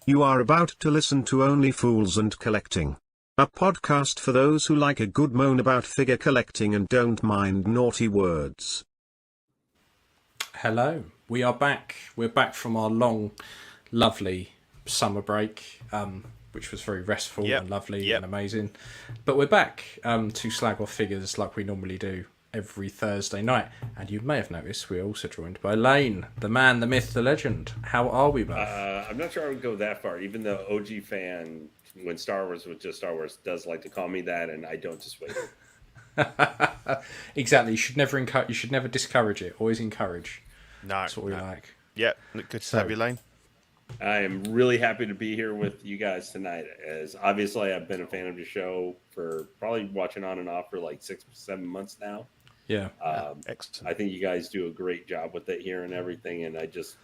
You are about to listen to Only Fools and Collecting, a podcast for those who like a good moan about figure collecting and don't mind naughty words. Hello, we are back. We're back from our long, lovely summer break, which was very restful and lovely and amazing. But we're back to slag off figures like we normally do every Thursday night. And you may have noticed we're also joined by Lane, the man, the myth, the legend. How are we both? I'm not sure I would go that far, even though OG fan, when Star Wars was just Star Wars, does like to call me that, and I don't dissuade it. Exactly. You should never discourage it. Always encourage. No, that's what we like. Yeah, good to have you, Lane. I am really happy to be here with you guys tonight, as obviously I've been a fan of the show for probably watching on and off for like 6-7 months now. Yeah. Excellent. I think you guys do a great job with it here and everything. And I just,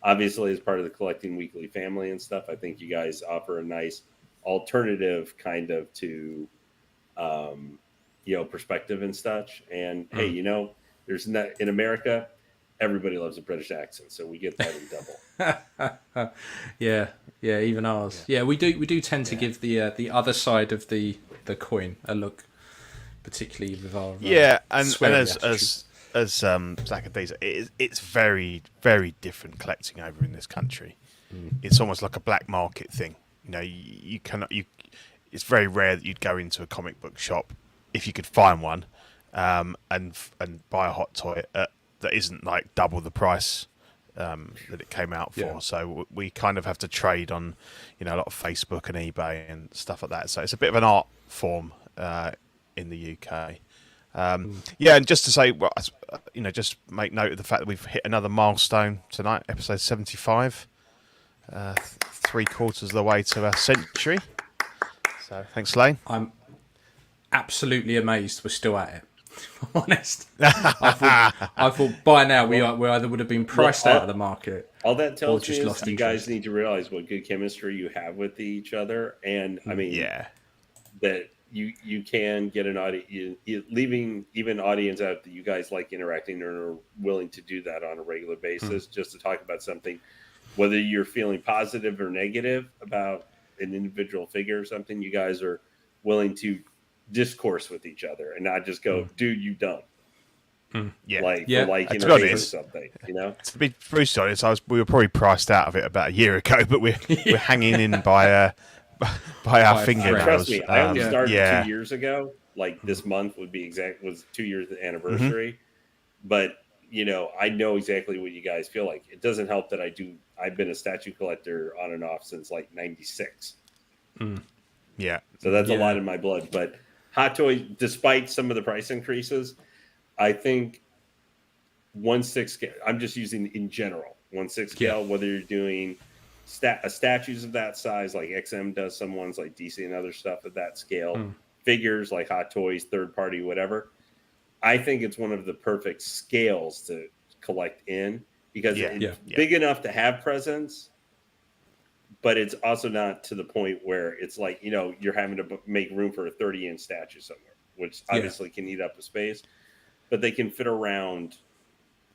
obviously as part of the Collecting Weekly family and stuff, I think you guys offer a nice alternative kind of to, perspective and such. And hey, there's not in America, everybody loves a British accent. So we get that in double. Yeah. Even ours. Yeah, we do tend to give the other side of the coin a look. Particularly with our as Zach and Daisy, it's very, very different collecting over in this country. It's almost like a black market thing. You cannot. It's very rare that you'd go into a comic book shop if you could find one, and buy a hot toy that isn't like double the price that it came out for. Yeah. So we kind of have to trade on, a lot of Facebook and eBay and stuff like that. So it's a bit of an art form. In the UK. And just to say, just make note of the fact that we've hit another milestone tonight, episode 75, 3/4 of the way to a century. So thanks, Lane. I'm absolutely amazed we're still at it. If I'm honest. I thought by now we either would have been priced out of the market. All that tells me is you guys interest. need to realize what good chemistry you have with each other. And I mean, that you can get an audience, leaving even audience out that you guys like interacting and are willing to do that on a regular basis just to talk about something, whether you're feeling positive or negative about an individual figure or something, you guys are willing to discourse with each other and not just go, dude, you dumb. For liking or hating something, To be brutally honest, we were probably priced out of it about a year ago, but we're hanging in by our fingernails. Trust me, I only started 2 years ago. Like this month was 2 years the anniversary. But I know exactly what you guys feel like. It doesn't help that I've been a statue collector on and off since like 96. Yeah. So that's a lot in my blood. But Hot Toys, despite some of the price increases, I think 1/6 scale, I'm just using in general, 1/6 scale, whether you're doing statues of that size, like XM does some ones like DC and other stuff at that scale, figures like Hot Toys, third party, whatever. I think it's one of the perfect scales to collect in because it's big enough to have presence, but it's also not to the point where it's like, you're having to make room for a 30-inch statue somewhere, which obviously can eat up the space, but they can fit around,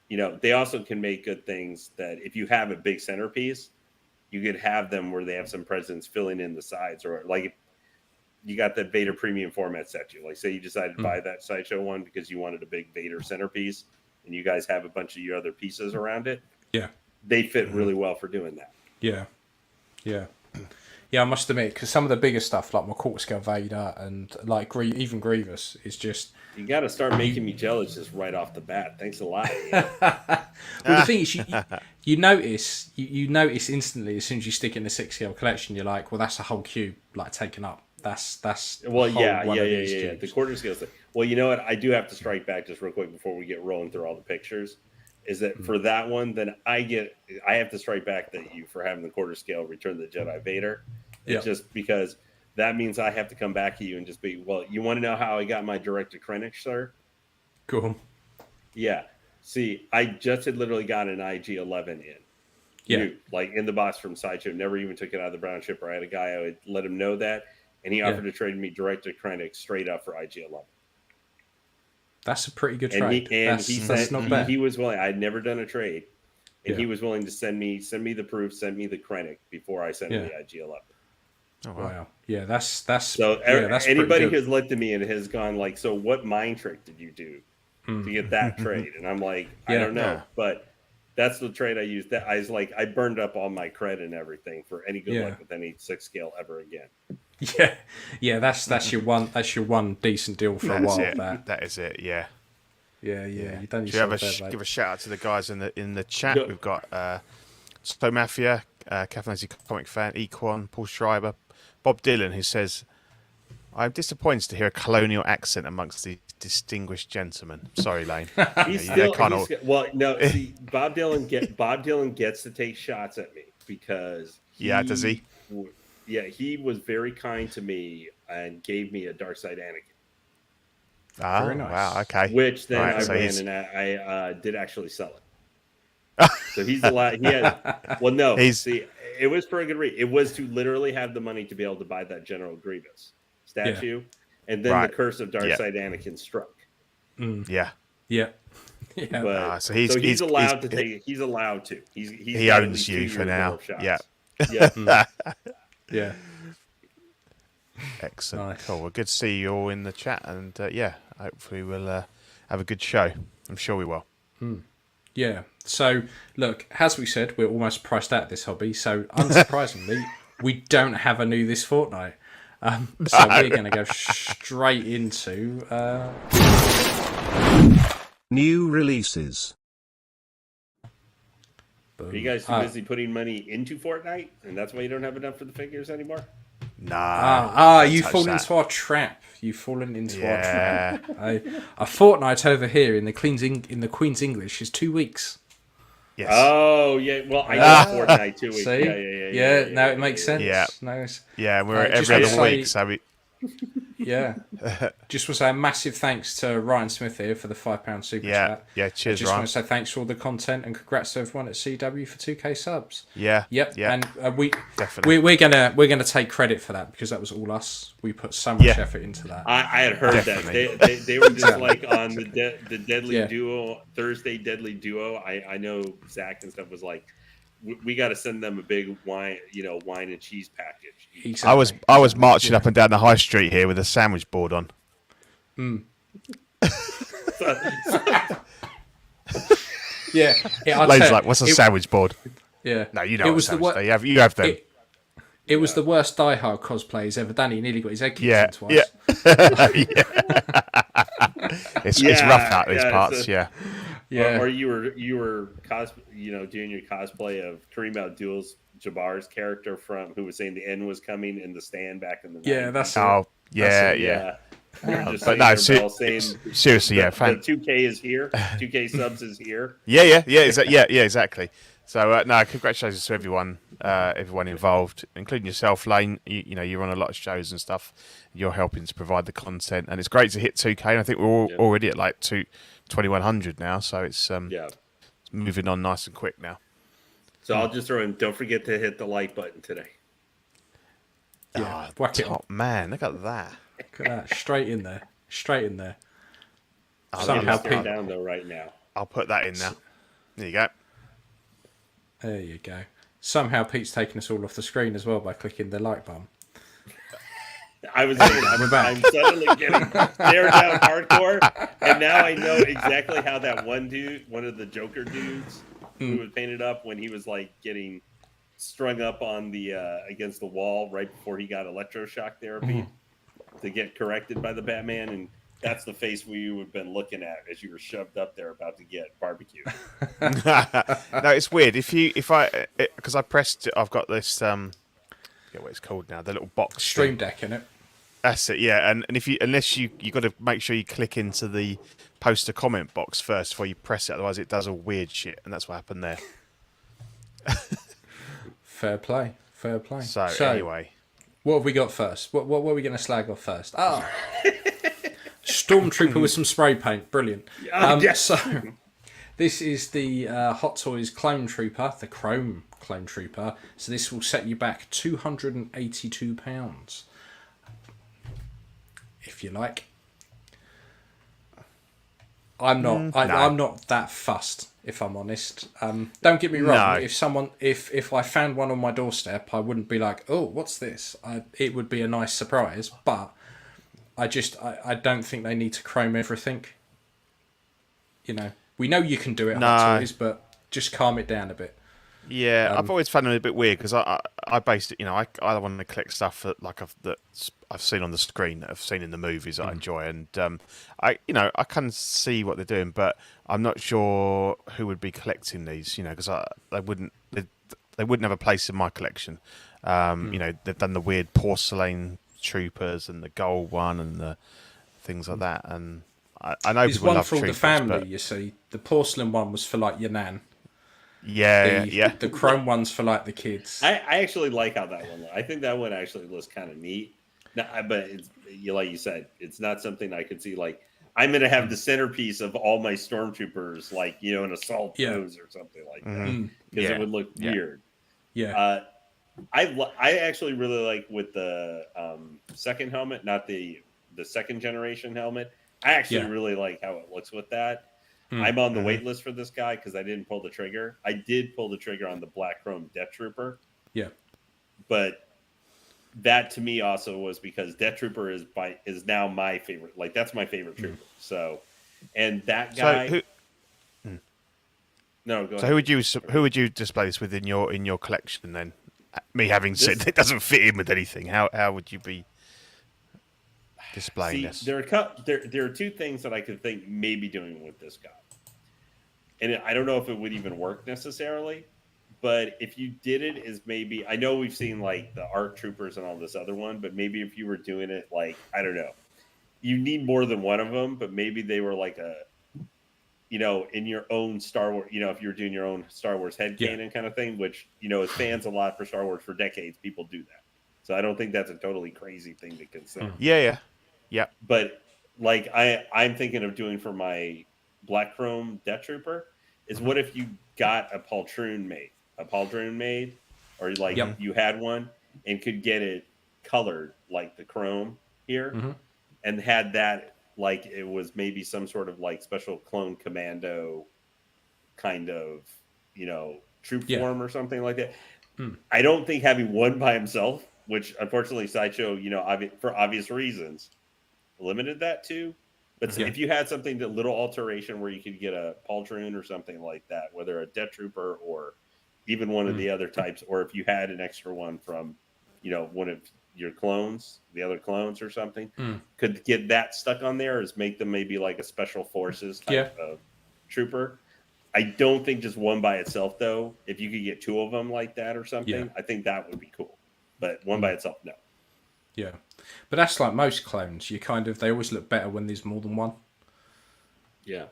they also can make good things that if you have a big centerpiece, you could have them where they have some presence filling in the sides, or like you got that Vader premium format statue. Like say you decided to buy that Sideshow one because you wanted a big Vader centerpiece and you guys have a bunch of your other pieces around it. Yeah. They fit really well for doing that. Yeah. I must admit, because some of the bigger stuff, like my quarter scale Vader and like even Grievous, is just... You got to start making me jealous just right off the bat. Thanks a lot. Well, the thing is, you notice instantly as soon as you stick in the 6 scale collection, you're like, well, that's a whole cube like taken up. That's well, the quarter scale thing. Well, you know what? I do have to strike back just real quick before we get rolling through all the pictures. Is that for that one? Then I have to strike back at you for having the quarter scale Return of the Jedi Vader. It's just because that means I have to come back to you and just be, well, you want to know how I got my direct to Krennic, sir? Cool. Yeah. See, I just had literally got an IG-11 in. New, like in the box from Sideshow. Never even took it out of the brown shipper. I had a guy, I would let him know that, and he offered to trade me direct to Krennic straight up for IG-11. That's a pretty good trade. He said not bad. He was willing. I'd never done a trade, and he was willing to send me the proof, send me the Krennic before I sent him the IG-11. Oh, wow. Yeah, that's so that's anybody who's looked at me and has gone like, so what mind trick did you do to get that trade? And I'm like, I don't know, but that's the trade I used. That I was like, I burned up all my credit and everything for any good luck with any 6 scale ever again. Yeah, that's your one decent deal for a while. That is it. Yeah. You don't give a shout out to the guys in the chat. We've got Sto Mafia, Caffeinated Comic Fan, Equan, Paul Schreiber, Bob Dylan, who says, "I'm disappointed to hear a colonial accent amongst the distinguished gentlemen." Sorry, Lane. Bob Dylan gets to take shots at me because does he? Yeah, he was very kind to me and gave me a Dark Side Anakin. Oh, nice. Wow, okay. Which then I ran and I did actually sell it. So he's allowed. He had. Well, no. See, it was for a good reason. It was to literally have the money to be able to buy that General Grievous statue, and then the curse of Dark Side Anakin struck. Yeah. But, so he's allowed to take. He's allowed to. He owns you for now. Yeah. Yeah. Excellent. Nice. Cool. Well, good to see you all in the chat, and hopefully we'll have a good show. I'm sure we will. Yeah. So, look, as we said, we're almost priced out of this hobby. So, unsurprisingly, we don't have a new this fortnight. So we're going to go straight into new releases. Are you guys too busy putting money into Fortnite, and that's why you don't have enough for the figures anymore? Nah. You've fallen into our trap. You've fallen into our trap. A fortnight over here in the Queen's English is 2 weeks. Yes. Oh yeah. Well, I know Fortnite 2 weeks. See? Yeah. Now it makes sense. Yeah. No, we're every other week, so we. Yeah. Just want to say a massive thanks to Ryan Smith here for the £5 super chat. Yeah, cheers, Ryan. Want to say thanks for all the content and congrats to everyone at CW for 2K subs. Yeah. And definitely we're gonna take credit for that because that was all us. We put so much effort into that. I had heard that they were just like on the Deadly Duo Thursday Deadly Duo. I know Zach and stuff was like, we got to send them a big wine and cheese package. Exactly. I was marching up and down the high street here with a sandwich board on. Lane's like, what's a sandwich board? Yeah. No, you know what sandwich you have them. It was the worst Die Hard cosplay he's ever done. He nearly got his head kicked in twice. It's rough out these parts. Or you were doing your cosplay of Kareem Abdul Jabbar's character from who was saying the end was coming in the stand back in the 90s. That's it. But no, seriously, the 2K is here. 2K subs is here. Exactly. So no, congratulations to everyone involved, including yourself, Lane. You're on a lot of shows and stuff. You're helping to provide the content, and it's great to hit 2K. And I think we're already at like 2100 now, so it's moving on nice and quick now. So I'll just throw in. Don't forget to hit the like button today. Top man, look at that. Look at that, straight in there. Somehow Pete down though right now. I'll put that in now. There you go. There you go. Somehow Pete's taking us all off the screen as well by clicking the like button. I'm suddenly getting stared down hardcore, and now I know exactly how that one of the Joker dudes, who was painted up when he was like getting strung up on the against the wall right before he got electroshock therapy to get corrected by the Batman, and that's the face we would have been looking at as you were shoved up there about to get barbecued. No, it's weird. Because I pressed it, I've got this what it's called now, the little box Stream Deck in it. That's it, yeah. And unless you got to make sure you click into the post a comment box first before you press it, otherwise it does all weird shit, and that's what happened there. Fair play. So anyway, what have we got first? What were we going to slag off first? Stormtrooper with some spray paint, brilliant. So this is the Hot Toys Clone Trooper, the Chrome Clone Trooper. So this will set you back £282. If you like. I'm not that fussed if I'm honest. Don't get me wrong. No. If I found one on my doorstep, I wouldn't be like, oh, what's this? It would be a nice surprise, but I don't think they need to chrome everything. You know, we know you can do it, Hot Toys, but just calm it down a bit. Yeah, I've always found it a bit weird because I based it. You know, I want to collect stuff that I've seen on the screen, that I've seen in the movies that I enjoy, and I can see what they're doing, but I'm not sure who would be collecting these. You know, because they wouldn't have a place in my collection. You know, they've done the weird porcelain troopers and the gold one and the things like that, and I know There's people one love for all troopers, the family. but... You see, the porcelain one was for like your nan. Yeah. The chrome one's for like the kids. I actually like how that one. I think that one actually looks kind of neat. No, but it's, like you said, it's not something I could see. Like, I'm gonna have the centerpiece of all my stormtroopers, like, you know, an assault pose or something like that, because it would look weird. Yeah. I actually really like with the second helmet, not the second generation helmet. I actually really like how it looks with that. I'm on the wait list for this guy because I didn't pull the trigger. I did pull the trigger on the black chrome Death Trooper. Yeah. But that to me also was because Death Trooper is now my favorite. Like, that's my favorite trooper. So, and that guy. So No, go ahead. So who would you display this with in your collection then? Me having said it doesn't fit in with anything. How would you be displaying this? There are two things that I could think maybe doing with this guy. And I don't know if it would even work necessarily, but if you did it is maybe, I know we've seen like the ARC troopers and all this other one, but maybe if you were doing it like, I don't know, you need more than one of them, but maybe they were like a, you know, in your own Star Wars, you know, if you're doing your own Star Wars headcanon kind of thing, which, you know, as fans a lot for Star Wars for decades, people do that. So I don't think that's a totally crazy thing to consider. Yeah. But like I'm thinking of doing for my Black Chrome Death Trooper is what if you got a Poltroon made, or like you had one and could get it colored like the chrome here, and had that like it was maybe some sort of like special clone commando kind of, you know, troop form or something like that. I don't think having one by himself, which unfortunately Sideshow, you know, for obvious reasons, limited that to. But if you had something, a little alteration where you could get a Poltroon or something like that, whether a Death Trooper or even one of the other types, or if you had an extra one from, you know, one of your clones, the other clones or something, could get that stuck on there, is make them maybe like a special forces type of trooper. I don't think just one by itself, though. If you could get two of them like that or something, I think that would be cool. But one by itself, no. Yeah, but that's like most clones. They always look better when there's more than one. Yeah,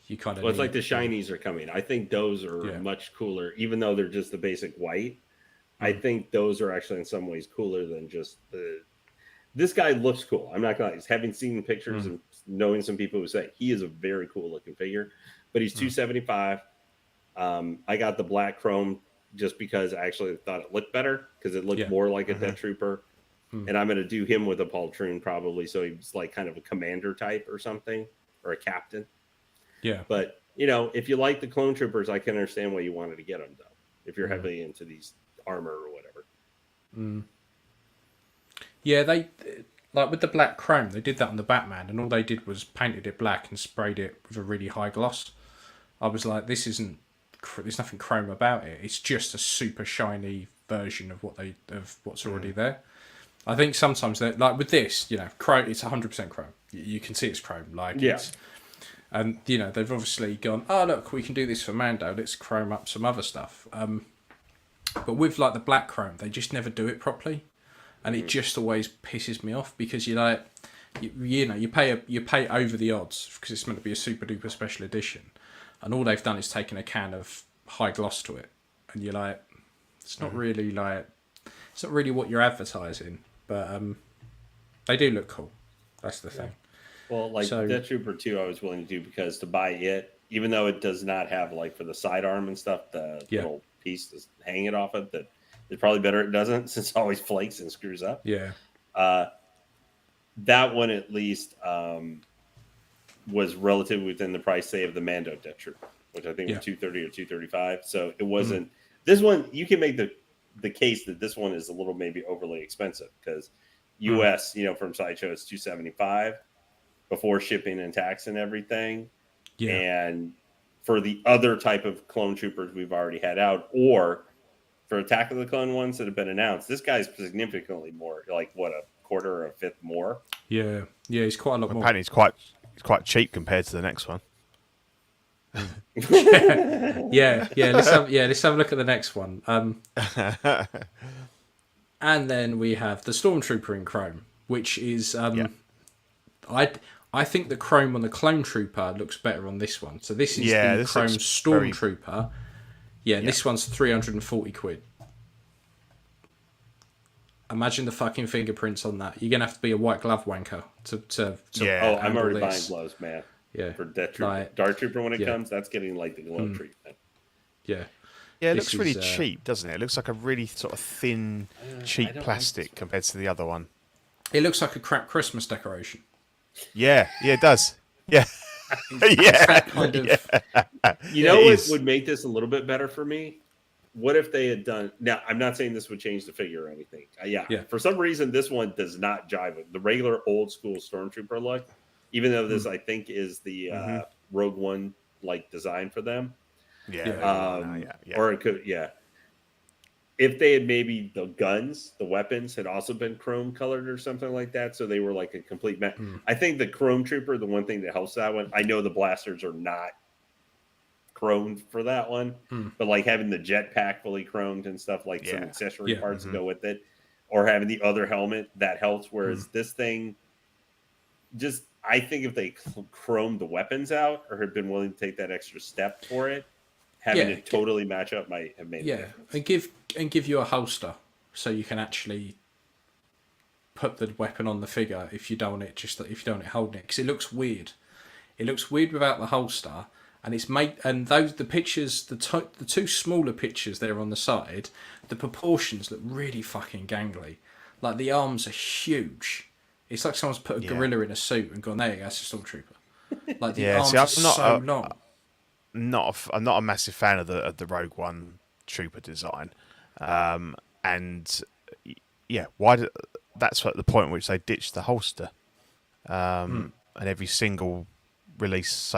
Well, it's like the shinies are coming. I think those are much cooler, even though they're just the basic white. I think those are actually in some ways cooler than just the. This guy looks cool. I'm not gonna lie. Having seen pictures and knowing some people who say he is a very cool looking figure, but he's $275. I got the black chrome just because I actually thought it looked better because it looked more like a Death Trooper. And I'm going to do him with a Poltroon probably, so he's like kind of a commander type or something, or a captain. Yeah. But, you know, if you like the clone troopers, I can understand why you wanted to get them, though, if you're heavily into these armor or whatever. Yeah, they, like with the black chrome, they did that on the Batman, and all they did was painted it black and sprayed it with a really high gloss. I was like, there's nothing chrome about it. It's just a super shiny version of what's already there. I think sometimes that, like with this, you know, chrome, it's 100% chrome. You can see it's chrome, and you know they've obviously gone, oh look, we can do this for Mando. Let's chrome up some other stuff. But with like the black chrome, they just never do it properly, and it just always pisses me off because you're like, you pay over the odds because it's meant to be a super duper special edition, and all they've done is taken a can of high gloss to it, and you're like, it's not really what you're advertising. But they do look cool. That's the thing. Well, like Death Trooper 2, I was willing to do because to buy it, even though it does not have like for the sidearm and stuff, the little piece to hang it off of, that it's probably better it doesn't, since it always flakes and screws up. Yeah. That one at least was relatively within the price, say, of the Mando Death Trooper. which I think was 230 or 235. So it wasn't this one. You can make the case that this one is a little maybe overly expensive because US, from Sideshow is 275 before shipping and tax and everything. Yeah. And for the other type of clone troopers we've already had out, or for Attack of the Clone ones that have been announced, this guy's significantly more, like what, a quarter or a fifth more. Yeah, he's quite a lot more. Apparently, it's quite cheap compared to the next one. yeah. Let's have a look at the next one. And then we have the Stormtrooper in chrome, which is I think the chrome on the Clone Trooper looks better on this one. So this is the chrome Stormtrooper. This one's 340 quid. Imagine the fucking fingerprints on that. You're gonna have to be a white glove wanker to I'm already buying gloves, man. Yeah. For Death Trooper. Dark Trooper when it comes, that's getting like the glow treatment. Yeah. Yeah, it looks really cheap, doesn't it? It looks like a really sort of thin, cheap plastic compared to the other one. It looks like a crap Christmas decoration. Yeah, it does. Yeah. That kind of... You know what would make this a little bit better for me? What if they had done... Now, I'm not saying this would change the figure or anything. For some reason, this one does not jive with the regular old school Stormtrooper look, even though this, I think, is the Rogue One like design for them. Or it could, if they had maybe the guns, the weapons had also been chrome colored or something like that, so they were like a complete match. I think the Chrome Trooper, the one thing that helps that one, I know the blasters are not chromed for that one, but like having the jetpack fully chromed and stuff, like some accessory parts to go with it, or having the other helmet, that helps. Whereas this thing, just I think if they chromed the weapons out or had been willing to take that extra step for it, having it totally match up might have made a difference. And give you a holster so you can actually put the weapon on the figure if you don't want it holding it, because it looks weird. It looks weird without the holster, and it's made. And the pictures, the two smaller pictures there on the side, the proportions look really fucking gangly. Like the arms are huge. It's like someone's put a gorilla in a suit and gone, there you go, that's a Stormtrooper. Like the arms are so long. I'm not a massive fan of the Rogue One Trooper design, and that's at the point at which they ditched the holster, and every single release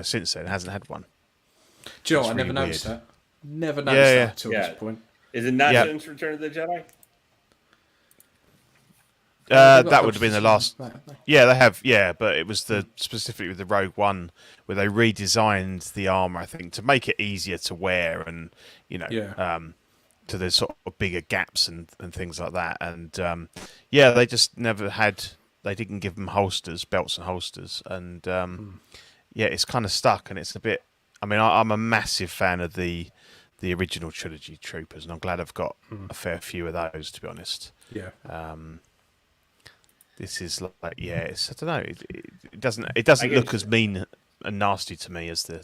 since then hasn't had one. Do you know what? I never noticed that. Never noticed that until this point. Is it not since Return of the Jedi? That would have been the last. Yeah, they have. Yeah, but it was specifically with the Rogue One where they redesigned the armor, I think, to make it easier to wear, and to the sort of bigger gaps and things like that. And they just never had. They didn't give them belts and holsters, and it's kind of stuck, and it's a bit. I mean, I'm a massive fan of the original trilogy troopers, and I'm glad I've got a fair few of those, to be honest. Yeah. This is like, it's, I don't know. It doesn't look as mean and nasty to me as the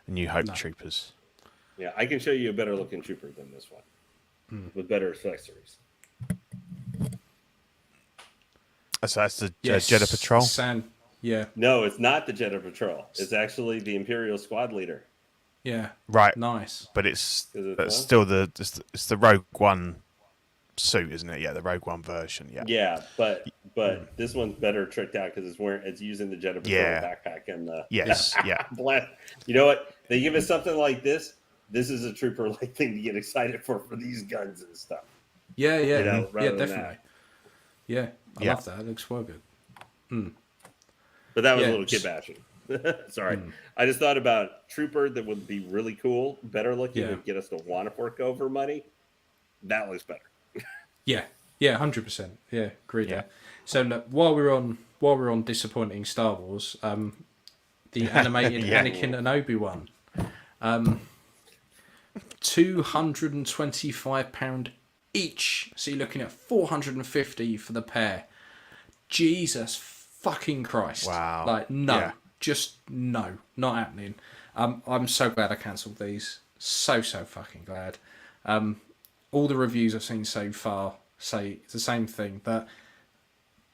New Hope troopers. Yeah, I can show you a better looking trooper than this one with better accessories. So that's the Jeddah Patrol? No, it's not the Jeddah Patrol. It's actually the Imperial Squad Leader. Yeah. Right. Nice. But it's still the Rogue One suit, isn't it? Yeah, the Rogue One version. Yeah. Yeah, but this one's better tricked out because it's using the Jeddah Patrol backpack and the You know what? They give us something like this. This is a trooper like thing to get excited for these guns and stuff. Yeah, definitely. Yeah, I love that. It looks well good. But that was a little kid bashing. Sorry. I just thought about trooper that would be really cool, better looking, and get us to want to fork over money. That looks better. Yeah, 100%. Yeah, agree there. So look, while we're on disappointing Star Wars, the animated Anakin and Obi-Wan, £225 each. So you're looking at $450 for the pair. Jesus fucking Christ! Wow. Like no, just no, not happening. I'm so glad I cancelled these. So fucking glad. All the reviews I've seen so far say it's the same thing, that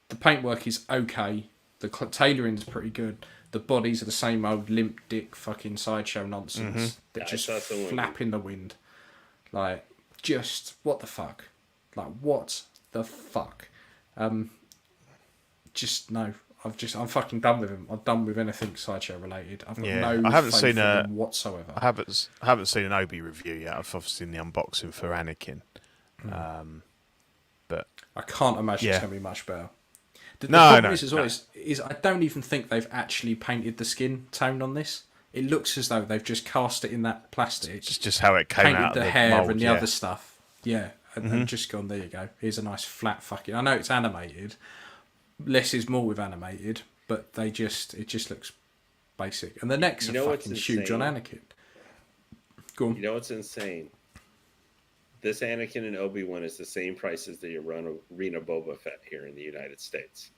the paintwork is okay, the tailoring is pretty good, the bodies are the same old limp dick fucking sideshow nonsense that just flap in the wind. Like, just what the fuck? Like, what the fuck? Just no. I'm fucking done with him. I'm done with anything sideshow related. I've got no I haven't faith seen in him whatsoever. I haven't seen an Obi review yet. I've seen the unboxing for Anakin, but I can't imagine it's going to be much better. The problem is I don't even think they've actually painted the skin tone on this. It looks as though they've just cast it in that plastic. It's just how it came out. Painted the hair mold, and the other stuff. Yeah, and just gone, there you go. Here's a nice flat fucking... I know it's animated. Less is more with animated, but it just looks basic. And the necks are fucking huge on Anakin. Go on. You know what's insane? This Anakin and Obi-Wan is the same price as the Arena Boba Fett here in the United States.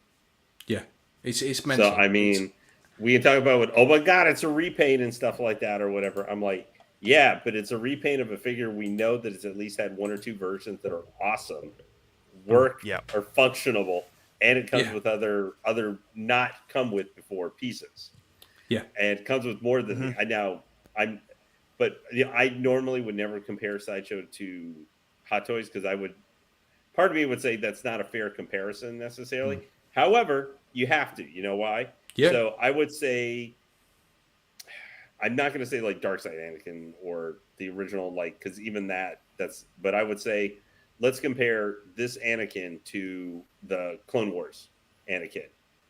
Yeah, it's mental. So, I mean, we can talk about oh my God, it's a repaint and stuff like that or whatever. I'm like, yeah, but it's a repaint of a figure we know that it's at least had one or two versions that are awesome, are functionable, and it comes with other not come with before pieces. Yeah, and it comes with more than But I normally would never compare Sideshow to Hot Toys because part of me would say that's not a fair comparison necessarily. However, you have to. You know why? Yeah. So I would say, I'm not going to say like Dark Side Anakin or the original, because even but I would say, let's compare this Anakin to the Clone Wars Anakin,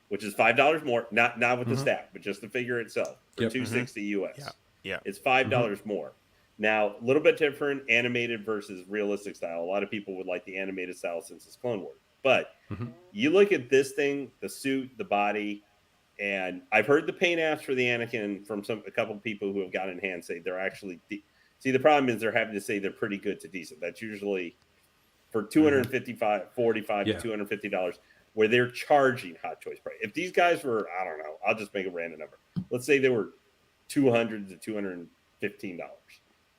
which is $5 more, not with the staff, but just the figure itself for $260 US. Yeah, it's $5 more. Now, a little bit different, animated versus realistic style. A lot of people would like the animated style since it's Clone Wars. But you look at this thing, the suit, the body, and I've heard the paint apps for the Anakin from a couple of people who have got in hand say they're actually... See, the problem is they're having to say they're pretty good to decent. That's usually for $45 to $250, where they're charging Hot Toys price. If these guys were, I don't know, I'll just make a random number. Let's say they were $200 to $215.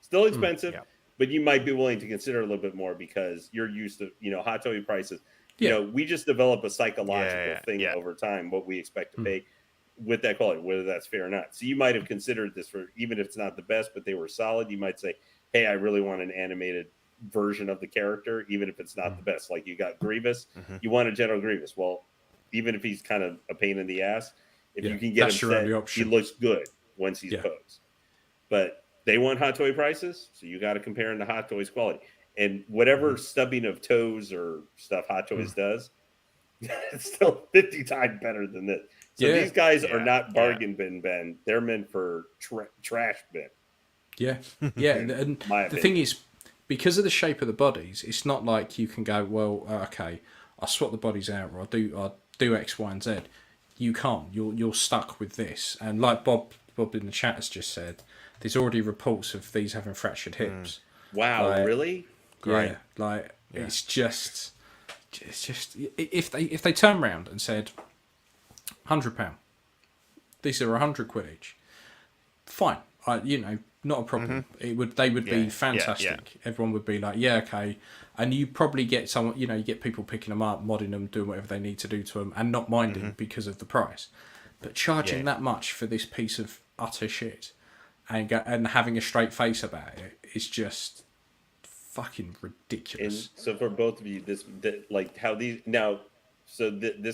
Still expensive, but you might be willing to consider a little bit more because you're used to, Hot Toy prices. We just develop a psychological thing over time, what we expect to pay with that quality, whether that's fair or not. So you might have considered this for, even if it's not the best, but they were solid. You might say, hey, I really want an animated version of the character, even if it's not the best. Like you got Grievous, you want a General Grievous. Well, even if he's kind of a pain in the ass, if you can get him set, he looks good once he's posed. But they want Hot Toy prices, so you got to compare them to Hot Toys quality. And whatever stubbing of toes or stuff Hot Toys does, it's still 50 times better than this. So these guys are not bargain bin Ben. They're meant for trash bin. Yeah. Yeah. And the thing is, because of the shape of the bodies, it's not like you can go, well, okay, I'll swap the bodies out or I'll do X, Y, and Z. You can't. You're stuck with this. And like Bob in the chat has just said, there's already reports of these having fractured hips. Wow, really? Great. Yeah, it's just if they turn around and said £100, these are £100 each, fine. Not a problem. They would be fantastic. Yeah. Everyone would be like, yeah, okay. And you probably get someone, you get people picking them up, modding them, doing whatever they need to do to them, and not minding because of the price. But charging that much for this piece of utter shit, and having a straight face about it is just fucking ridiculous. And so for both of you, this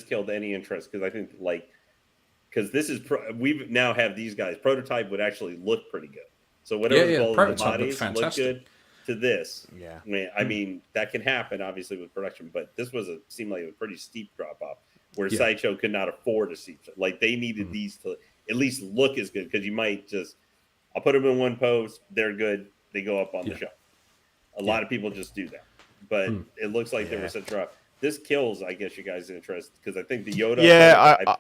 killed any interest because I think because this is we now have these guys. Prototype would actually look pretty good. So whatever the bodies look good to this. Yeah, I mean that can happen obviously with production, but this seemed like a pretty steep drop off where Sideshow could not afford a steep. Like they needed these to at least look as good because you might I'll put them in one pose. They're good. They go up on the shelf. A lot of people just do that, but it looks like there was such a drop. This kills, I guess, you guys' interest because I think the Yoda.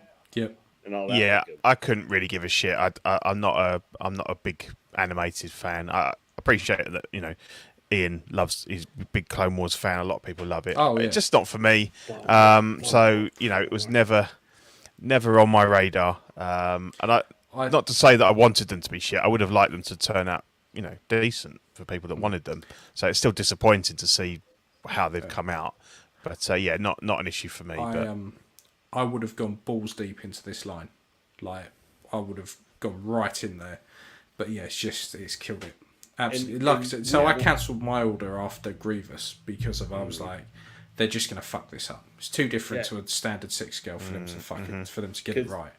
And all that. Yeah, I couldn't really give a shit. I'm not a big animated fan. I appreciate that Ian he's a big Clone Wars fan. A lot of people love it. Oh, yeah. It's just not for me. So it was never on my radar. And not to say that I wanted them to be shit. I would have liked them to turn out decent for people that wanted them. So it's still disappointing to see how they've come out. But not an issue for me. I would have gone balls deep into this line. I would have gone right in there. But yeah, it's killed it. Absolutely. And- like and- I said, so yeah. I cancelled my order after Grievous because I was like, they're just going to fuck this up. It's too different to a standard 6 scale for them to for them to get it right.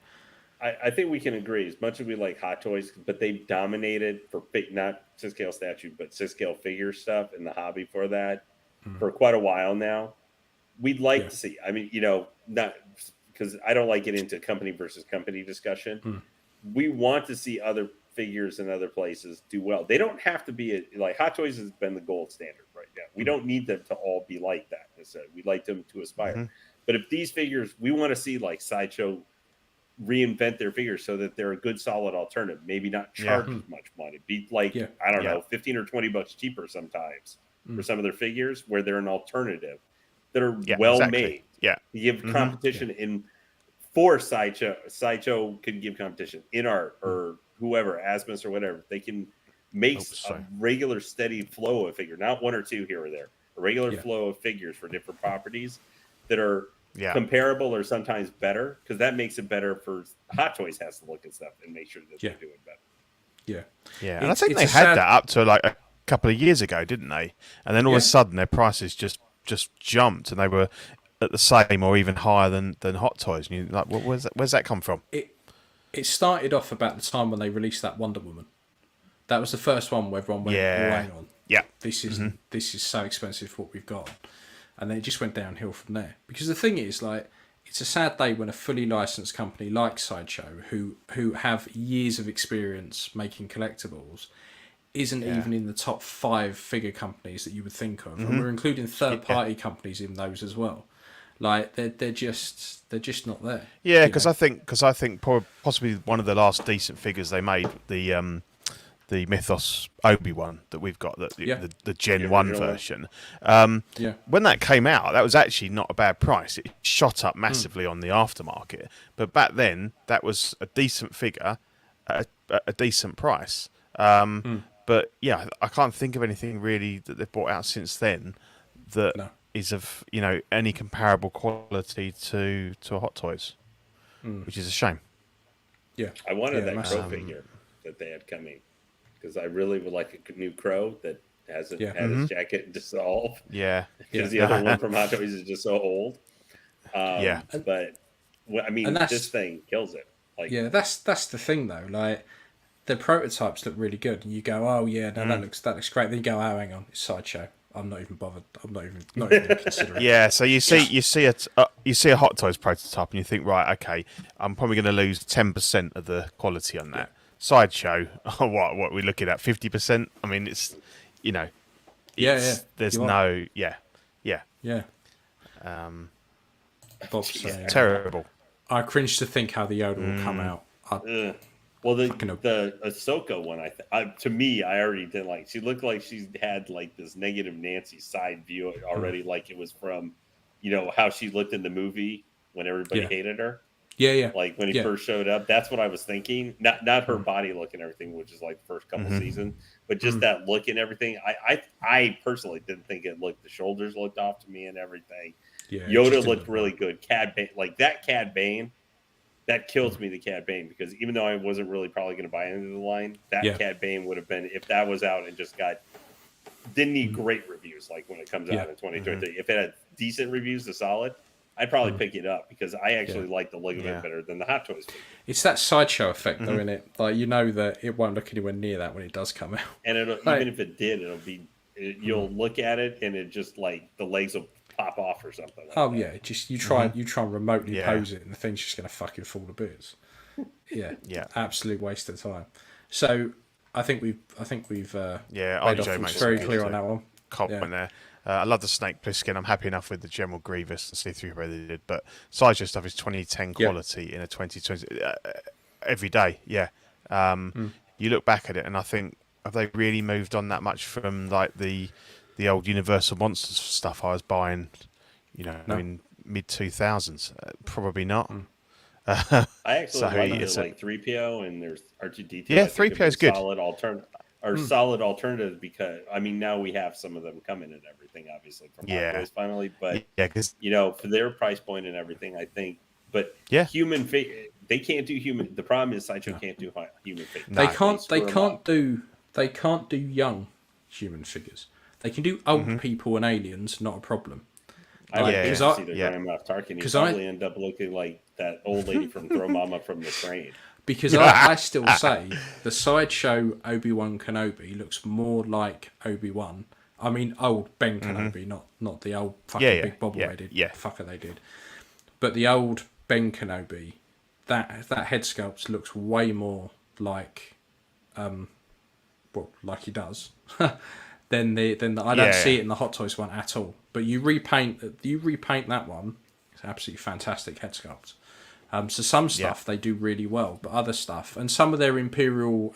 I think we can agree, as much as we like Hot Toys, but they've dominated for not 6 scale statue, but 6 scale figure stuff in the hobby for that for quite a while now. We'd like to see, I mean, not because I don't like getting into company versus company discussion. We want to see other figures in other places do well. They don't have to be like Hot Toys has been the gold standard right now. We don't need them to all be like that. We'd like them to aspire. But if these figures, we want to see like Sideshow reinvent their figures so that they're a good solid alternative, maybe not charge as much money, be like I don't know, $15 or $20 cheaper sometimes for some of their figures, where they're an alternative that are made. You give competition in for Sideshow can give competition InArt or whoever, Asmus or whatever. They can make a regular steady flow of figure, not one or two here or there, a regular flow of figures for different properties that are comparable or sometimes better, because that makes it better for Hot Toys has to look at stuff and make sure that they're doing better. And I think they had that up to like a couple of years ago, didn't they? And then all of a sudden their prices just jumped, and they were at the same or even higher than Hot Toys. And you're like, where's that come from? It started off about the time when they released that Wonder Woman. That was the first one where everyone went, hang on. This is so expensive for what we've got. And then it just went downhill from there. Because the thing is, like, it's a sad day when a fully licensed company like Sideshow, who have years of experience making collectibles, isn't even in the top 5 figure companies that you would think of. And we're including third-party companies in those as well. Like, they're just not there. Yeah, because I think possibly one of the last decent figures they made, the Mythos Obi-Wan that we've got, the Gen 1 version. When that came out, that was actually not a bad price. It shot up massively on the aftermarket. But back then, that was a decent figure at a decent price. But yeah, I can't think of anything really that they've brought out since then that is of any comparable quality to a Hot Toys, which is a shame. I wanted that Crow figure that they had coming, because I really would like a new Crow that hasn't had his jacket dissolve. Because the other one from Hot Toys is just so old. But I mean, this thing kills it. Like, that's the thing though. Like, the prototypes look really good, and you go, "Oh yeah, no, that looks great." Then you go, "Oh, hang on, it's Sideshow. I'm not even bothered. I'm not even considering." So you see a Hot Toys prototype, and you think, right, okay, I'm probably going to lose 10% of the quality on that. Sideshow, what we're looking at 50%. I mean, it's there's no Bob's saying, terrible. I cringe to think how the Yoda will come out. Well, the Ahsoka one, to me, I already didn't like. She looked like she had like this negative Nancy side view already, like it was from, how she looked in the movie when everybody hated her. Like when he first showed up, that's what I was thinking. Not her body look and everything, which is like the first couple seasons, but just that look and everything. I personally didn't think it looked. The shoulders looked off to me and everything. Yoda looked really good. Cad Bane, like that Cad Bane. That kills me, the Cad Bane, because even though I wasn't really probably going to buy into the line, that Cad Bane would have been, if that was out and just didn't need great reviews, like when it comes out in 2023. If it had decent reviews, solid, I'd probably pick it up, because I actually like the look of it better than the Hot Toys figure. It's that Sideshow effect, though, isn't it? Like, that it won't look anywhere near that when it does come out. And even if it did, you'll look at it and it just like the legs will pop off or something. Like just you try and remotely pose it, and the thing's just going to fucking fall to bits. Absolute waste of time. So I think we've RJ makes very clear on that one. Comment there. I love the Snake Plissken. I'm happy enough with the General Grievous and C3 they did, but Sideshow stuff is 2010 quality in a 2020 every day. You look back at it and I think, have they really moved on that much from like the old Universal Monsters stuff I was buying, in mid 2000s? Probably not. I actually like 3PO, and there's R2D2. 3PO is good. Solid alternative, because now we have some of them coming and everything, obviously from Hot Toys finally, but because for their price point and everything, I think. But human face, they can't do human. The problem is Sideshow can't do human face. They can't do young human figures. They can do old people and aliens, not a problem. I would see the Grand Moff Tarkin. He'd probably end up looking like that old lady from Throw Mama from the Train. Because I still say the Sideshow Obi-Wan Kenobi looks more like Obi-Wan. I mean, old Ben Kenobi, not the old fucking big bobbleheaded fucker they did. But the old Ben Kenobi, that head sculpt looks way more like, like he does, than I don't see it in the Hot Toys one at all. But you repaint that one, it's absolutely fantastic head sculpt. So some stuff they do really well, but other stuff, and some of their Imperial,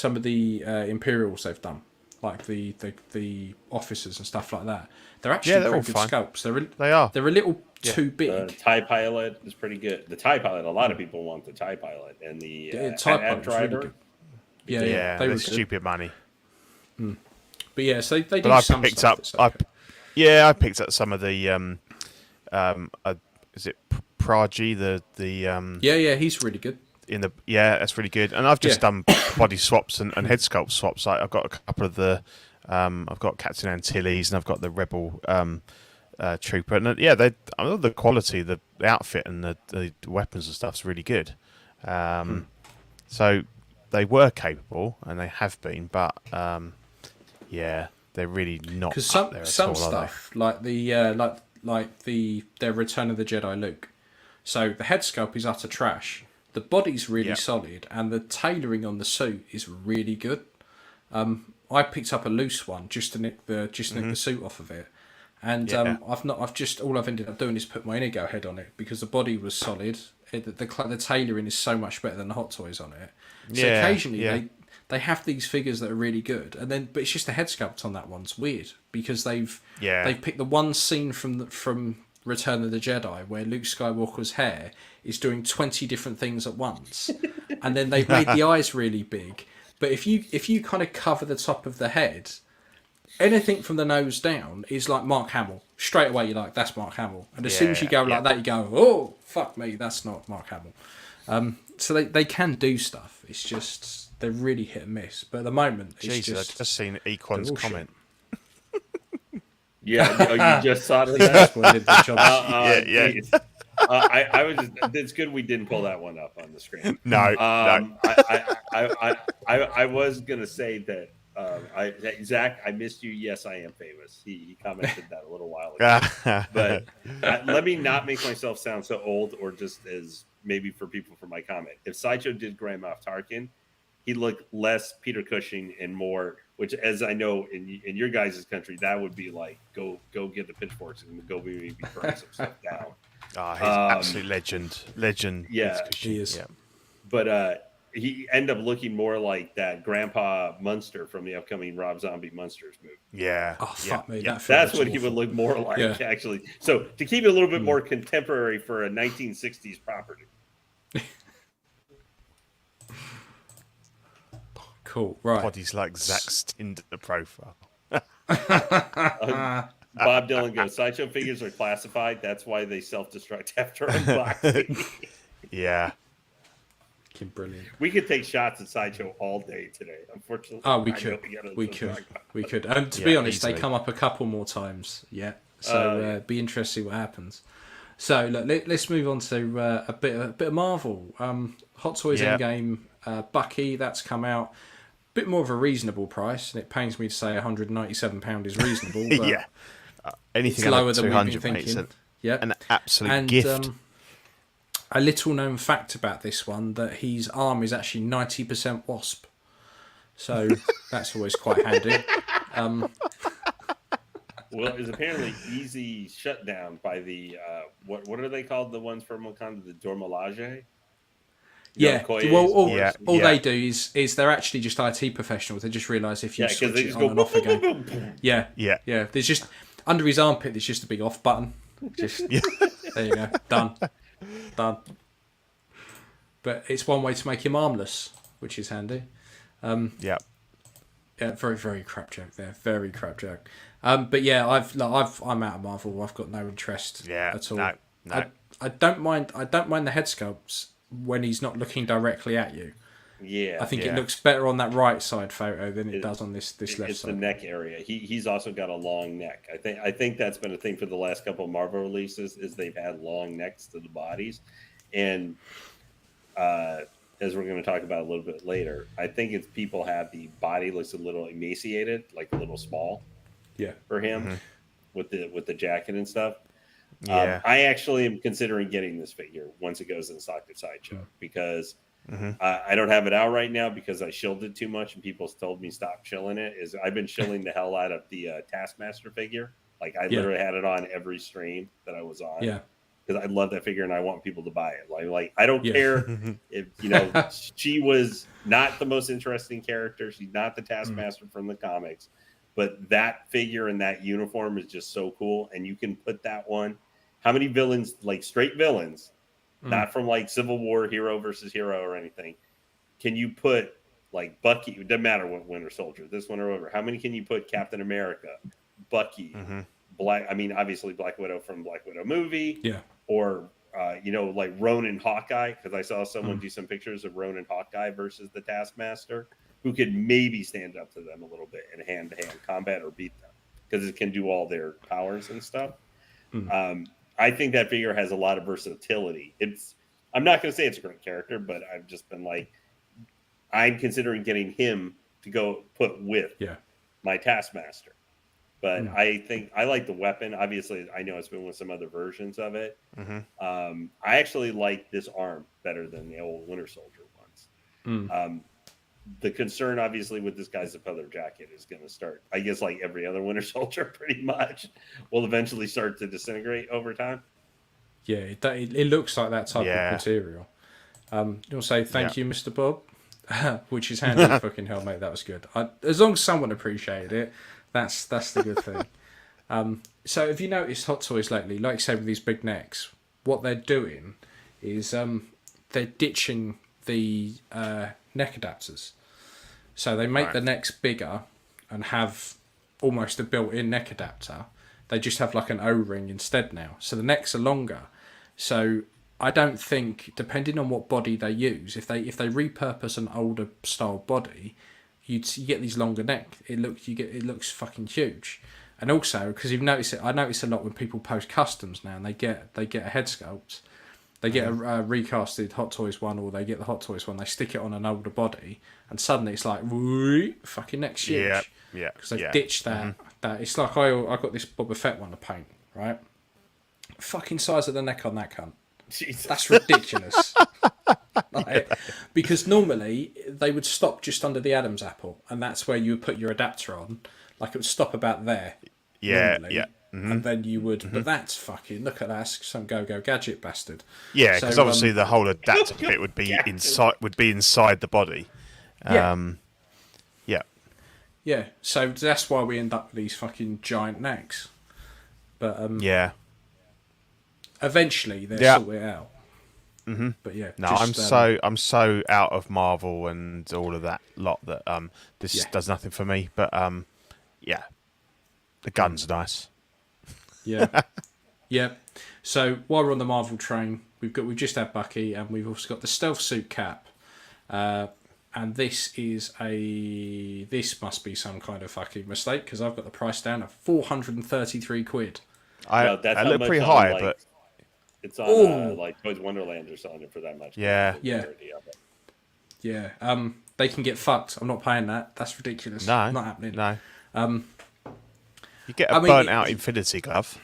Imperials they've done, like the officers and stuff like that, they're actually pretty good sculpts. They're a little too big. The TIE Pilot is pretty good. The TIE Pilot, a lot of people want the TIE Pilot, and the TIE Pilot driver. Really good. They were stupid money. But yeah, so they do but some I picked stuff. I picked up some of the is it Praji he's really good. That's really good. And I've just done body swaps and head sculpt swaps. Like I've got a couple of the I've got Captain Antilles and I've got the Rebel Trooper. And I love the quality, the outfit and the weapons and stuff's really good. So they were capable and they have been, but they're really not. Because up there some at all, stuff like their Return of the Jedi Luke. So the head sculpt is utter trash. The body's really solid, and the tailoring on the suit is really good. I picked up a loose one just to nick the suit off of it, and I've ended up doing is put my Inigo head on it because the body was solid. The tailoring is so much better than the Hot Toys on it. So occasionally they have these figures that are really good, but it's just the head sculpt on that one's weird because they've picked the one scene from Return of the Jedi where Luke Skywalker's hair is doing 20 different things at once, and then they've made the eyes really big. But if you kind of cover the top of the head, anything from the nose down is like Mark Hamill. Straight away you're like, that's Mark Hamill, and as soon as you go like that, you go, oh fuck me, that's not Mark Hamill. So they can do stuff. It's just they're really hit and miss. But at the moment, it's I've just seen Equan's comment. Yeah, you just saw it. That's what did the job. I was. It's good we didn't pull that one up on the screen. No. I was gonna say that. Zach, I missed you. Yes, I am famous. He commented that a little while ago. But let me not make myself sound so old, or just as maybe for people for my comment. If Sideshow did Grand Moff Tarkin, he looked less Peter Cushing and more. Which, as I know, in your guys' country, that would be like go get the pitchforks and go maybe burn some stuff down. He's absolute legend. Yeah, he is. Yeah. But he ended up looking more like that Grandpa Munster from the upcoming Rob Zombie Munsters movie. Yeah. Oh fuck me, that's what he would look more like actually. So to keep it a little bit more contemporary for a 1960s property. Cool, right. Body's like Zach's Tinder profile. Bob Dylan goes, Sideshow figures are classified. That's why they self-destruct after unboxing. Yeah. Brilliant. We could take shots at Sideshow all day today, unfortunately. Oh, we could. And to be honest, easily. They come up a couple more times. Yeah. So be interested what happens. So look, let's move on to a bit of Marvel. Hot Toys Endgame, Bucky, that's come out. Bit more of a reasonable price, and it pains me to say £197 is reasonable. But anything it's lower than than we've been 200, thinking. Yeah, an absolute gift. A little known fact about this one that his arm is actually 90% wasp, so that's always quite handy. Well, it's apparently easy shutdown by the what are they called? The ones from Wakanda, the Dormelage. Yeah, well, all they do is they're actually just IT professionals. They just realise if you switch it on and off again. Yeah. There's just under his armpit. There's just a big off button. Just there you go, done. But it's one way to make him armless, which is handy. Yeah, very very crap joke there. But yeah, I'm out of Marvel. I've got no interest at all. I don't mind the head sculpts when he's not looking directly at you. Yeah, I think it looks better on that right side photo than it does on this left it's side. the neck area. He's also got a long neck. I think that's been a thing for the last couple of Marvel releases is they've had long necks to the bodies, and as we're going to talk about a little bit later, I think it's people have the body looks a little emaciated, like a little small. Yeah, for him with the jacket and stuff. Yeah, I actually am considering getting this figure once it goes in stock at Sideshow because I don't have it out right now because I shilled it too much and people told me stop shilling it. I've been shilling the hell out of the Taskmaster figure. Like I literally had it on every stream that I was on. Yeah. Because I love that figure and I want people to buy it. Like I don't care if she was not the most interesting character. She's not the Taskmaster from the comics, but that figure and that uniform is just so cool. And you can put that one. How many villains, like straight villains, not from like Civil War hero versus hero or anything? Can you put like Bucky? It doesn't matter what Winter Soldier, this one or over. How many can you put? Captain America, Bucky, Black. I mean, obviously Black Widow from Black Widow movie. Yeah. Or, like Ronin Hawkeye, because I saw someone do some pictures of Ronin Hawkeye versus the Taskmaster, who could maybe stand up to them a little bit in hand-to-hand combat or beat them, because it can do all their powers and stuff. I think that figure has a lot of versatility. I'm not going to say it's a great character, but I've just been like, I'm considering getting him to go put with my Taskmaster. But I think I like the weapon. Obviously, I know it's been with some other versions of it. I actually like this arm better than the old Winter Soldier ones. The concern, obviously, with this guy's leather jacket is going to start, I guess, like every other Winter Soldier, pretty much, will eventually start to disintegrate over time. Yeah, it looks like that type of material. You want to say thank you, Mr. Bob? Which is handy. Fucking hell, mate, that was good. As long as someone appreciated it, that's the good thing. So have you noticed Hot Toys lately, like I said, with these big necks, what they're doing is they're ditching the neck adapters. So they make the necks bigger and have almost a built-in neck adapter. They just have like an O-ring instead now. So the necks are longer. So I don't think, depending on what body they use, if they repurpose an older style body, you get these longer neck. It looks fucking huge. And also, because you've noticed it, I notice a lot when people post customs now, and they get a head sculpt. They get a recasted Hot Toys one, or they get the Hot Toys one. They stick it on an older body, and suddenly it's like, whoo, fucking neck's huge. Yeah. Because they've ditched that. That it's like I got this Boba Fett one to paint, right? Fucking size of the neck on that cunt. Jesus. That's ridiculous. Because normally they would stop just under the Adam's apple, and that's where you would put your adapter on. Like it would stop about there. Normally. And then you would, but that's fucking, look at that, some go-go gadget bastard. Yeah, because obviously the whole adapter bit would be inside the body. Yeah, so that's why we end up with these fucking giant necks. But eventually they'll sort it out. But yeah, no, I'm so out of Marvel and all of that lot that this does nothing for me. But the gun's nice. Yeah. So while we're on the Marvel train, we've just had Bucky, and we've also got the stealth suit cap. And this must be some kind of fucking mistake, because I've got the price down at £433. That's look pretty high, but it's on like Toys Wonderland. They're selling it for that much. Yeah. They can get fucked. I'm not paying that. That's ridiculous. No, not happening. No. You get a burnt out Infinity Glove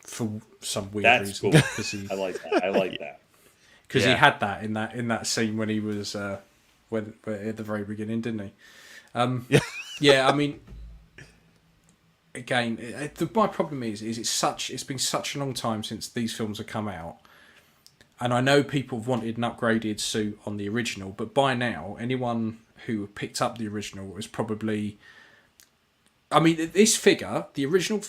for some weird reason. Cool. I like that. I like that because he had that in that scene when he was when at the very beginning, didn't he? I mean, again, my problem is it's been such a long time since these films have come out, and I know people have wanted an upgraded suit on the original, but by now anyone who picked up the original is probably. I mean, this figure, the original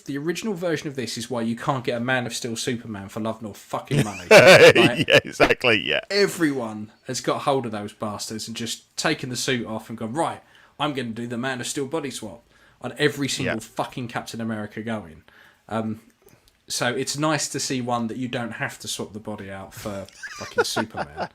version of this is why you can't get a Man of Steel Superman for love nor fucking money. Right? Yeah, exactly, yeah. Everyone has got hold of those bastards and just taken the suit off and gone, right, I'm going to do the Man of Steel body swap on every single fucking Captain America going. So it's nice to see one that you don't have to swap the body out for fucking Superman.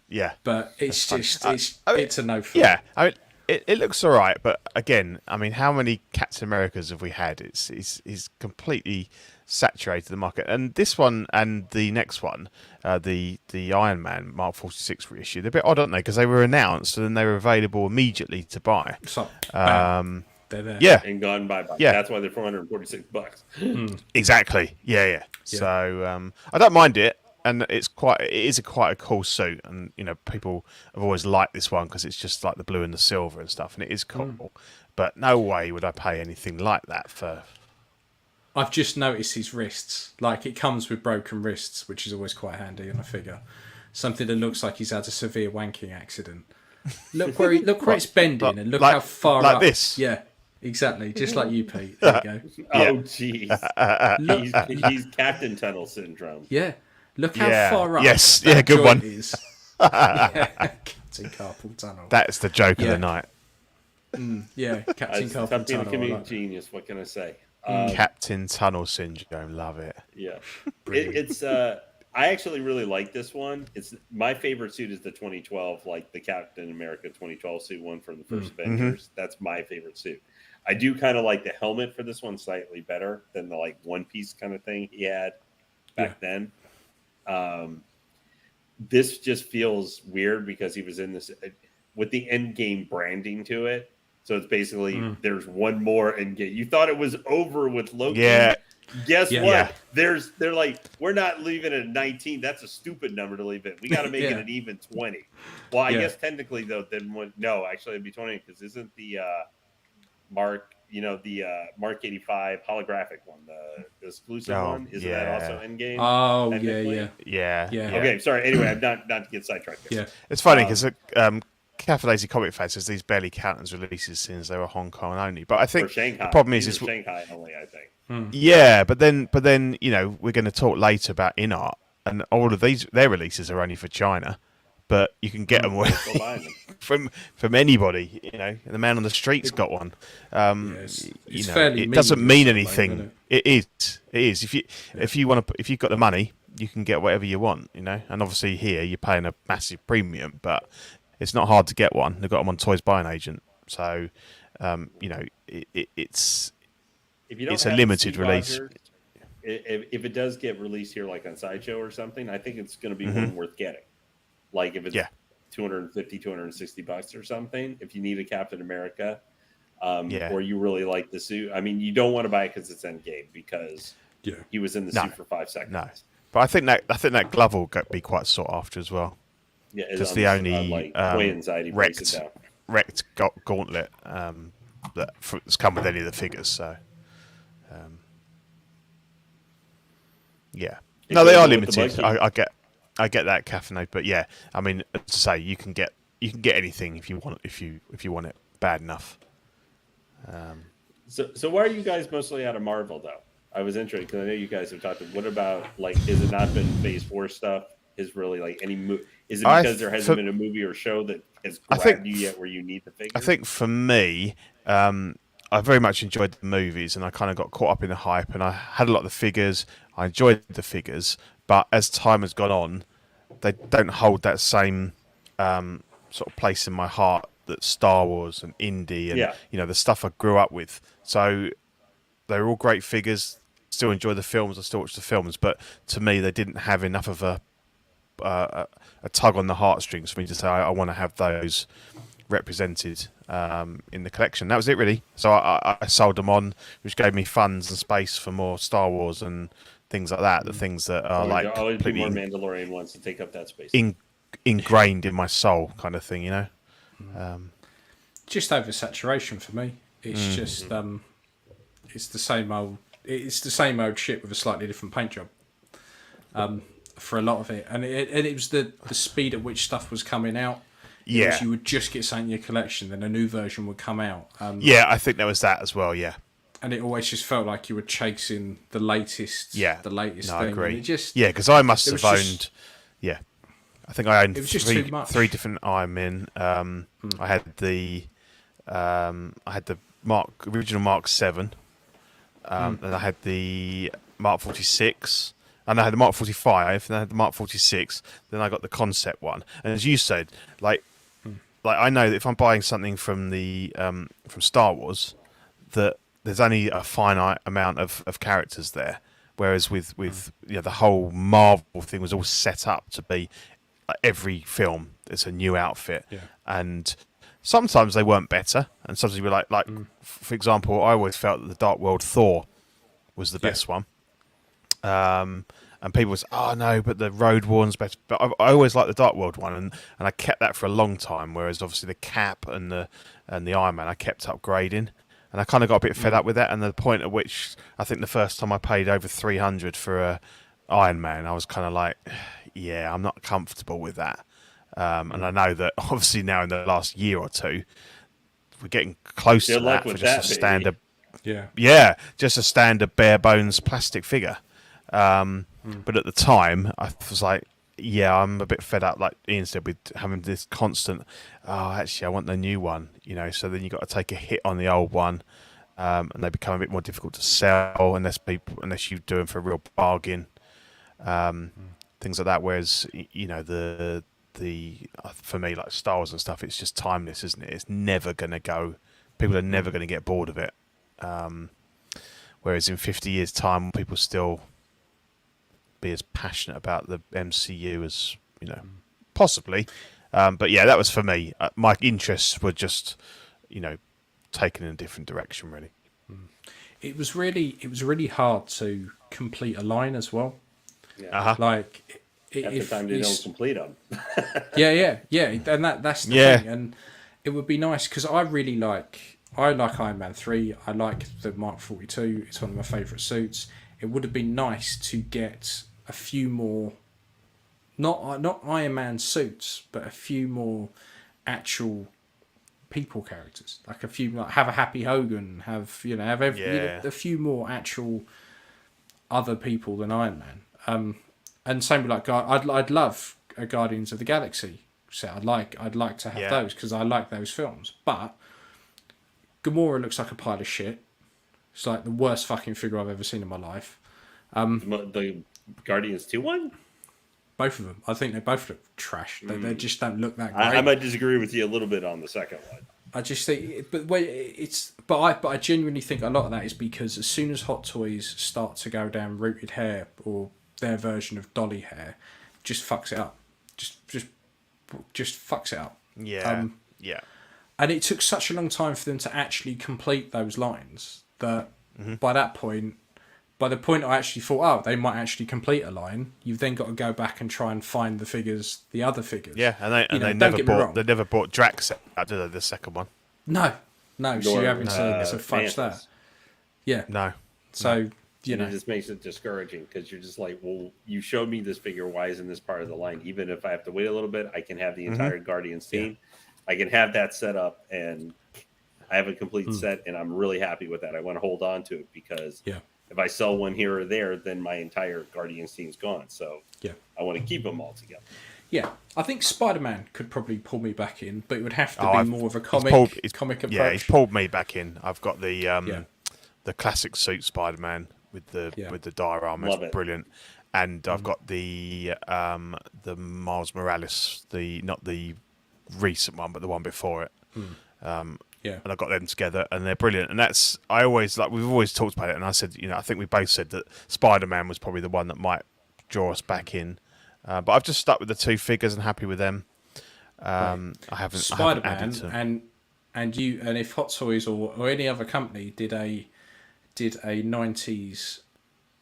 Yeah, but it's just it's a no for yeah. I mean, it looks all right, but again, I mean, how many Captain Americas have we had? It's completely saturated the market, and this one and the next one, the Iron Man Mark 46 reissue, they're a bit odd, aren't they? Because they were announced and then they were available immediately to buy. So, they're there. Yeah, and gone bye. Yeah, that's why they're $446. Exactly. Yeah. So I don't mind it. And it is quite a cool suit, and you know people have always liked this one because it's just like the blue and the silver and stuff, and it is cool. But no way would I pay anything like that for. I've just noticed his wrists. Like it comes with broken wrists, which is always quite handy on a figure. Something that looks like he's had a severe wanking accident. Look where it's bending, and look how far like up. this. Yeah, exactly. Just like you, Pete. There you go. Oh, jeez. He's Captain Tunnel syndrome. Yeah. Look how far up. Yes, yeah, good one. Is. Captain Carpal Tunnel. That's the joke of the night. Yeah, Captain Carpal Tunnel. Comedic genius. What can I say? Captain Tunnel syndrome. Love it. Yeah, it's. I actually really like this one. It's my favorite suit is the 2012, like the Captain America 2012 suit one from the first Avengers. That's my favorite suit. I do kind of like the helmet for this one slightly better than the like one piece kind of thing he had back then. This just feels weird because he was in this with the Endgame branding to it. So it's basically there's one more Endgame. You thought it was over with Loki. Yeah. Guess what? They're like, we're not leaving it at 19. That's a stupid number to leave it. We got to make it an even 20. Well, I guess technically though, no, actually it'd be 20 because isn't the Mark, the Mark 85 holographic one, the exclusive one, isn't that also Endgame? Oh, yeah. Okay, sorry. Anyway, I'm not to get sidetracked. Yeah, it's funny because Cafe Lazy Comic Fan says these barely count as releases since they were Hong Kong only. But I think the problem is Shanghai only. I think. Yeah, but then we're going to talk later about InArt, and all of their releases are only for China. But you can get them from anybody, The man on the street's got one. It's fairly it doesn't mean anything. Moment, it? It is. If you've got the money, you can get whatever you want, And obviously here you're paying a massive premium, but it's not hard to get one. They've got them on Toys Buy an Agent, so it's a limited release. If it does get released here, like on Sideshow or something, I think it's going to be one worth getting. Like if it's $250, $260 or something, if you need a Captain America, or you really like the suit. I mean, you don't want to buy it because it's Endgame because he was in the suit for 5 seconds. No, but I think that glove will be quite sought after as well. Yeah, because the only wrecked gauntlet that's come with any of the figures. So, no, they are limited. I get that, Caffeine, but I mean, to say you can get anything if you want it bad enough. So why are you guys mostly out of Marvel though? I was interested because I know you guys have talked. What about has it not been Phase 4 stuff? Is really like any is it because there hasn't been a movie or show that has grabbed you yet where you need the figure? I think for me, I very much enjoyed the movies and I kind of got caught up in the hype and I had a lot of the figures. I enjoyed the figures, but as time has gone on, they don't hold that same sort of place in my heart that Star Wars and Indy and the stuff I grew up with. So they're all great figures. Still enjoy the films. I still watch the films, but to me, they didn't have enough of a tug on the heartstrings for me to say I want to have those represented in the collection. That was it, really. So I sold them on, which gave me funds and space for more Star Wars and things like that. The things that are like always be more Mandalorian ones to take up that space. Ingrained in my soul, kind of thing, Just oversaturation for me. It's just it's the same old. It's the same old shit with a slightly different paint job. For a lot of it, and it was the speed at which stuff was coming out. You would just get something in your collection, then a new version would come out. I think there was that as well. Yeah, and it always just felt like you were chasing the latest. The latest thing. I agree. Just, because I must have owned. I think I owned three different Iron Men. I had the original Mark 7. Then I had the Mark 46, and I had the Mark 45, then I had the Mark 46, then I got the concept one. And as you said, like I know that if I'm buying something from the from Star Wars, that there's only a finite amount of characters there. Whereas with the whole Marvel thing was all set up to be every film it's a new outfit, and sometimes they weren't better, and sometimes you were like for example, I always felt that the Dark World Thor was the best one, and people was, oh no, but the Road Warren's better. But I always liked the Dark World one, and I kept that for a long time. Whereas obviously the Cap and the Iron Man, I kept upgrading. And I kind of got a bit fed up with that, and the point at which I think the first time I paid over 300 for a Iron Man, I was kind of like, yeah, I'm not comfortable with that. And I know that obviously now in the last year or two, we're getting close to that for just a standard, just a standard bare bones plastic figure. But at the time, I was like, yeah, I'm a bit fed up, like Ian said, with having this constant, oh, actually, I want the new one, so then you've got to take a hit on the old one, and they become a bit more difficult to sell unless you do them for a real bargain, things like that. Whereas, the for me, like Star Wars and stuff, it's just timeless, isn't it? It's never going to go, people are never going to get bored of it. Whereas in 50 years' time, people still be as passionate about the MCU as possibly, but yeah, that was for me. My interests were just taken in a different direction, really. It was really hard to complete a line as well. Like at the time they don't complete them. yeah, and that's the thing. And it would be nice because I like Iron Man 3. I like the Mark 42. It's one of my favourite suits. It would have been nice to get a few more, not Iron Man suits, but a few more actual people characters. Like a few, like have a Happy Hogan, have a few more actual other people than Iron Man. And same with like I'd love a Guardians of the Galaxy set. I'd like to have those because I like those films. But Gamora looks like a pile of shit. It's like the worst fucking figure I've ever seen in my life. The Guardians 2 one? Both of them. I think they both look trash. They just don't look that great. I might disagree with you a little bit on the second one. I just think, but I genuinely think a lot of that is because as soon as Hot Toys start to go down rooted hair or their version of dolly hair, just fucks it up. Just fucks it up. Yeah. And it took such a long time for them to actually complete those lines that by that point, by the point I actually thought, oh, they might actually complete a line, you've then got to go back and try and find the other figures. Yeah, and they never brought Drax out, did they, the second one? No, so you're having to fudge that. Yeah. No. So, it just makes it discouraging because you're just like, well, you showed me this figure, why isn't this part of the line? Even if I have to wait a little bit, I can have the entire Guardians team. I can have that set up and I have a complete set and I'm really happy with that. I want to hold on to it because if I sell one here or there, then my entire Guardians team's gone. So I want to keep them all together. Yeah, I think Spider-Man could probably pull me back in, but it would have to be more of a comic approach. Yeah, he's pulled me back in. I've got the classic suit Spider-Man with the diorama. It's brilliant. And I've got the Miles Morales, not the recent one, but the one before it. And I got them together, and they're brilliant. And that's we've always talked about it. And I said, I think we both said that Spider-Man was probably the one that might draw us back in. But I've just stuck with the two figures and happy with them. I haven't Spider-Man and if Hot Toys or any other company did a 90s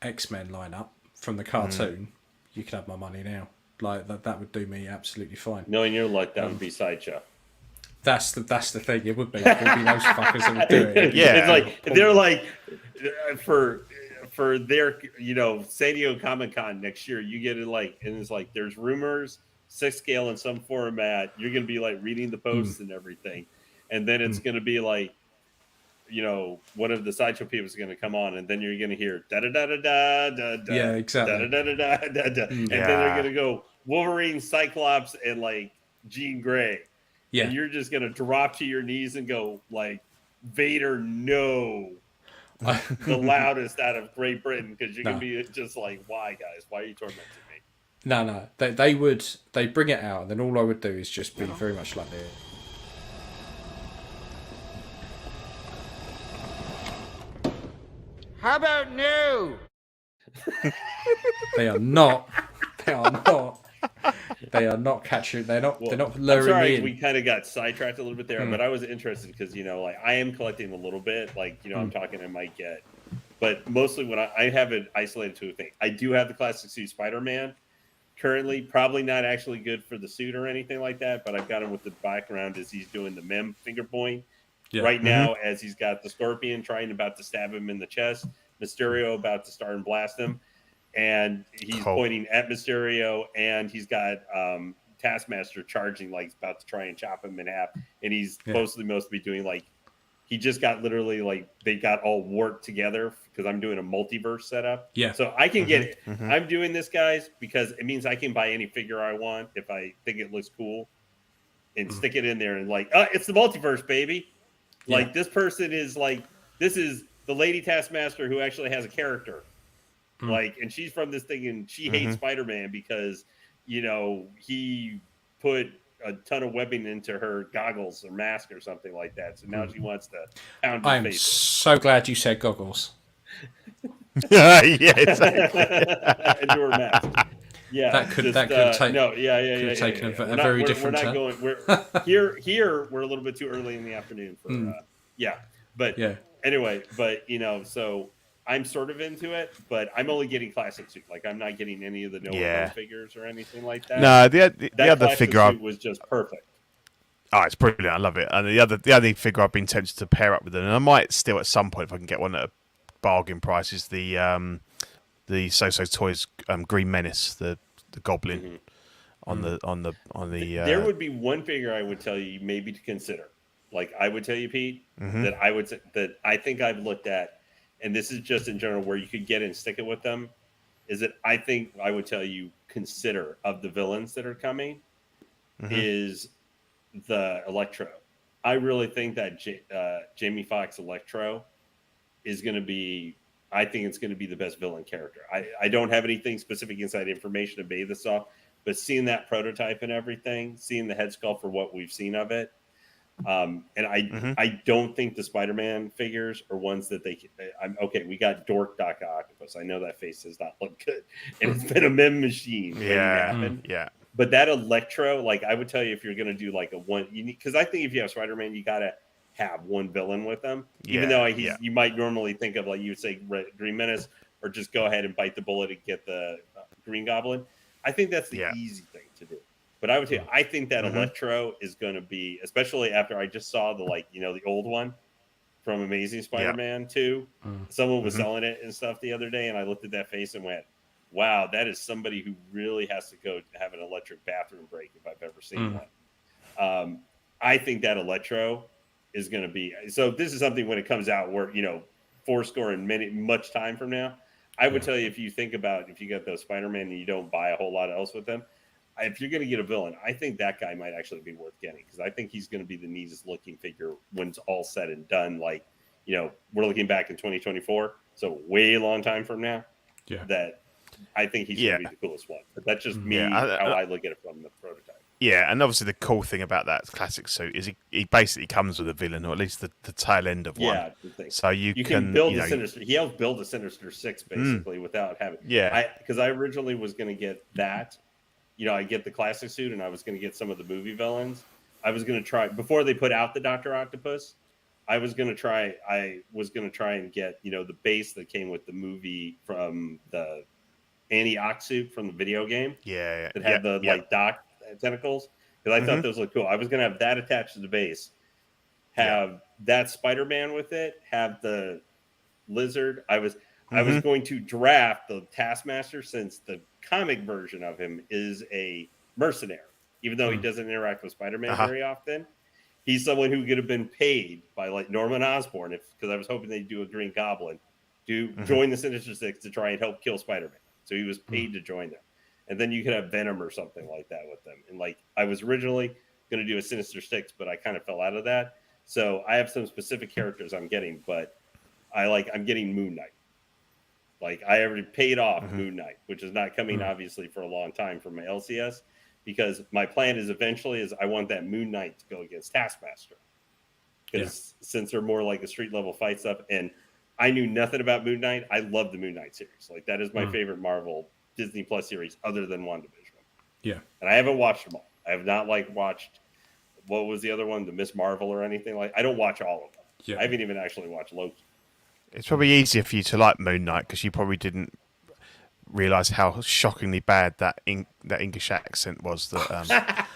X-Men lineup from the cartoon, you could have my money now. Like that would do me absolutely fine. Knowing your luck, that would be Sideshow. That's the thing. It would be. It would be those fuckers that would do it. It's like they're like for their San Diego Comic-Con next year. You get it and it's like there's rumors 6 scale in some format. You're gonna be like reading the posts and everything, and then it's gonna be like one of the Sideshow people is gonna come on, and then you're gonna hear da da da da da da da. Yeah, exactly. Da da da da da da. And then they're gonna go Wolverine, Cyclops, and like Jean Grey. Yeah. And you're just going to drop to your knees and go, like, Vader, no. the loudest out of Great Britain, because you can be just like, why, guys? Why are you tormenting me? No. They bring it out, and then all I would do is just be very much like this. How about new? They are not catching. They're not luring me in. We kind of got sidetracked a little bit there, but I was interested because like I am collecting a little bit. Like I'm talking, I might get, but mostly when I have it isolated to a thing. I do have the classic suit Spider-Man. Currently, probably not actually good for the suit or anything like that, but I've got him with the background as he's doing the mem finger point. Yeah. Right now, as he's got the Scorpion about to stab him in the chest, Mysterio about to start and blast him, and he's pointing at Mysterio, and he's got Taskmaster charging, like he's about to try and chop him in half, and he's mostly doing like he just got literally like they got all worked together because I'm doing a multiverse setup. Yeah, so I can get it. I'm doing this, guys, because it means I can buy any figure I want if I think it looks cool, and stick it in there and like, it's the multiverse, baby. Like this person is like, this is the Lady Taskmaster who actually has a character, like, and she's from this thing, and she hates Spider-Man because he put a ton of webbing into her goggles or mask or something like that. So now she wants to pound his face. I'm so glad you said goggles. Yeah, exactly. And her mask. Yeah, that could have taken a very different turn. Here we're a little bit too early in the afternoon for anyway, but so I'm sort of into it, but I'm only getting classic suit. Like I'm not getting any of the no figures or anything like that. No, the other figure was just perfect. Oh, it's brilliant! I love it. And the other figure I've been tempted to pair up with it, and I might still at some point if I can get one at a bargain price, is the So Toys Green Menace, the Goblin on the. There would be one figure I would tell you maybe to consider. Like I would tell you, Pete, that I would that I think I've looked at, and this is just in general where you could get and stick it with them. Is that I think I would tell you consider of the villains that are coming is the Electro. I really think that Jamie Foxx Electro is going to be. I think it's going to be the best villain character. I don't have anything specific inside information to base this off, but seeing that prototype and everything, seeing the head sculpt for what we've seen of it, and I don't think the Spider-Man figures are ones that I'm okay. We got Dork Doc Octopus. I know that face does not look good, and it's been a meme machine. Yeah. But that Electro, like I would tell you, if you're going to do like a one, because I think if you have Spider-Man, you got to have one villain with them. Even though you might normally think of like you would say Green Menace, or just go ahead and bite the bullet and get the Green Goblin. I think that's the easy thing to do. But I would say I think that Electro is going to be, especially after I just saw the old one from Amazing Spider-Man 2. Someone was selling it and stuff the other day, and I looked at that face and went, wow, that is somebody who really has to go have an electric bathroom break if I've ever seen one. I think that Electro is going to be, so this is something when it comes out where, 40 and much time from now, I would tell you, if you think about, if you get those Spider-Man and you don't buy a whole lot else with them, if you're going to get a villain, I think that guy might actually be worth getting, because I think he's going to be the neatest looking figure when it's all said and done. Like, we're looking back in 2024, so way long time from now, that I think he's going to be the coolest one. But that's just me, how I look at it from the prototype. Yeah, and obviously the cool thing about that classic suit is he basically comes with a villain, or at least the tail end of one. Yeah, so you can build a Sinister. He helped build a Sinister Six basically without having. Yeah, because I originally was going to get that. I get the classic suit, and I was going to get some of the movie villains. I was going to try before they put out the Dr. Octopus. I was going to try and get the base that came with the movie from the Annie Ox suit from the video game. Yeah, that had the Doc tentacles, because I thought those looked cool. I was going to have that attached to the base, have that Spider-Man with it, have the Lizard. I was going to draft the Taskmaster, since the comic version of him is a mercenary, even though he doesn't interact with Spider-Man very often. He's someone who could have been paid by like Norman Osborn, because I was hoping they'd do a Green Goblin to join the Sinister Six to try and help kill Spider-Man. So he was paid to join them. And then you could have Venom or something like that with them. And like I was originally going to do a Sinister Six, but I kind of fell out of that. So I have some specific characters I'm getting, but I'm getting Moon Knight. Like I already paid off Moon Knight, which is not coming obviously for a long time for my LCS, because my plan is eventually I want that Moon Knight to go against Taskmaster, because since they're more like a street level fight stuff, and I knew nothing about Moon Knight. I love the Moon Knight series. Like that is my favorite Marvel Disney Plus series other than WandaVision. Yeah, and I haven't watched them all. I have not watched. What was the other one? The Miss Marvel or anything like? I don't watch all of them. Yeah. I haven't even actually watched Loki. It's probably easier for you to like Moon Knight because you probably didn't realise how shockingly bad that English accent was that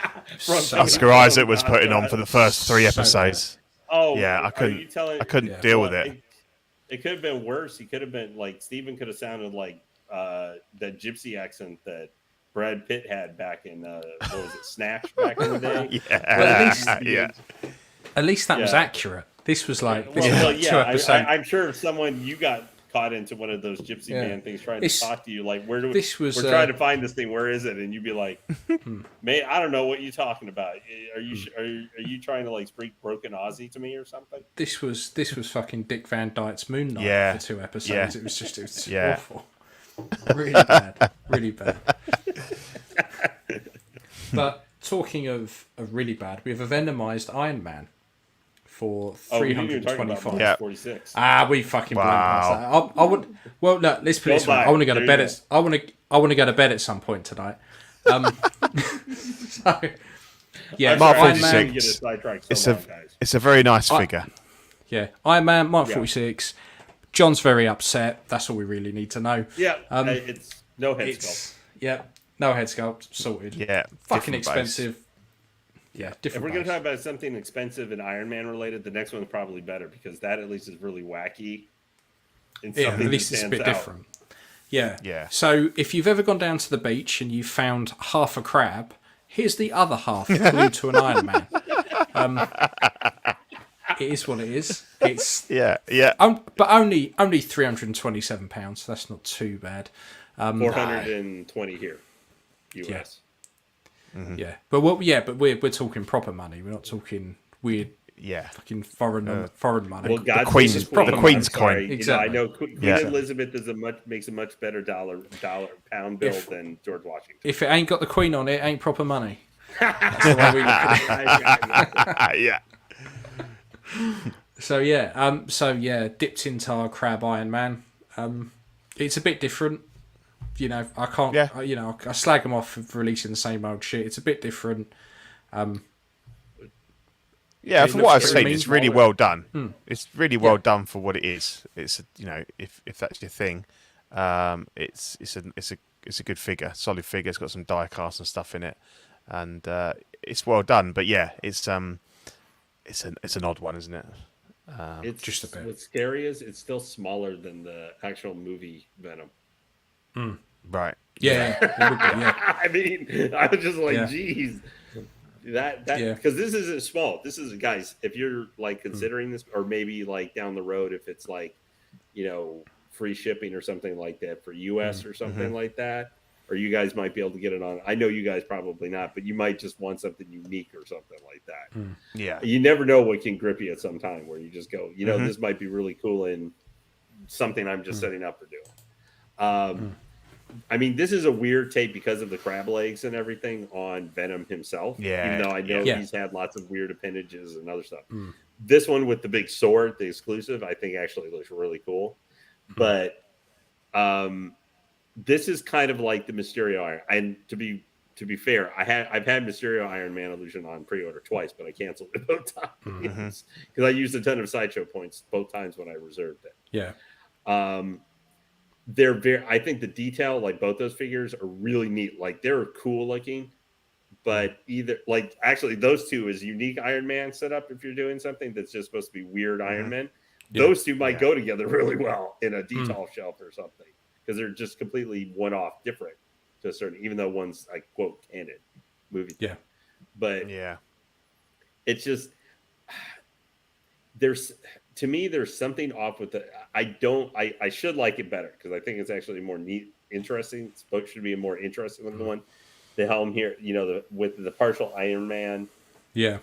Oscar Isaac was putting on for the first 3 episodes. Oh, yeah, I couldn't deal with it. It could have been worse. He could have been like Steven could have sounded like that gypsy accent that Brad Pitt had back in what was it, Snatch back in the day. At least that was accurate. This was like 2 episodes. I'm sure if you got caught into one of those gypsy man things trying to talk to you, like we're trying to find this thing, where is it? And you'd be like, man, I don't know what you're talking about. Are you trying to like speak broken Aussie to me or something? This was fucking Dick Van Dyke's Moon Knight for 2 episodes. It was awful. Really bad. Really bad. But talking of really bad, we have a Venomized Iron Man for 325. 46. We fucking went past that. I would. Well, no. Let's put it this way. I want to go to bed. I want to go to bed at some point tonight. So, yeah, Mark Iron 46. Man, it's a very nice figure. Yeah, Iron Man, Mark 46. John's very upset. That's all we really need to know. Yeah, it's no head sculpt. Yeah, no head sculpt. Sorted. Yeah, fucking expensive. Yeah, different. If we're going to talk about something expensive and Iron Man related, the next one's probably better because that at least is really wacky. At least it's a bit different. Yeah. Yeah. So if you've ever gone down to the beach and you found half a crab, here's the other half glued to an Iron Man. It is what it is. It's but only £327. That's not too bad. 420 here, US. Yeah. Mm-hmm. Yeah, but we're talking proper money. We're not talking weird, fucking foreign money. Well, the Queen's coin. Exactly. I know Queen Elizabeth makes a much better dollar pound bill than George Washington. If it ain't got the Queen on it, it ain't proper money. That's the way we look at it. Yeah. So dipped in tar crab Iron Man. It's a bit different. You know, I can't. Yeah. I slag them off for releasing the same old shit. It's a bit different. From what I've seen, it's really well done. It's really well done for what it is. It's if that's your thing, it's a good figure, solid figure. It's got some die cast and stuff in it, and it's well done. But it's an odd one, isn't it? It's just a bit. What's scary is it's still smaller than the actual movie Venom. Right. Yeah. I mean, I was just like, geez, that because this isn't small. This is, guys, if you're like considering this, or maybe like down the road, if it's like, free shipping or something like that for US or something like that, or you guys might be able to get it on. I know you guys probably not, but you might just want something unique or something like that. Yeah. You never know what can grip you at some time where you just go, this might be really cool and something I'm just setting up for doing. I mean, this is a weird tape because of the crab legs and everything on Venom himself. Yeah. Even though I know he's had lots of weird appendages and other stuff. This one with the big sword, the exclusive, I think actually looks really cool. But this is kind of like the Mysterio Iron. And to be fair, I've had Mysterio Iron Man Illusion on pre-order twice, but I canceled it both times because I used a ton of sideshow points both times when I reserved it. Yeah. I think the detail, like both those figures, are really neat. Like they're cool looking, but actually those two is unique Iron Man setup. If you're doing something that's just supposed to be weird Iron Man, those two might go together really well in a detail shelf or something because they're just completely one-off different to a certain. Even though one's like quote canon movie, but it's just there's something off with the. I should like it better because I think it's actually more interesting. This book should be more interesting than the one. The helm here, with the partial Iron Man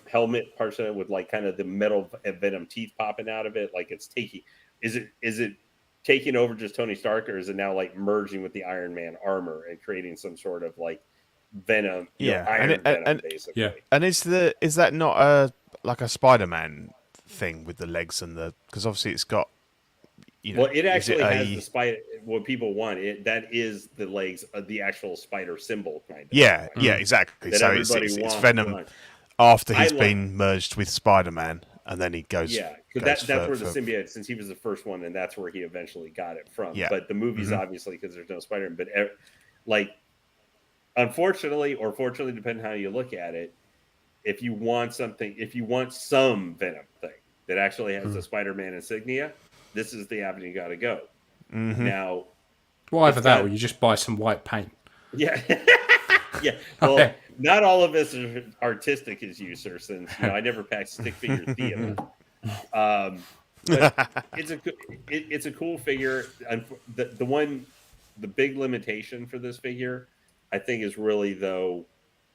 helmet, partial with like kind of the metal Venom teeth popping out of it, like it's taking. is it taking over just Tony Stark, or is it now like merging with the Iron Man armor and creating some sort of like Venom, Venom, basically? Yeah. And is that not a Spider-Man thing with the legs and because obviously it's got, well, it actually has the spider. What people want, that is the legs of the actual spider symbol, kind of. Yeah, exactly. So it's Venom after he's been merged with Spider-Man, and then he goes. Yeah, because that's where the symbiote, since he was the first one, and that's where he eventually got it from. Yeah. But the movies, obviously, because there's no Spider-Man, but like, unfortunately or fortunately, depending on how you look at it, if you want some Venom thing that actually has the Spider-Man insignia, this is the avenue you got to go. Now, well, either that or you just buy some white paint. Yeah, yeah. Well, not all of us are artistic as you, sir. Since I never packed stick figure theater. But it's a cool figure. The big limitation for this figure, I think, is really though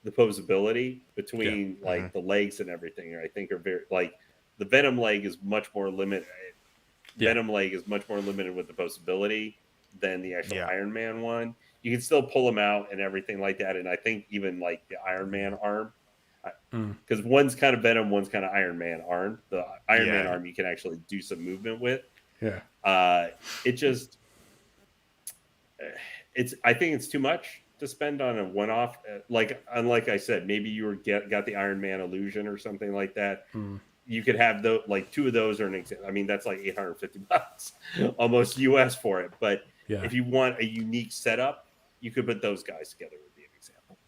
the posability between the legs and everything. I think are very the Venom leg is much more limited. Venom leg is much more limited with the posability than the actual Iron Man one. You can still pull them out and everything like that. And I think even like the Iron Man arm, because one's kind of Venom, one's kind of Iron Man arm. The Iron Man arm you can actually do some movement with. Yeah. I think it's too much to spend on a one-off. Unlike I said, maybe you got the Iron Man illusion or something like that. You could have two of those are an example. I mean, that's like $850 almost US for it. But if you want a unique setup, you could put those guys together would be an example.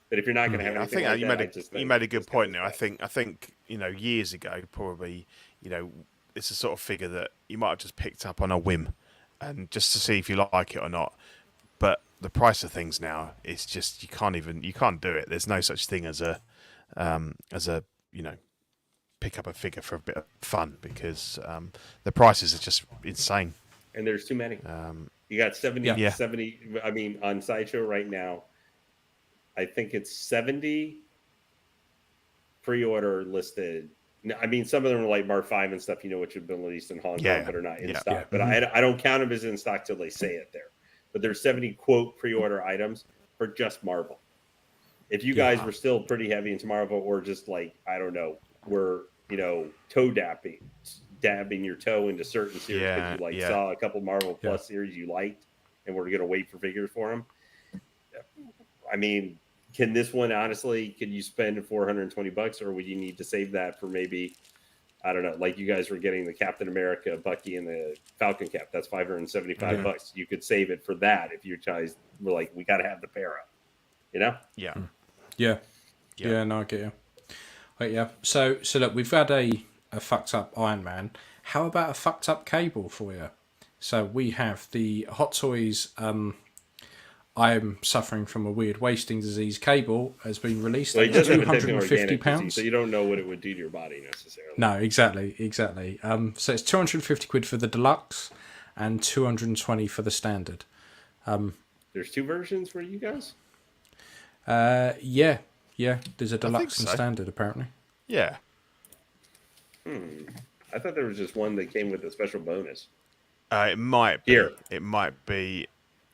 But if you're not going to have anything you made a good point there. I think years ago, probably, it's a sort of figure that you might have just picked up on a whim and just to see if you like it or not. But the price of things now, it's just, you can't do it. There's no such thing as a pick up a figure for a bit of fun because the prices are just insane. And there's too many. You got 70. I mean, on Sideshow right now, I think it's 70 pre-order listed. I mean, some of them are like Mark 5 and stuff, which have been released in Hong Kong, but are not in stock. Yeah. But I don't count them as in stock till they say it there. But there's 70 quote pre-order items for just Marvel. If you guys were still pretty heavy into Marvel, or just like, I don't know, were toe dabbing your toe into certain series because you saw a couple Marvel Plus series you liked and were gonna wait for figures for them. I mean, can this one honestly? Can you spend $420, or would you need to save that for maybe, I don't know, like you guys were getting the Captain America, Bucky, and the Falcon cap? That's $575. You could save it for that if you guys were like, we got to have the pair up. Yeah. No, I get you. Right, yeah. So look, we've had a fucked up Iron Man. How about a fucked up Cable for you? So we have the Hot Toys. I'm suffering from a weird wasting disease. Cable has been released at £250. So you don't know what it would do to your body necessarily. No, exactly. So it's 250 quid for the deluxe and 220 for the standard. There's two versions for you guys? Yeah. There's a deluxe and standard apparently. Yeah. I thought there was just one that came with a special bonus. It might be. Here. It might be.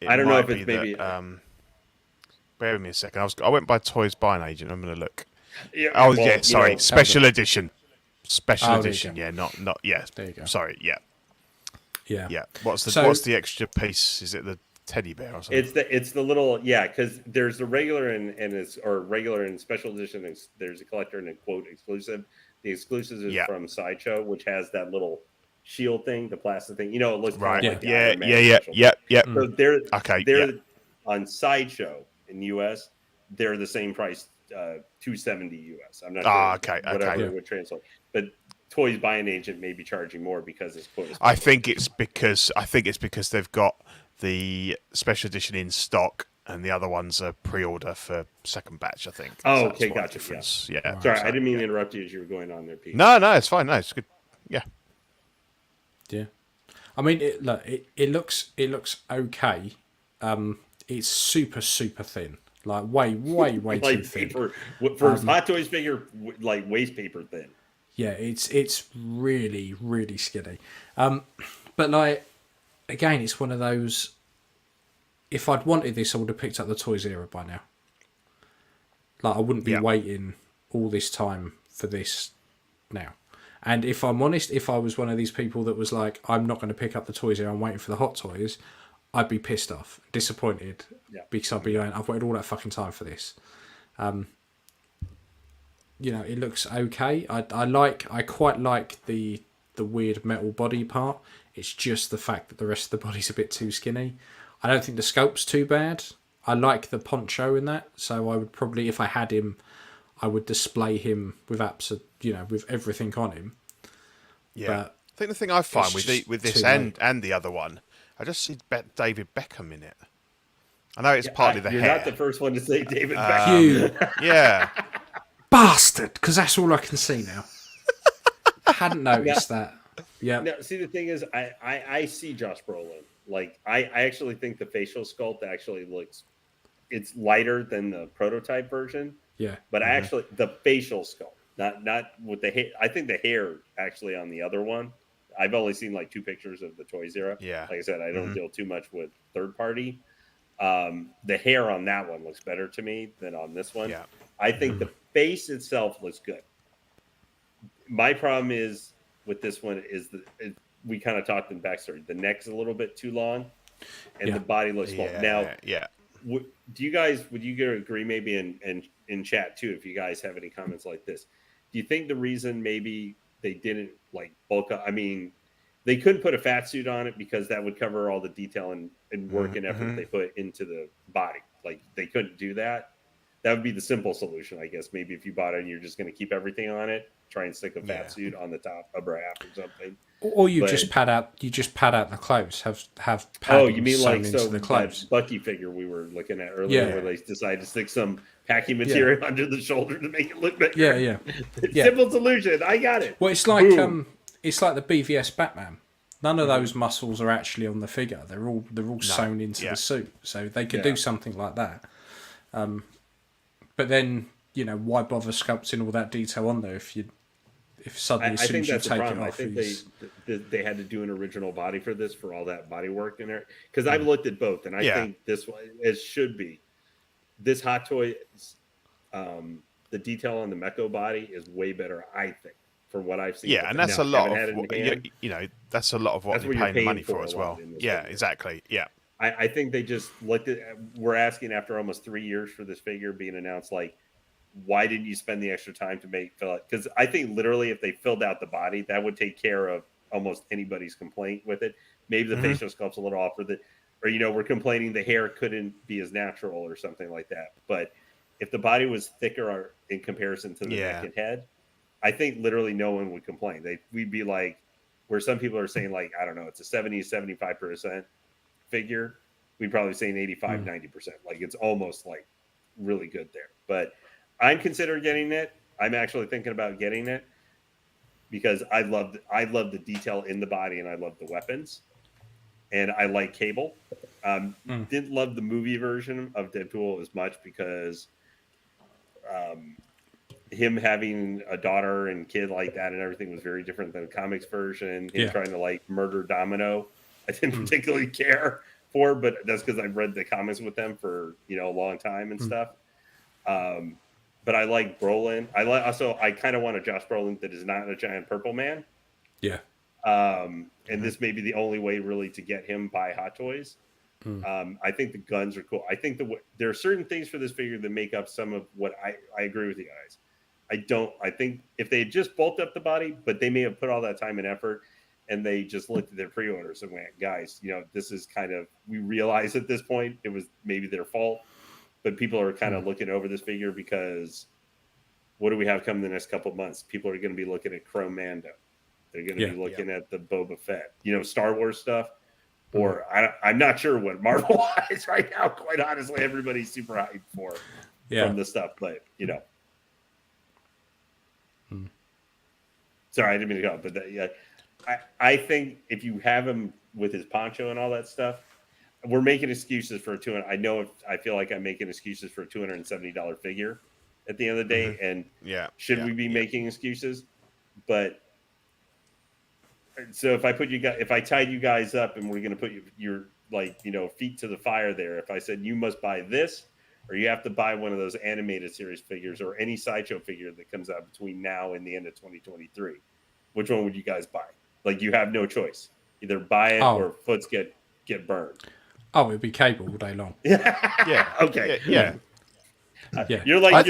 I don't know if it's maybe. Bear with me a second. I went by Toys by an agent. I'm going to look. Yeah, sorry. Special edition. Special edition. Yeah, not. Yeah. There you go. Sorry. Yeah. Yeah. What's the extra piece? Is it the teddy bear or something? It's the little because there's the regular regular and special edition. There's a collector and a quote exclusive. The exclusive is from Sideshow, which has that little shield thing, the plastic thing. It looks right. Like Yeah. So they're on Sideshow in the US. They're the same price, $270 US. I'm not sure. Whatever it would translate, but Toys by an agent may be charging more because it's quote. I think it's because they've got the special edition in stock, and the other one's a pre-order for second batch, I think. Oh, okay, gotcha. Yeah. Right. Sorry, I didn't mean to interrupt you as you were going on there, Pete. No, it's fine. No, it's good. Yeah. Yeah. I mean, it looks okay. It's super thin, like way like too thin. For Hot Toys figure, like waste paper thin. Yeah, it's really, really skinny. But like, again, it's one of those. If I'd wanted this, I would have picked up the Toys era by now. Like, I wouldn't be waiting all this time for this now. And if I'm honest, if I was one of these people that was like, I'm not going to pick up the Toys era, I'm waiting for the Hot Toys, I'd be pissed off, disappointed, because I'd be going, I've waited all that fucking time for this. You know, it looks okay. I quite like the weird metal body part. It's just the fact that the rest of the body's a bit too skinny. I don't think the sculpt's too bad. I like the poncho in that, so I would probably, if I had him, I would display him with with everything on him. Yeah, but I think the thing I find with this and the other one, I just see David Beckham in it. I know it's partly the hair. You're not the first one to say David Beckham. You yeah, bastard, because that's all I can see now. I hadn't noticed that. Yeah. No, see, the thing is, I see Josh Brolin. Like, I actually think the facial sculpt actually looks, it's lighter than the prototype version. Yeah. But actually, the facial sculpt, not with the hair. I think the hair actually on the other one. I've only seen like 2 pictures of the Toys era. Yeah. Like I said, I don't deal too much with third party. The hair on that one looks better to me than on this one. Yeah. I think the face itself looks good. My problem is with this one is we kind of talked in backstory. The neck's a little bit too long, and the body looks small. Now, would you agree maybe in chat too, if you guys have any comments like this? Do you think the reason maybe they didn't like bulk up? I mean, they couldn't put a fat suit on it because that would cover all the detail and work and effort they put into the body. Like, they couldn't do that. That would be the simple solution, I guess. Maybe if you bought it and you're just going to keep everything on it, try and stick a fat suit on the top upper half or something. Or just pad out the clothes. Have padding you mean sewn like into the clothes. That Bucky figure we were looking at earlier, where they decided to stick some packing material under the shoulder to make it look better. Yeah. Simple solution. I got it. Well, it's like it's like the BVS Batman. None of those muscles are actually on the figure. They're all sewn into the suit. So they could do something like that. But then, why bother sculpting all that detail on there if suddenly as soon as you take it off? I think they had to do an original body for this, for all that body work in there. Because I've looked at both, and I think this one, it should be. This Hot Toy, the detail on the Mecco body is way better, I think, for what I've seen. Yeah, and that's a lot of that's a lot of what they're paying money for as well. Yeah, exactly. Yeah. I think they just looked at. We're asking after almost 3 years for this figure being announced. Like, why didn't you spend the extra time to fill it? Because I think literally, if they filled out the body, that would take care of almost anybody's complaint with it. Maybe the facial sculpt's a little off with it, or we're complaining the hair couldn't be as natural or something like that. But if the body was thicker in comparison to the neck and head, I think literally no one would complain. We'd be like, where some people are saying like, I don't know, it's a 70-75% figure, we'd probably say an 85-90%. Like, it's almost like really good there. But I'm considering getting it. I'm actually thinking about getting it because I love the detail in the body, and I love the weapons, and I like Cable. Didn't love the movie version of Deadpool as much because him having a daughter and kid like that and everything was very different than the comics version. Him trying to like murder Domino, I didn't particularly care for, but that's because I've read the comics with them for a long time and stuff. But I like Brolin. I kind of want a Josh Brolin that is not a giant purple man. Yeah. And this may be the only way really to get him by Hot Toys. I think the guns are cool. I think there are certain things for this figure that make up some of what I agree with you guys. I think if they had just bulked up the body, but they may have put all that time and effort, and they just looked at their pre-orders and went, guys, this is kind of, we realize at this point it was maybe their fault, but people are kind of looking over this figure because what do we have coming the next couple of months? People are going to be looking at Chrome Mando. They're going to be looking at the Boba Fett, Star Wars stuff. Or I'm not sure what Marvel is right now. Quite honestly, everybody's super hyped from the stuff, but Sorry, I didn't mean to go. But I think if you have him with his poncho and all that stuff, we're making excuses for I feel like I'm making excuses for a $270 figure at the end of the day. And should we be making excuses? but so if I tied you guys up and we're going to put your feet to the fire there, if I said you must buy this, or you have to buy one of those animated series figures or any Sideshow figure that comes out between now and the end of 2023, which one would you guys buy? Like, you have no choice. Either buy it or foots get burned. Oh, it'd be Cable all day long. Yeah. Okay. Yeah. You're like,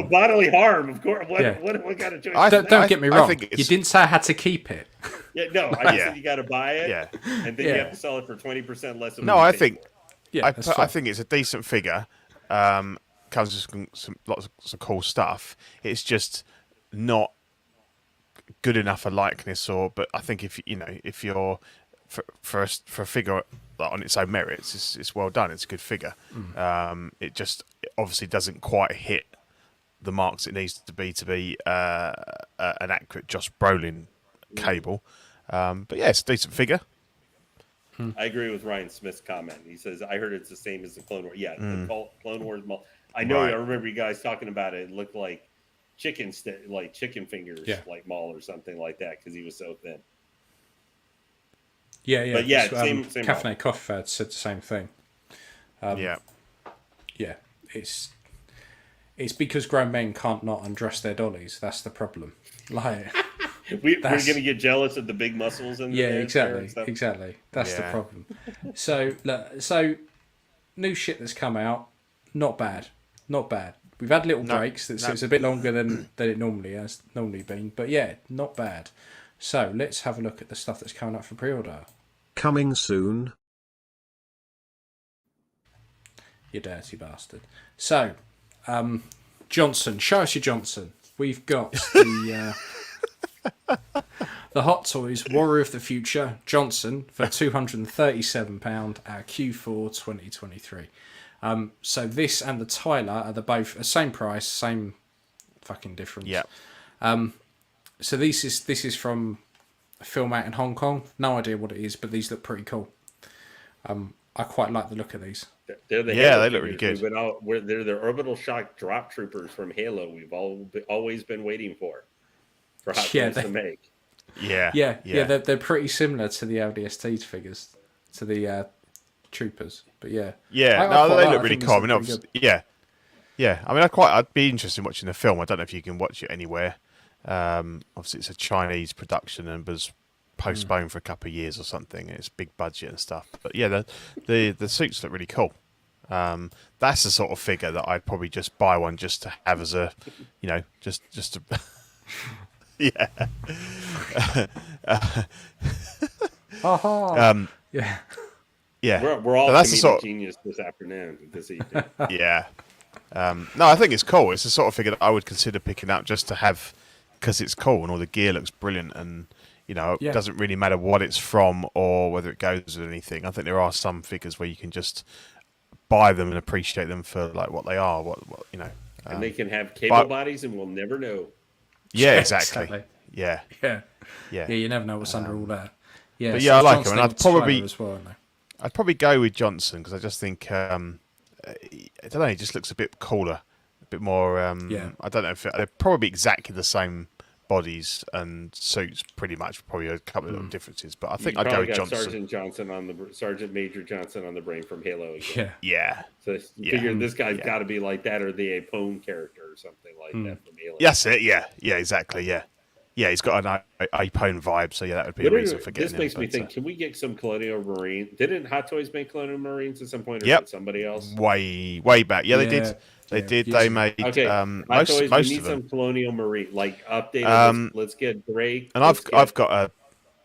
bodily harm, of course. What kind of choice? Don't get me wrong. You didn't say I had to keep it. Yeah, no, I just said you got to buy it, and then you have to sell it for 20% less. I think it's a decent figure. Comes with lots of cool stuff. It's just not good enough a likeness, but I think if you're for a figure on its own merits, it's well done. It's a good figure. It obviously doesn't quite hit the marks it needs to be an accurate Josh Brolin Cable. But yeah, it's a decent figure. I agree with Ryan Smith's comment. He says, I heard it's the same as the Clone Wars. Yeah, the Clone Wars. I know. Right. I remember you guys talking about it. It looked like chicken fingers, like Maul or something like that, because he was so thin. Yeah. But yeah, same. Caffeinated Coffee Fad said the same thing. Yeah. It's because grown men can't not undress their dollies. That's the problem. Like. We're going to get jealous of the big muscles in there. Yeah, exactly. That's the problem. So new shit that's come out, not bad. We've had little breaks, so it's a bit longer than it normally been. But yeah, not bad. So let's have a look at the stuff that's coming up for pre-order. Coming soon. You dirty bastard. So, Johnson, show us your Johnson. We've got the Hot Toys Warrior of the Future Johnson for £237 at Q4 2023. So this and the Tyler are both the same price, same fucking difference. Yeah. So this is from a film out in Hong Kong. No idea what it is, but these look pretty cool. I quite like the look of these. They look really good. They're the orbital shock drop troopers from Halo. We've always been waiting for Hot Toys to make. Yeah. They're pretty similar to the LDST figures, to the troopers. But they look really cool. I mean, I'd be interested in watching the film. I don't know if you can watch it anywhere. Obviously, it's a Chinese production and was postponed for a couple of years or something. It's big budget and stuff. But yeah, the suits look really cool. That's the sort of figure that I'd probably just buy one just to have as a, just to. Yeah. Yeah. We're all comedic genius this afternoon, this evening. Yeah. No, I think it's cool. It's the sort of figure that I would consider picking up just to have, because it's cool and all the gear looks brilliant, and it doesn't really matter what it's from or whether it goes with anything. I think there are some figures where you can just buy them and appreciate them for like what they are. And they can have cable bodies, and we'll never know. Yeah, exactly. Yeah. You never know what's under all that. Yeah, but I like them, and I'd probably go with Johnson because I just think I don't know, he just looks a bit cooler, a bit more. I don't know if they're probably exactly the same bodies and suits, pretty much. Probably a couple of little differences, but I think I'd go with Johnson. Sergeant Major Johnson on the brain from Halo again. Yeah. So you figure this guy's got to be like that, or the Apone character or something like that from Alien. That's it. Yeah, exactly. Yeah, he's got an Apone vibe, so that would be a reason for getting this. Makes me think: can we get some Colonial Marine? Didn't Hot Toys make Colonial Marines at some point, or did somebody else? Way back. Yeah, they did. They did. They made Hot Toys, most we need of them. some Colonial Marine, like updated. Let's get Drake. And I've got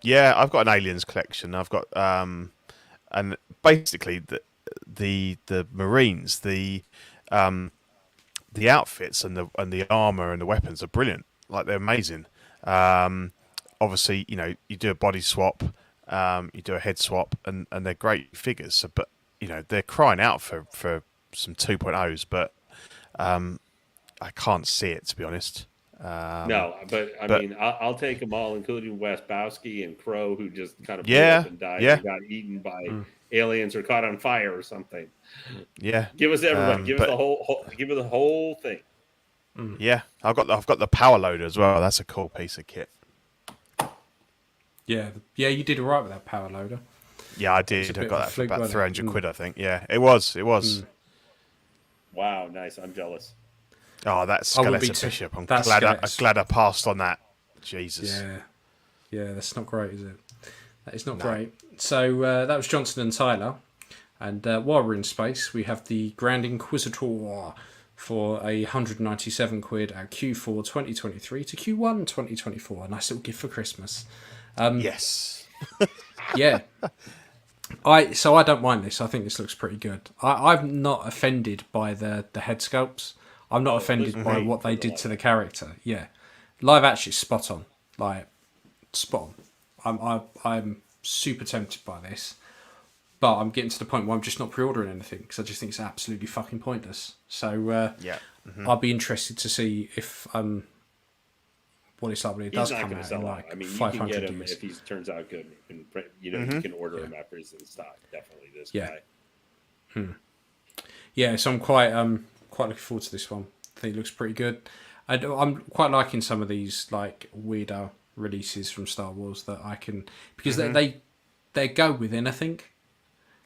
an Aliens collection. I've got and basically the Marines, the outfits and the armor and the weapons are brilliant. Like, they're amazing. Obviously, you do a body swap, you do a head swap, and they're great figures. So, but they're crying out for some 2.0s, but I can't see it, to be honest. No, but I mean, I'll take them all, including Westbowski and Crow, who just kind of blew up and died and got eaten by aliens or caught on fire or something. Yeah, give us everybody. Give us the whole thing. Yeah, I've got the power loader as well. That's a cool piece of kit. Yeah, you did all right with that power loader. Yeah, I did. I got that for about 300 quid, I think. Yeah, it was. Wow, nice. I'm jealous. Oh, that skeleton bishop. I'm glad I passed on that. Jesus. Yeah, that's not great, is it? That is not great. So that was Johnson and Tyler. And while we're in space, we have the Grand Inquisitor for 197 quid at Q4 2023 to Q1 2024. A nice little gift for Christmas. Yes. Yeah. I don't mind this. I think this looks pretty good. I'm not offended by the head sculpts. I'm not offended by what they did to the character. Yeah. Live action is spot on. Like, spot on. I'm super tempted by this. But I'm getting to the point where I'm just not pre-ordering anything because I just think it's absolutely fucking pointless. So I'll be interested to see if what it's like when it does come out in like 500 you can get him years. if he turns out good. You can order him after he's in stock. Definitely this guy. Yeah, so I'm quite looking forward to this one. I think it looks pretty good. I'm quite liking some of these like weirder releases from Star Wars that I can because they go with anything.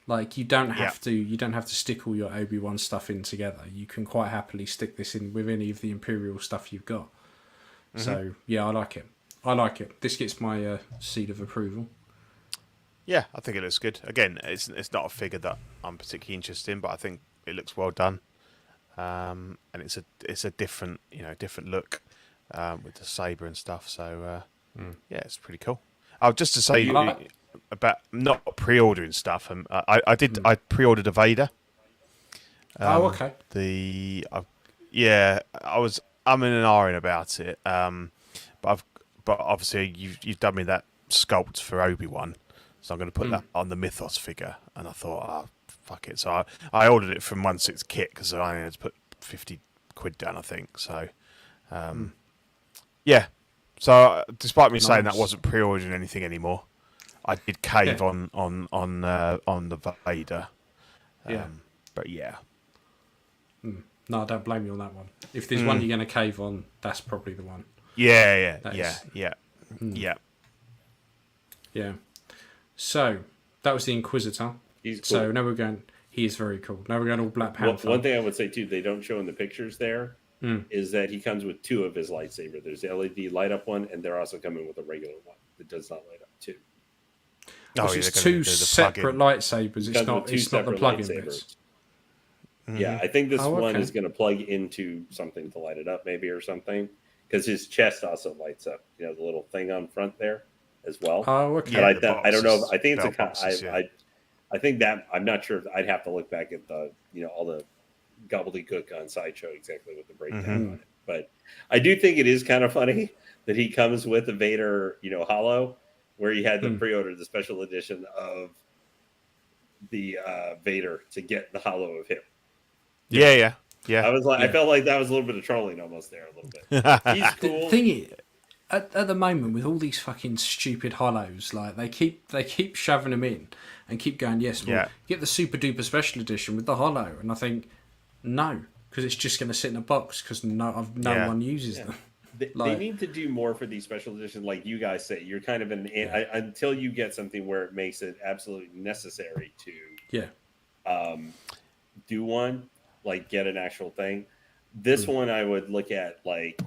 Like you don't have to stick all your Obi-Wan stuff in together. You can quite happily stick this in with any of the Imperial stuff you've got. So yeah, I like it. This gets my seed of approval. Yeah, I think it looks good. Again, it's not a figure that I'm particularly interested in, but I think it looks well done. And it's a different look with the saber and stuff. So yeah, it's pretty cool. Oh, just to say about not pre-ordering stuff. I pre-ordered a Vader. Okay. I was umming and ahhing about it. But obviously you've done me that sculpt for Obi-Wan, so I'm going to put that on the Mythos figure. And I thought, fuck it. So I ordered it from 1/6 kit because I had to put 50 quid down, I think. So yeah. So despite me saying that wasn't pre-ordering anything anymore, I did cave on the Vader. But yeah. No, I don't blame you on that one. If there's one you're going to cave on, that's probably the one. Yeah. So that was the Inquisitor. He's cool. So now he is very cool. Now we're going all Black Panther. One thing I would say too, they don't show in the pictures there, is that he comes with 2 of his lightsaber. There's the LED light up one, and they're also coming with a regular one that does not light up too. It's 2 separate lightsabers. It's not the plug-in bits. Yeah, I think this one is going to plug into something to light it up, maybe, or something, because his chest also lights up. You know, the little thing on front there as well. Oh, okay. But I don't know. I think it's I think that I'm not sure. I'd have to look back at the all the gobbledygook on Sideshow exactly what the breakdown on it. But I do think it is kind of funny that he comes with a Vader, holo, where he had to pre-order the special edition of the Vader to get the holo of him. Yeah. I was like, I felt like that was a little bit of trolling almost there, a little bit. He's cool. The thing is, at the moment with all these fucking stupid hollows, like they keep shoving them in and keep going, get the super duper special edition with the hollow, and I think no, because it's just going to sit in a box because no one uses them. They need to do more for these special editions, like you guys say. You're kind of until you get something where it makes it absolutely necessary to do one, like get an actual thing. This one I would look at like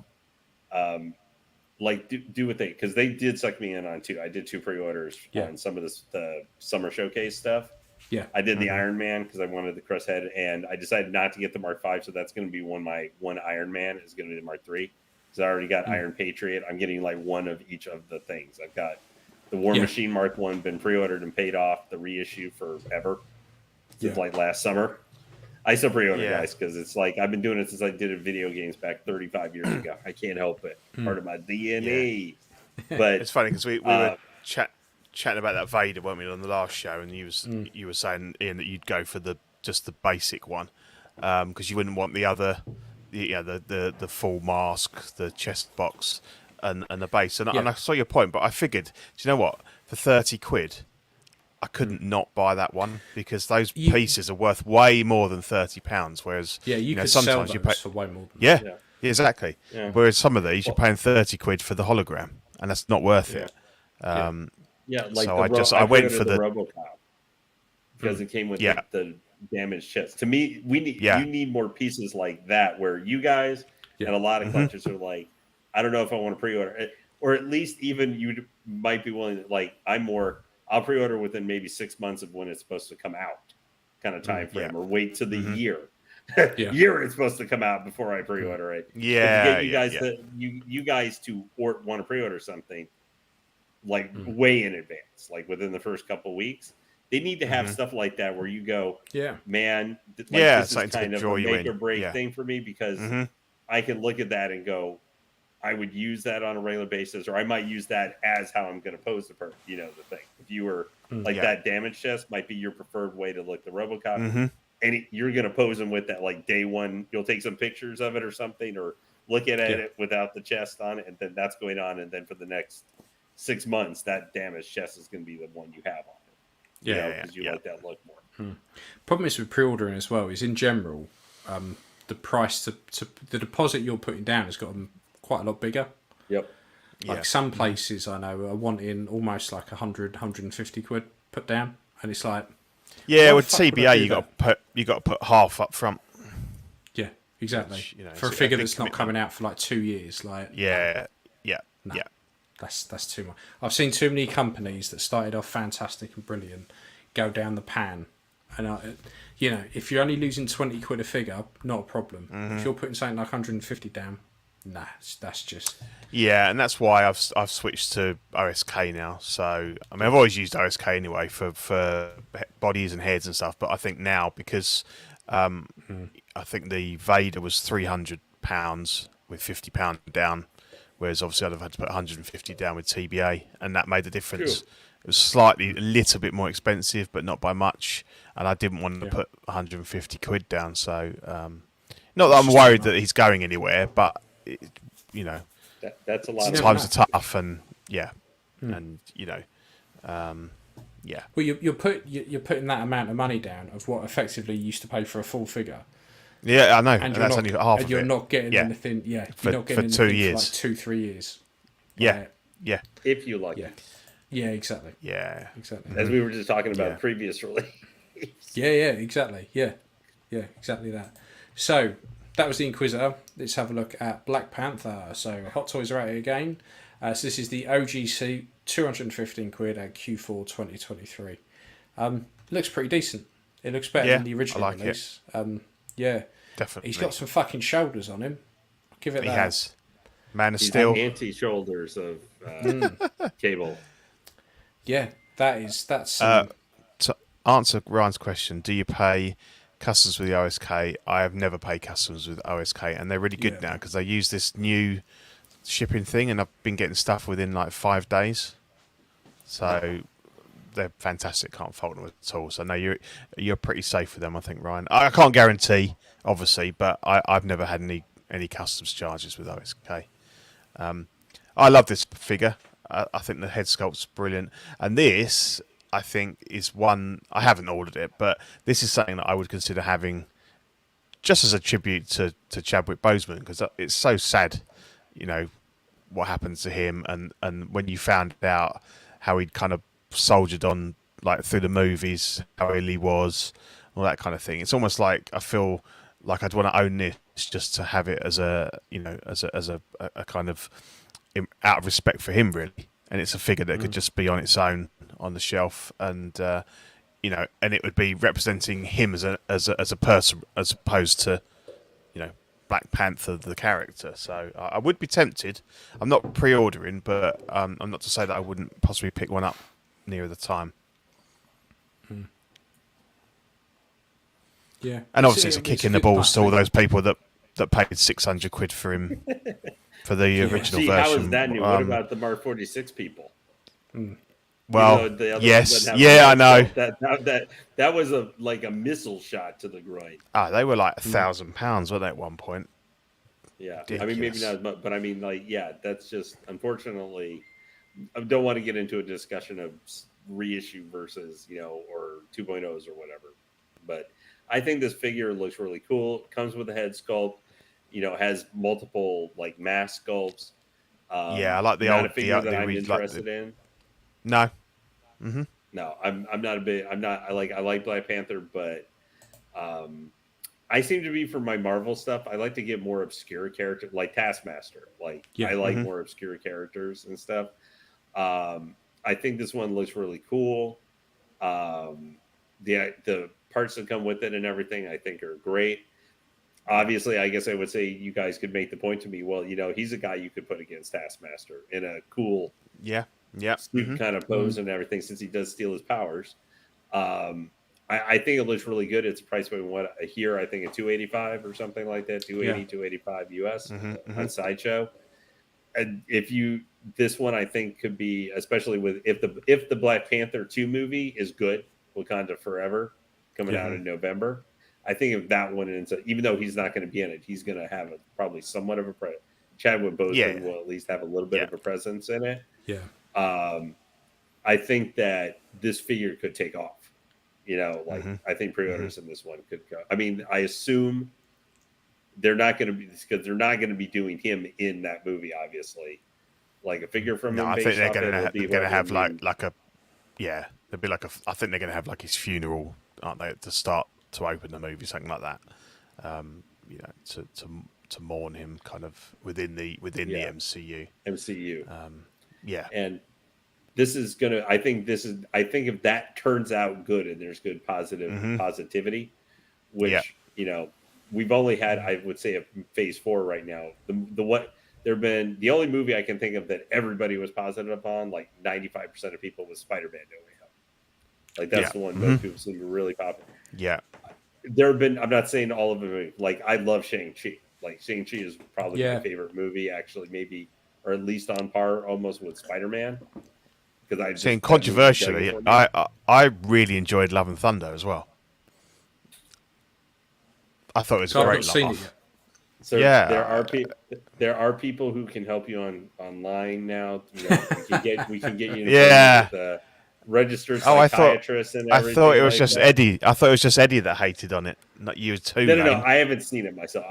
do what they, because they did suck me in on too. I did 2 pre-orders on some of the summer showcase stuff. Yeah, I did the Iron Man because I wanted the crest head, and I decided not to get the Mark V. So that's going to be one Iron Man is going to be the Mark III. Because I already got Iron Patriot. I'm getting like one of each of the things. I've got the War Machine Mark I been pre-ordered and paid off the reissue forever since like last summer. I still pre-order guys because it's like I've been doing it since I did video games back 35 years ago. I can't help it. Part of my DNA. But it's funny because we were chatting about that Vader, weren't we, on the last show, and you were saying, Ian, that you'd go for just the basic one because you wouldn't want the other. The full mask, the chest box, and the base. And I saw your point, but I figured, do you know what? For 30 quid, I couldn't not buy that one because those pieces are worth way more than £30. Whereas you could sometimes sell those for way more than that. Exactly. Yeah. Whereas some of these, you're paying 30 quid for the hologram, and that's not worth it. Like so I went for the RoboCop because it came with the damaged chest. To me, you need more pieces like that, where you guys and a lot of collectors are like, I don't know if I want to pre-order it, or at least even you might be willing to, like, I'll pre-order within maybe 6 months of when it's supposed to come out, kind of time frame, or wait to the year. Year it's supposed to come out before I pre-order it. Yeah, to get you guys to want to pre-order something like way in advance, like within the first couple of weeks. They need to have stuff like that where you go, man, this is kind of a make or break thing for me, because I can look at that and go, I would use that on a regular basis, or I might use that as how I'm going to pose the thing. If you were that damage chest might be your preferred way to look the RoboCop. And you're going to pose them with that, like day one, you'll take some pictures of it or something, or look at it without the chest on it. And then that's going on. And then for the next 6 months, that damaged chest is going to be the one you have on it. Because you like that look more. Problem is with pre-ordering as well is, in general, the price to the deposit you're putting down has gotten quite a lot bigger. Like some places I know are wanting almost like 100, 150 quid put down. And it's like, with TBA you got to put half up front. Yeah, exactly. Which, for a figure that's not coming out for like 2 years, like that's too much. I've seen too many companies that started off fantastic and brilliant go down the pan, and if you're only losing 20 quid a figure, not a problem. If you're putting something like 150 down, that's just and that's why I've switched to OSK now. So I mean, I've always used OSK anyway for bodies and heads and stuff, but I think now, because I think the Vader was £300 with £50 down, whereas obviously I'd have had to put 150 down with TBA, and that made a difference. It was a little bit more expensive, but not by much, and I didn't want to put 150 quid down. So not that I'm worried that he's going anywhere, but that's a lot. Times are tough, and and Well, you're putting that amount of money down of what effectively you used to pay for a full figure. Yeah, I know, and that's only half of it. You're not getting anything. You're not getting for 2 years, for like 2-3 years. If you like. Yeah, exactly. Yeah, exactly. As we were just talking about previous release. Exactly. Yeah, exactly that. So that was the Inquisitor. Let's have a look at Black Panther. So Hot Toys are at it again. So this is the OGC, 215 quid at Q4 2023. Looks pretty decent. It looks better than the original release. Definitely. He's got some fucking shoulders on him. I'll give it that. He has. Man of Steel. Anti-shoulders of Cable. Yeah, that's... to answer Ryan's question, do you pay customs with the OSK? I have never paid customs with OSK, and they're really good now because they use this new shipping thing, and I've been getting stuff within like 5 days. So they're fantastic. Can't fault them at all. So no, you're pretty safe with them, I think, Ryan. I can't guarantee, obviously, but I've never had any customs charges with OSK. I love this figure. I think the head sculpt's brilliant, and this, I think, is one I haven't ordered it, but this is something that I would consider having just as a tribute to Chadwick Boseman, because it's so sad, what happens to him, and when you found out how he'd kind of soldiered on like through the movies, how ill he was, all that kind of thing. It's almost like I feel like I'd want to own this just to have it as a kind of out of respect for him, really. And it's a figure that could just be on its own on the shelf, and and it would be representing him as a person, as opposed to Black Panther the character. So I would be tempted. I'm not pre-ordering, but I'm not to say that I wouldn't possibly pick one up nearer the time. Yeah, and obviously it's a kick in the balls to all those people that paid 600 quid for him for the original version. How is that new? What about the Mark 46 people? Well, yes, I know. That was a missile shot to the groin. They were like £1,000, weren't they, at one point? Yeah, ridiculous. I mean, maybe not, but I mean, that's just, unfortunately, I don't want to get into a discussion of reissue versus, or 2.0s or whatever. But I think this figure looks really cool. It comes with a head sculpt. has multiple like mask sculpts. I like the not old. a figure that I'm like interested in. No. No, I'm not a bit. I'm not. I like Black Panther, but I seem to be for my Marvel stuff. I like to get more obscure characters, like Taskmaster. Like I like more obscure characters and stuff. I think this one looks really cool. The parts that come with it and everything, I think, are great. Obviously, I guess I would say you guys could make the point to me. Well, he's a guy you could put against Taskmaster in a cool, suit kind of pose and everything, since he does steal his powers. I think it looks really good. It's a price point here. I think at $285 or something like that, $285 US on Sideshow. And this one I think could be, especially with if the Black Panther 2 movie is good, Wakanda Forever, coming out in November. I think if that one ends up, even though he's not going to be in it, he's going to have probably somewhat of a presence. Chadwick Boseman will at least have a little bit of a presence in it. Yeah. I think that this figure could take off. I think pre-orders in this one could go. I mean, I assume they're not going to be, because they're not going to be doing him in that movie, obviously. Like a figure from him. I think they're going to have I think they're going to have like his funeral, aren't they, to open the movie, something like that. To mourn him kind of within the MCU. And this is gonna. I think if that turns out good and there's good positivity, which we've only had, I would say, a phase 4 right now. The only movie I can think of that everybody was positive upon, like 95% of people, was Spider-Man No Way Home. Like that's the one most people seem to really popular. Yeah. There have been, I'm not saying all of them, like I love Shang-Chi. Like Shang-Chi is probably my favorite movie, actually, maybe, or at least on par almost with Spider-Man. Because I've seen controversially, I really enjoyed Love and Thunder as well. I thought it was great. So there are people who can help you online now. We can get you with a registered psychiatrist and everything. I thought it was just Eddie. I thought it was just Eddie that hated on it, not you too. No. I haven't seen it myself.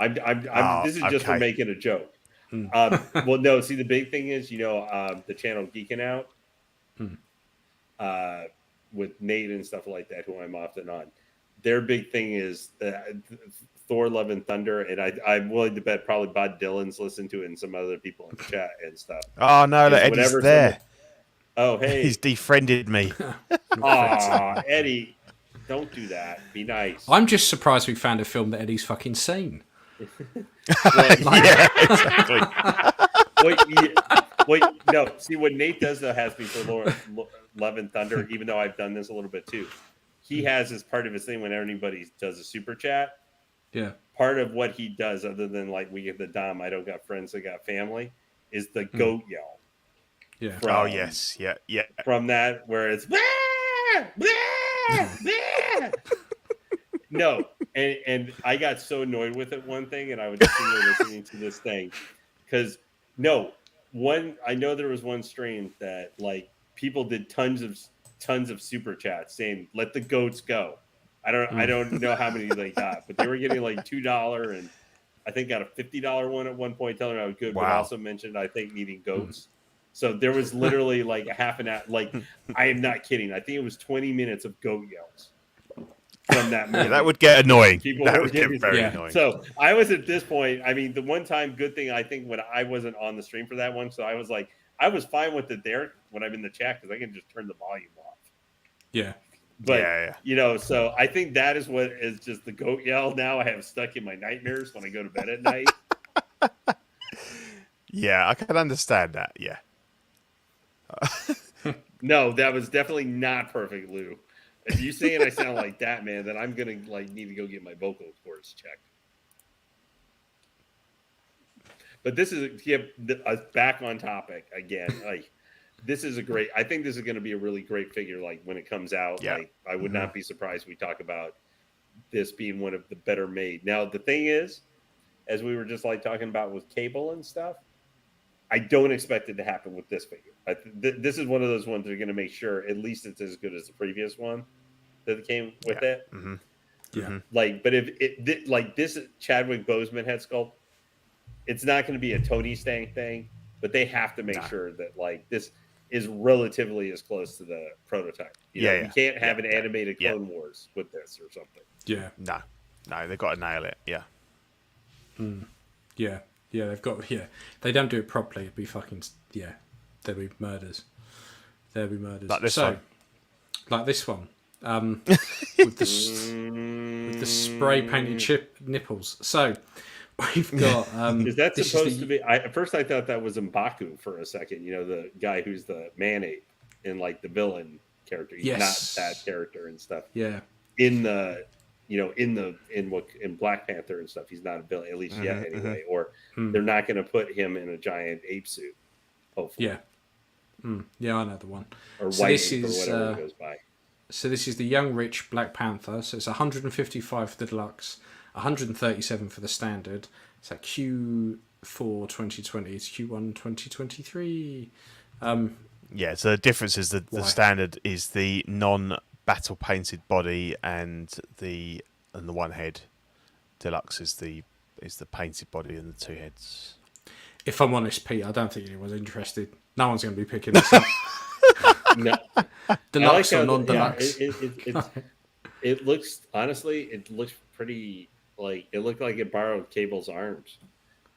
This is just for making a joke. Well, no. See, the big thing is, the channel Geeking Out, with Nate and stuff like that, who I'm often on. Their big thing is Thor: Love and Thunder, and I'm willing to bet probably Bob Dylan's listened to it, and some other people in the chat and stuff. Oh no, Eddie's there. Oh hey, he's defriended me. Aw, Eddie, don't do that. Be nice. I'm just surprised we found a film that Eddie's fucking seen. Yeah, exactly. Wait, no. See, what Nate does though has me for Love and Thunder, even though I've done this a little bit too. He has as part of his thing when anybody does a super chat. Yeah. Part of what he does, other than like we get the Dom, I don't got friends, I got family, is the goat yell. Yeah. Yes. Yeah. From that, where it's blah, blah, blah. No, and I got so annoyed with it one thing, and I was just listening to this thing because I know there was one stream that like people did tons of super chats saying let the goats go. I don't know how many they got, but they were getting like $2 and I think got a $50 one at one point, telling me I was good, but also mentioned I think needing goats. So there was literally like a half an hour. Like I am not kidding. I think it was 20 minutes of goat yells from that movie. Yeah, that would get annoying. That would get very annoying. So I was at this point. I mean, the one time good thing I think when I wasn't on the stream for that one, so I was like, I was fine with it there when I'm in the chat because I can just turn the volume off. Yeah. But so I think that is what is just the goat yell now I have stuck in my nightmares when I go to bed at night. Yeah, I can understand that. Yeah. No, that was definitely not perfect, Lou. If you saying I sound like that, man, then I'm gonna need to go get my vocal cords checked. But this is back on topic again. Like this is I think this is going to be a really great figure. Like when it comes out, like I would not be surprised if we talk about this being one of the better made. Now the thing is, as we were just like talking about with Cable and stuff, I don't expect it to happen with this figure. This is one of those ones that are going to make sure at least it's as good as the previous one that came with it. Yeah. Like, but if like this Chadwick Boseman head sculpt, it's not going to be a Tony Stank thing, but they have to make sure that like this is relatively as close to the prototype. You know, you can't have an animated Clone Wars with this or something. Yeah. No, they've got to nail it. Yeah. Yeah. Yeah, they've got. Yeah, they don't do it properly. It'd be fucking. Yeah, there'd be murders. There'd be murders. Like this one. Like this one. With the spray painted nipples. So we've got. Is that supposed to be? At first, I thought that was M'Baku for a second. You know, the guy who's the man ape in like the villain character. He's not that character and stuff. Yeah. In the. You know, in Black Panther and stuff, he's not a villain, at least yet anyway. Or they're not going to put him in a giant ape suit. Hopefully, yeah, I know the one. Or so white ape or whatever it goes by. So this is the Young Rich Black Panther. So it's 155 for the deluxe, 137 for the standard. It's at Q4 2020. It's Q1 2023. Yeah. So the difference is that the standard is the non-battle painted body, and the one head. Deluxe is the painted body and the two heads. If I'm honest, Pete, I don't think anyone's interested. No one's going to be picking this up. No. Deluxe or non-deluxe. It looks, honestly, it looks pretty, like, it looked like it borrowed Cable's arms.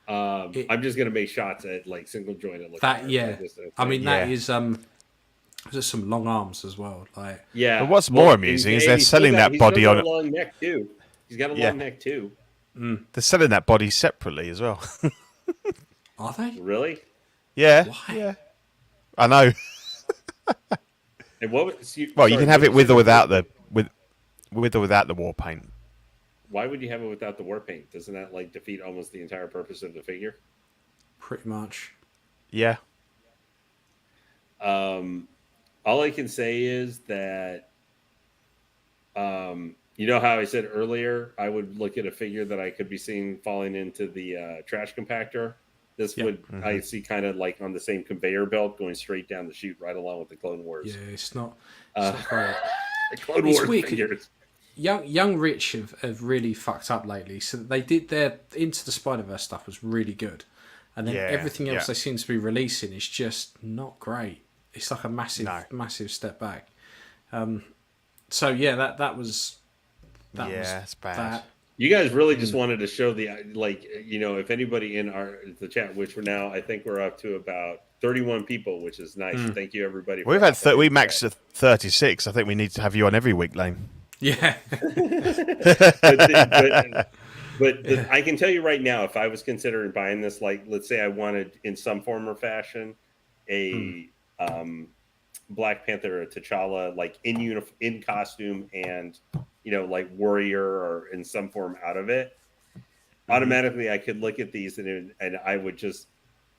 I'm just going to make shots at, like, single jointed. That, yeah. I mean, that is, there's some long arms as well. Like, But what's more amusing is they're selling that body on a long neck, too. He's got a long neck, too. They're selling that body separately as well. Are they? Really? Yeah. Why? Yeah. I know. And what was, you can have it with or without the with or without the war paint. Why would you have it without the war paint? Doesn't that like defeat almost the entire purpose of the figure? Pretty much. Yeah. All I can say is that you know how I said earlier I would look at a figure that I could be seeing falling into the trash compactor. This would I see kind of like on the same conveyor belt going straight down the chute right along with the Clone Wars. Yeah, it's not great. The Clone Wars figures. Young Rich have really fucked up lately. So they did their Into the Spider-Verse stuff was really good. And then everything else they seem to be releasing is just not great. It's like a massive step back. So yeah, that was it's bad. That. You guys really just wanted to show the, like, you know, if anybody in the chat, which we're now, I think we're up to about 31 people, which is nice. Thank you, everybody. We've had we maxed at 36. I think we need to have you on every week, Lane. Yeah. but I can tell you right now, if I was considering buying this, like, let's say I wanted in some form or fashion a Black Panther or T'Challa, like in costume and, you know, like warrior or in some form out of it, automatically I could look at these and I would just,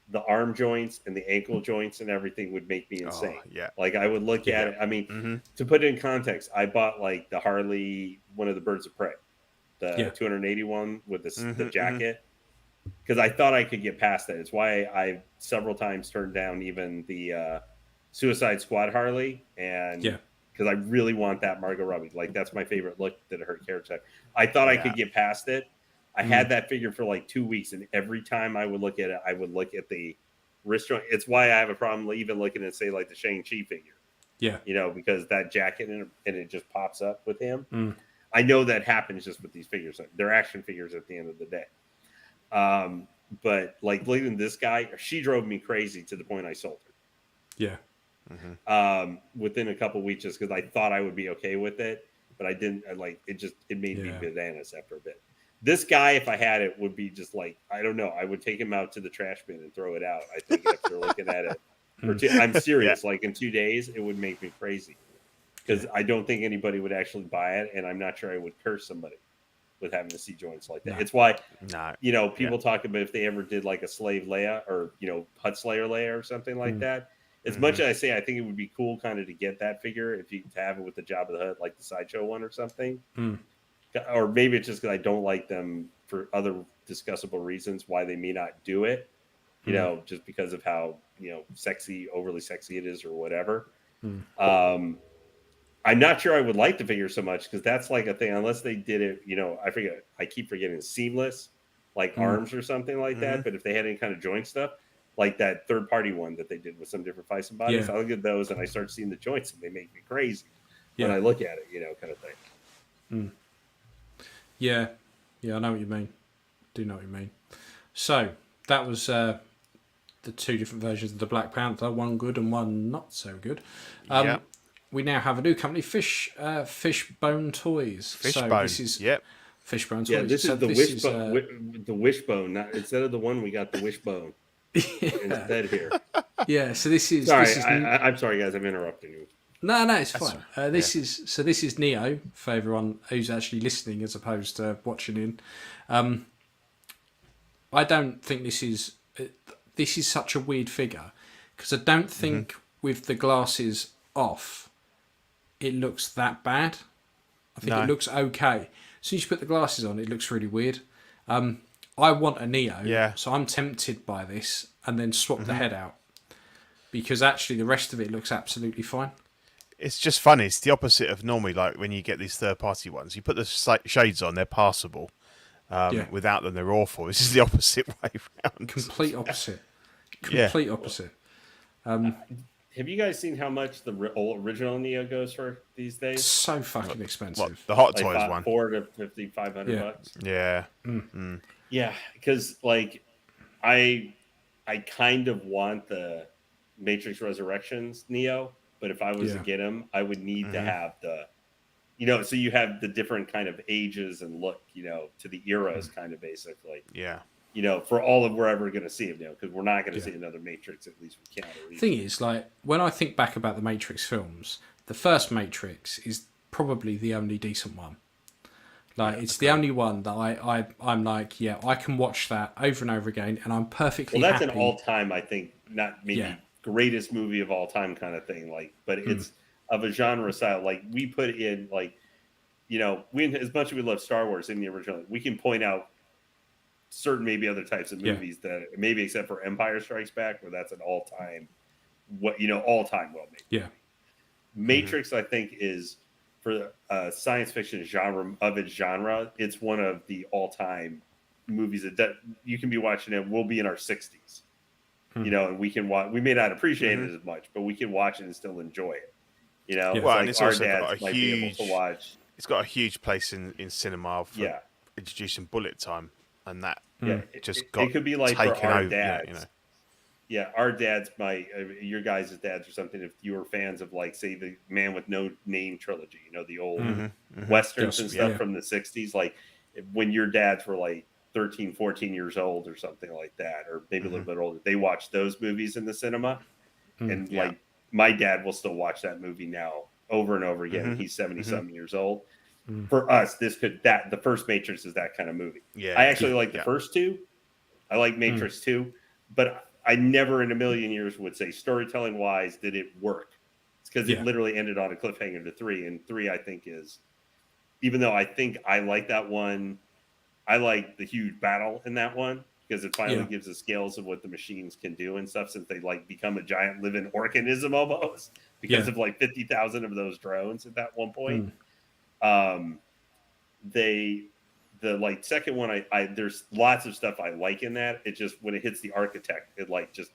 the arm joints and the ankle joints and everything would make me insane. Like I would look at it. I mean, to put it in context, I bought like the Harley, one of the Birds of Prey, the 281 with the jacket, because I thought I could get past that. It's why I several times turned down even the Suicide Squad Harley, and because I really want that Margot Robbie. Like that's my favorite look that her character. I thought I could get past it. I had that figure for like 2 weeks, and every time I would look at it, I would look at the wrist joint. It's why I have a problem even looking at, say, like the Shang-Chi figure. Yeah, you know, because that jacket and it just pops up with him. I know that happens just with these figures. They're action figures at the end of the day. But like looking at this guy, she drove me crazy to the point I sold her. Yeah. Within a couple weeks, just because I thought I would be okay with it, but I didn't. It made me bananas after a bit. This guy, if I had it, would be just like, I don't know. I would take him out to the trash bin and throw it out. I think after looking at it, I'm serious. Like in 2 days, it would make me crazy because I don't think anybody would actually buy it, and I'm not sure I would curse somebody with having to see joints like that. It's why, you know, people talk about if they ever did like a Slave Leia or, you know, Hut Slayer Leia or something like that. As much as I say, I think it would be cool kind of to get that figure if you have it with the Jabba the Hutt, like the Sideshow one or something. Or maybe it's just because I don't like them for other discussable reasons why they may not do it, you know, just because of how, you know, overly sexy it is or whatever. I'm not sure I would like the figure so much because that's like a thing, unless they did it, you know, I keep forgetting Seamless. like arms or something like that. But if they had any kind of joint stuff, like that third-party one that they did with some different Fison bodies, I look at those and I start seeing the joints and they make me crazy when I look at it, kind of thing. Yeah, I know what you mean. Do know what you mean. So that was the two different versions of the Black Panther, one good and one not so good. We now have a new company, Fishbone Toys. Fishbone. This is Fishbone Toys. Yeah, this is the wishbone. Instead of the one, we got the wishbone instead here. Yeah, so this is. Sorry, this is I'm sorry, guys. I'm interrupting you. No, it's fine. This is Neo for everyone who's actually listening as opposed to watching in. I don't think this is such a weird figure because I don't think with the glasses off it looks that bad. I think it looks okay. As soon as you put the glasses on, it looks really weird. I want a Neo, so I'm tempted by this and then swap the head out because actually the rest of it looks absolutely fine. It's just funny. It's the opposite of normally, like when you get these third-party ones. You put the shades on, they're passable. Without them, they're awful. This is the opposite way around. Complete opposite. Opposite. Have you guys seen how much the original Neo goes for these days? So fucking expensive. What, the Hot Toys one? $400 to $500. Yeah. Yeah, because like I kind of want the Matrix Resurrections Neo, but if I was to get him, I would need to have the, so you have the different kind of ages and look, to the eras kind of basically. Yeah. For all of we're ever going to see him now, because we're not going to see another Matrix, at least we can't. Thing is, like, when I think back about the Matrix films, the first Matrix is probably the only decent one. Like, it's the only one that I'm like, I can watch that over and over again, and I'm perfectly happy. Well, that's an all-time, I think, not maybe greatest movie of all time kind of thing, like, but it's of a genre style. Like, we put in, like, we, as much as we love Star Wars in the original, we can point out certain maybe other types of movies that maybe except for Empire Strikes Back, where that's an all-time all-time well-made. Yeah. Matrix, I think, is for science fiction genre of its genre, it's one of the all-time movies that you can be watching it. We'll be in our 60s, and we can watch. We may not appreciate it as much, but we can watch it and still enjoy it. Well, and like it's our also dads got a might be able to watch. It's got a huge place in cinema for introducing bullet time, and that just got it could be like taken for our over, dads. Our dads might, your guys' dads or something, if you were fans of, like, say, the Man with No Name trilogy, the old Westerns and stuff from the 60s, like, when your dads were, like, 13, 14 years old or something like that, or maybe a little bit older, they watched those movies in the cinema. And, like, my dad will still watch that movie now over and over again. He's 70-something years old. For us, the first Matrix is that kind of movie. Yeah, I actually like the first two. I like Matrix 2, but I never in a million years would say storytelling wise did it work. It's because it literally ended on a cliffhanger to 3, and 3 I think is, even though I think I like that one, I like the huge battle in that one because it finally gives the scales of what the machines can do and stuff, since they like become a giant living organism almost because of like 50,000 of those drones at that one point. The like second one, I there's lots of stuff I like in that. It just, when it hits the architect, it like just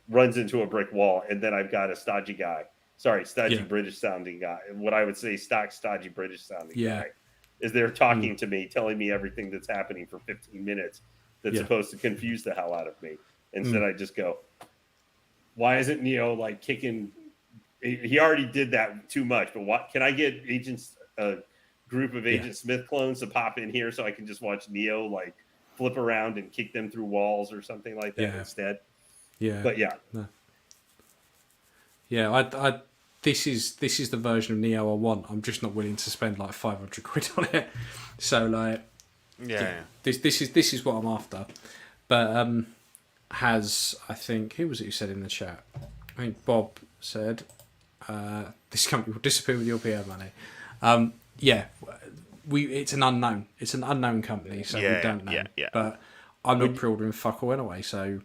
runs into a brick wall. And then I've got a stodgy British sounding guy. What I would say stodgy British sounding guy is there talking to me, telling me everything that's happening for 15 minutes that's supposed to confuse the hell out of me. Instead, I just go, why isn't Neo like kicking? He already did that too much, but what can I get agents? Group of Agent Smith clones to pop in here so I can just watch Neo like flip around and kick them through walls or something like that instead. But this is the version of Neo I want. I'm just not willing to spend like 500 quid on it. So like this is what I'm after. But I think, who was it who said in the chat? I think Bob said this company will disappear with your PR money. It's an unknown. It's an unknown company, so we don't know. But I'm not pre-ordering fuck all anyway, so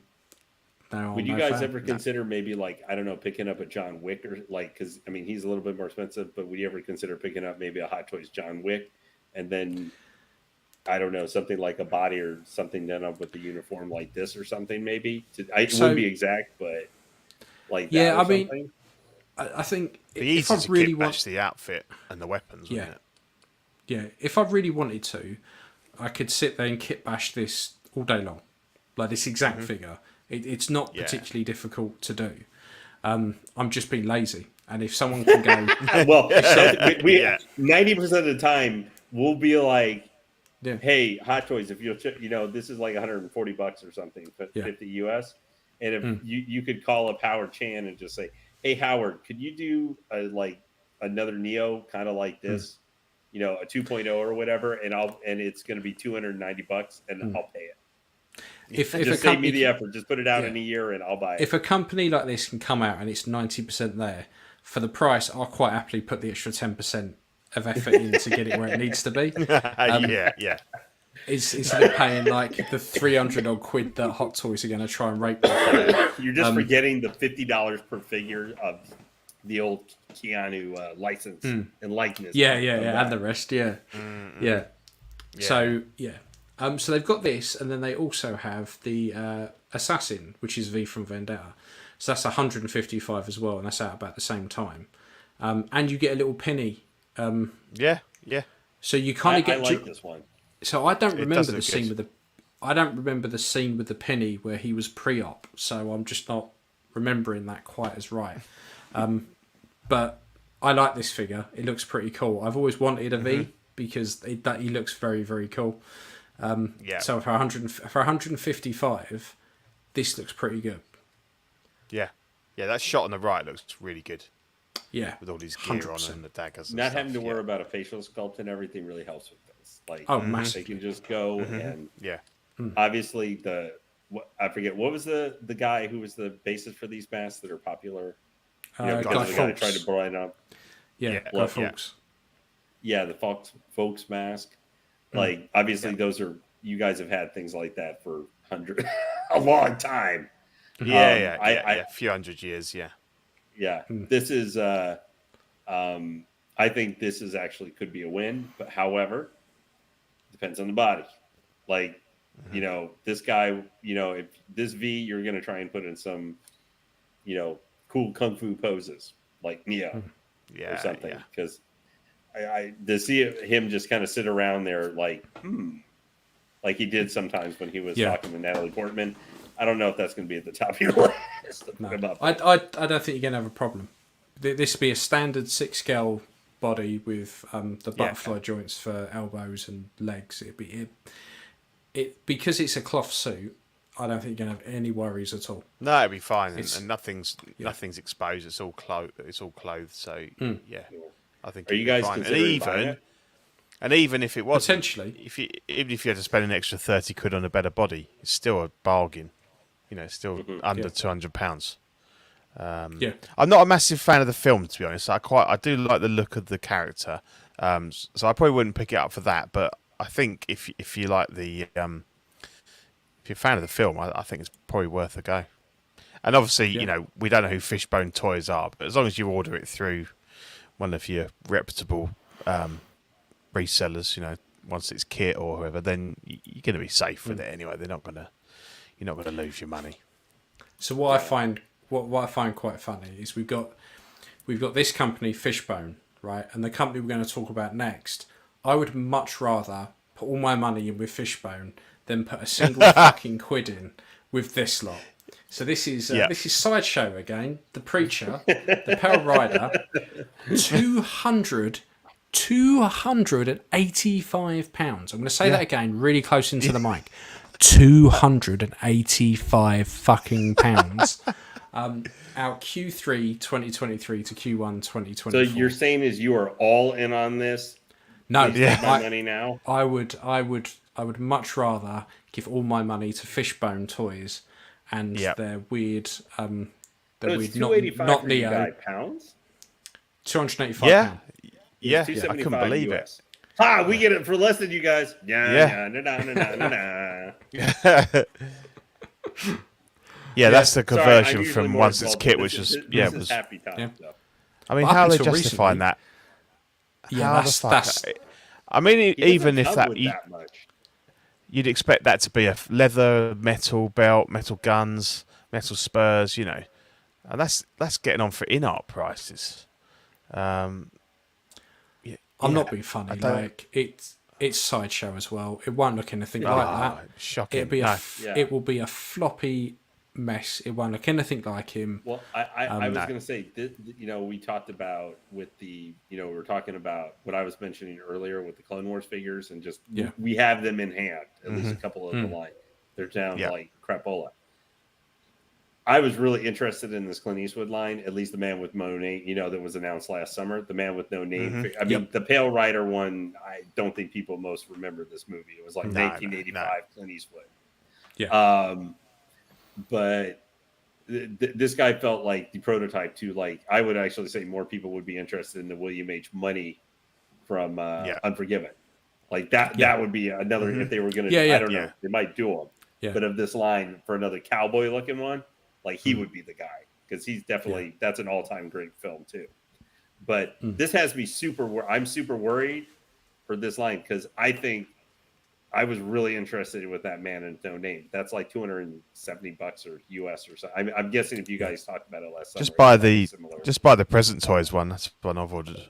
now would you guys ever consider maybe like, I don't know, picking up a John Wick or like, because I mean he's a little bit more expensive, but would you ever consider picking up maybe a Hot Toys John Wick and then I don't know, something like a body or something done up with the uniform like this or something, maybe. It wouldn't be exact, but like that. Yeah, or something. I think if I really want the outfit and the weapons, wouldn't it? Yeah, if I really wanted to, I could sit there and kit bash this all day long, like this exact figure. It's not particularly difficult to do. I'm just being lazy, and if someone can go, well, we 90% of the time we'll be like, hey, Hot Toys, if you'll, this is like $140 or something, 50 US, and if you could call up Howard Chan and just say, hey, Howard, could you do another Neo kind of like this? A 2.0 or whatever, and it's going to be $290, and I'll pay it. If just save me the effort, just put it out in a year, and I'll buy it. If a company like this can come out and it's 90% there for the price, I'll quite happily put the extra 10% of effort in to get it where it needs to be. Instead of paying like the 300 odd quid that Hot Toys are going to try and rape me. You're just forgetting the $50 per figure of the old Keanu license and likeness. And the rest, yeah. So so they've got this, and then they also have the Assassin, which is V from Vendetta. So that's 155 as well, and that's out about the same time. And you get a little penny. So you kind of get. I like this one. So I don't remember the scene with the. I don't remember the scene with the penny where he was pre-op. So I'm just not remembering that quite as right. But I like this figure. It looks pretty cool. I've always wanted a V because he looks very, very cool. So for 155, this looks pretty good. Yeah, that shot on the right looks really good. Yeah, with all these gear 100%. On and the daggers. And not having to worry about a facial sculpt and everything really helps with this. Like, they can just go and obviously I forget what was the guy who was the basis for these masks that are popular. Guy tried to brighten up. Guy Fawkes. Yeah, the Fawkes mask. Like, obviously, those are, you guys have had things like that for a long time. A few hundred years. Yeah. This is, I think this is actually could be a win, but however, depends on the body. Like, this guy, if this V, you're going to try and put in some, cool kung fu poses like Neo or something, because I to see him just kind of sit around there like he did sometimes when he was talking to Natalie Portman. I don't know if that's going to be at the top of your list. No, I don't think you're going to have a problem. This would be a standard 6-scale body with the butterfly joints for elbows and legs. It'd be because it's a cloth suit. I don't think you're going to have any worries at all. No, it'd be fine, and nothing's exposed. It's all clothed. So I think. Are you guys considering buying it? And even if it was potentially, even if you had to spend an extra 30 quid on a better body, it's still a bargain. It's still under £200. I'm not a massive fan of the film, to be honest. I do like the look of the character, so I probably wouldn't pick it up for that. But I think if you like the if you're a fan of the film, I think it's probably worth a go. And obviously, we don't know who Fishbone Toys are, but as long as you order it through one of your reputable resellers, once it's Kit or whoever, then you're going to be safe with it anyway. You're not going to lose your money. So what I find quite funny is we've got this company Fishbone, right, and the company we're going to talk about next. I would much rather put all my money in with Fishbone than put a single fucking quid in with this lot. So this is Sideshow again, the Preacher, the Pale Rider, £285. I'm going to say that again, really close into the mic. £285 fucking pounds. Out Q3 2023 to Q1 2024. So you're saying is you are all in on this? No, my money now. I would much rather give all my money to Fishbone Toys and their weird not Neo pounds. £285. Yeah, I couldn't believe US. It. We get it for less than you guys. Yeah. That's the conversion from once it's Kit, which was was happy time. Yeah. I mean, how are they justifying that? Yeah, that's. I mean, even if that, that much. you'd expect that to be a leather, metal belt, metal guns, metal spurs, and that's getting on for InArt prices. I'm not being funny. Like it's Sideshow as well. It won't look anything like that. Shocking. It will be a floppy mess. It won't look anything like him. Well, I was going to say, we talked about with the, we're talking about what I was mentioning earlier with the Clone Wars figures, and just we have them in hand, at least a couple of the line. They're down like crapola. I was really interested in this Clint Eastwood line, at least the Man with No Name, that was announced last summer. The Man with No Name. I mean, the Pale Rider one, I don't think people most remember this movie. It was like 1985 Clint Eastwood. Yeah. But this guy felt like the prototype too. Like, I would actually say more people would be interested in the William H. Money from Unforgiven. Like that would be another, if they were going to, I don't know, they might do them. Yeah. But of this line for another cowboy looking one, like he would be the guy, because he's definitely, that's an all-time great film too. But this has me I'm super worried for this line, because I think I was really interested with that Man with No Name. That's like $270 or US or something. I'm guessing if you guys talked about it last summer. Just buy the Present Toys one. That's one I've ordered.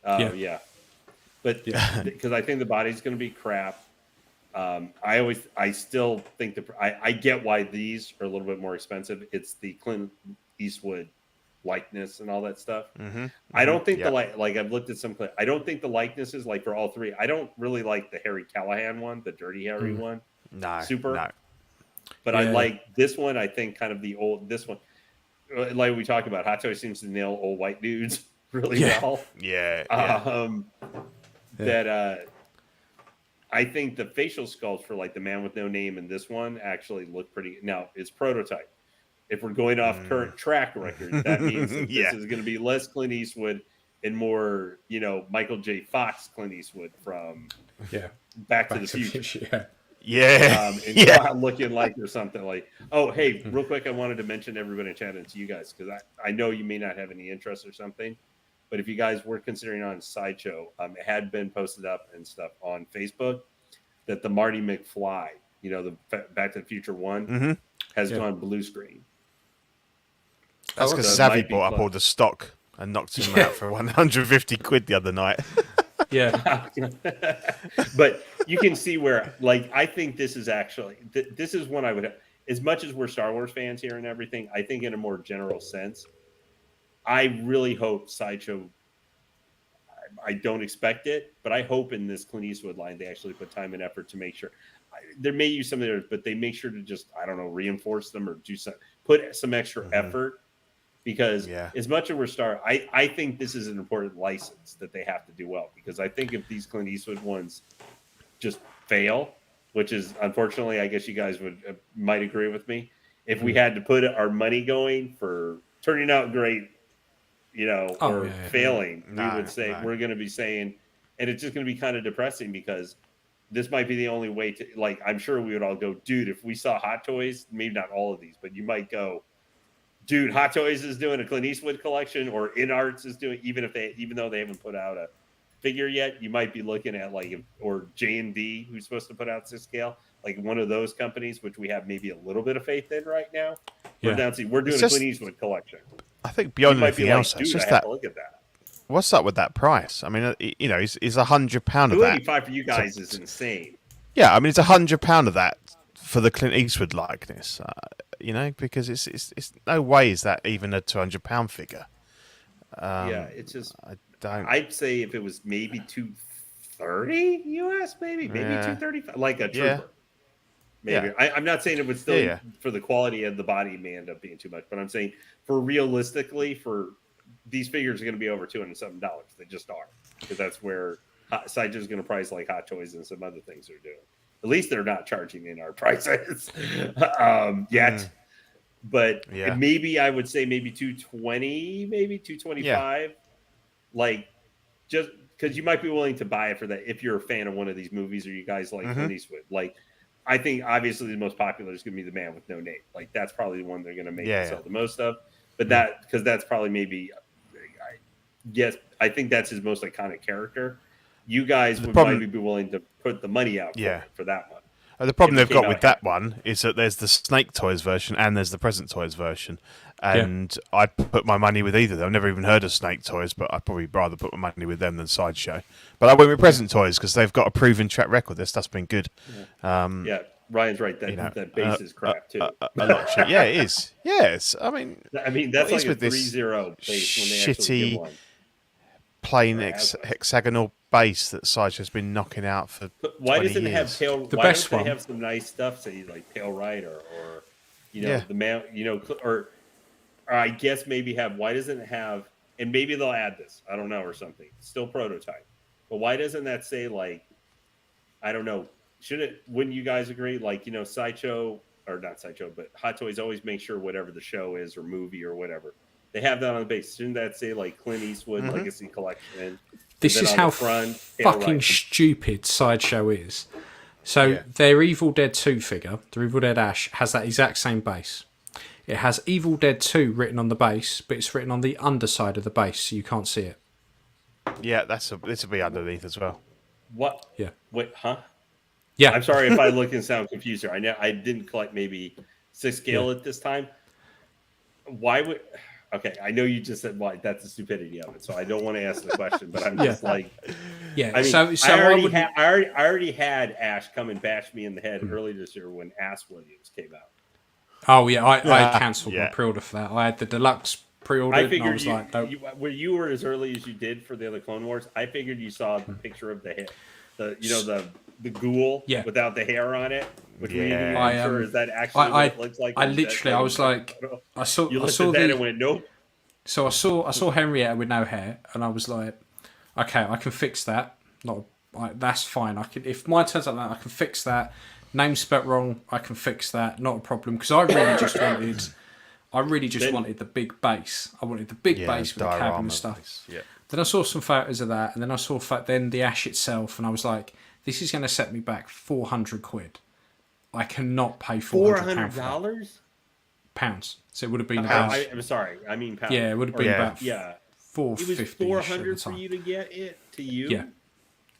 Yeah. But because I think the body's going to be crap. I still think I get why these are a little bit more expensive. It's the Clint Eastwood likeness and all that stuff. I don't think I've looked at some clip. I don't think the likeness is like for all three. I don't really like the Harry Callahan one, the Dirty Harry one. No. But I like this one. I think kind of this one, like we talked about, Hot Toys seems to nail old white dudes really well. I think the facial sculpts for like the Man with No Name and this one actually look pretty. Now, it's prototype. If we're going off current track record, that means that this is going to be less Clint Eastwood and more, Michael J. Fox Clint Eastwood from Back to the Future. Not looking like or something like. Oh, hey, real quick, I wanted to mention to everybody in chat and to you guys, because I know you may not have any interest or something. But if you guys were considering on Sideshow, it had been posted up and stuff on Facebook that the Marty McFly, the Back to the Future one, has gone blue screen. That's because Savvy bought up all the stock and knocked him out for 150 quid the other night. But you can see where, like, I think this is actually, this is one I would, as much as we're Star Wars fans here and everything, I think in a more general sense, I really hope Sideshow, I don't expect it, but I hope in this Clint Eastwood line, they actually put time and effort to make sure. They may use some of theirs, but they make sure to just, I don't know, reinforce them or do some, put some extra effort, because as much as we're I think this is an important license that they have to do well, because I think if these Clint Eastwood ones just fail, which is unfortunately, I guess you guys might agree with me, if we had to put our money going for turning out great, failing, we would say we're going to be saying, and it's just going to be kind of depressing, because this might be the only way to, like, I'm sure we would all go, dude, if we saw Hot Toys, maybe not all of these, but you might go, dude, Hot Toys is doing a Clint Eastwood collection, or InArts is doing, even though they haven't put out a figure yet, you might be looking at or J&D, who's supposed to put out 6-scale, like one of those companies, which we have maybe a little bit of faith in right now. We're doing a Clint Eastwood collection. I think beyond anything else, it's just that. Look at that. What's up with that price? I mean, is £100 of that? $285 for you guys is insane. Yeah, I mean, it's £100 of that for the Clint Eastwood likeness. Because it's no way is that even a £200 figure. It's just I'd say if it was maybe $230 US, maybe $235, like a trooper. Maybe I'm not saying it would still for the quality of the body may end up being too much, but I'm saying for realistically, for these figures are going to be over $207. They just are, because that's where Sideshow is going to price like Hot Toys and some other things they're doing. At least they're not charging in our prices yet. But maybe I would say maybe 220, maybe 225. Like, just because you might be willing to buy it for that if you're a fan of one of these movies, or you guys like Clint Eastwood. Like, I think obviously the most popular is going to be the Man with No Name. Like, that's probably the one they're going to make and sell the most of. But because that's probably maybe, I think that's his most iconic character. You guys would maybe be willing to put the money out for that one. The problem they've got with that one is that there's the Snake Toys version and there's the Present Toys version. And I'd put my money with either of them. I've never even heard of Snake Toys, but I'd probably rather put my money with them than Sideshow. But I went with Present Toys because they've got a proven track record. Their stuff's been good. Yeah, Ryan's right. That base is crap, too. A lot of shit. Yeah, it is. Yes. I mean, that's like a 3-0 base when they shitty, actually get one. Plain hexagonal base that Sideshow's been knocking out for 20 years. It have tail? The why best don't one. They have some nice stuff? Say like Tail Rider, or the mount. Or I guess maybe have. Why doesn't it have? And maybe they'll add this. I don't know, or something. Still prototype, but why doesn't that say like? I don't know. Wouldn't you guys agree? Like Sideshow or not Sideshow, but Hot Toys always make sure whatever the show is or movie or whatever. They have that on the base. Shouldn't that say like Clint Eastwood Legacy Collection? This is how fucking stupid Sideshow is. So their Evil Dead 2 figure, the Evil Dead Ash, has that exact same base. It has Evil Dead 2 written on the base, but it's written on the underside of the base, so you can't see it. Yeah, this will be underneath as well. What? Yeah. Wait, huh? Yeah. I'm sorry if I look and sound confused here. I didn't collect maybe 6 scale at this time. Why would... Okay, I know you just said why. That's the stupidity of it, so I don't want to ask the question. But I'm just like, yeah. I mean, so I already had Ash come and bash me in the head earlier this year when Ass Williams came out. Oh yeah, I cancelled my pre-order for that. I had the deluxe pre-order. I figured and I was you were as early as you did for the other Clone Wars. I figured you saw the picture of the head, the ghoul without the hair on it. Which we didn't even sure is that actually what it looks like. I was like, I saw that and went nope. So I saw Henrietta with no hair, and I was like, okay, I can fix that. That's fine. If mine turns out that I can fix that. Name spelt wrong, I can fix that. Not a problem. Because I really just wanted the big base. I wanted the big base with the cabin and stuff. Yeah. Then I saw some photos of that, and then I saw then the Ash itself, and I was like, this is going to set me back £400. I cannot pay $400. Pounds. So it would have been about. I'm sorry. I mean pounds. Yeah, it would have been about. $450. It was $400 for you to get it to you.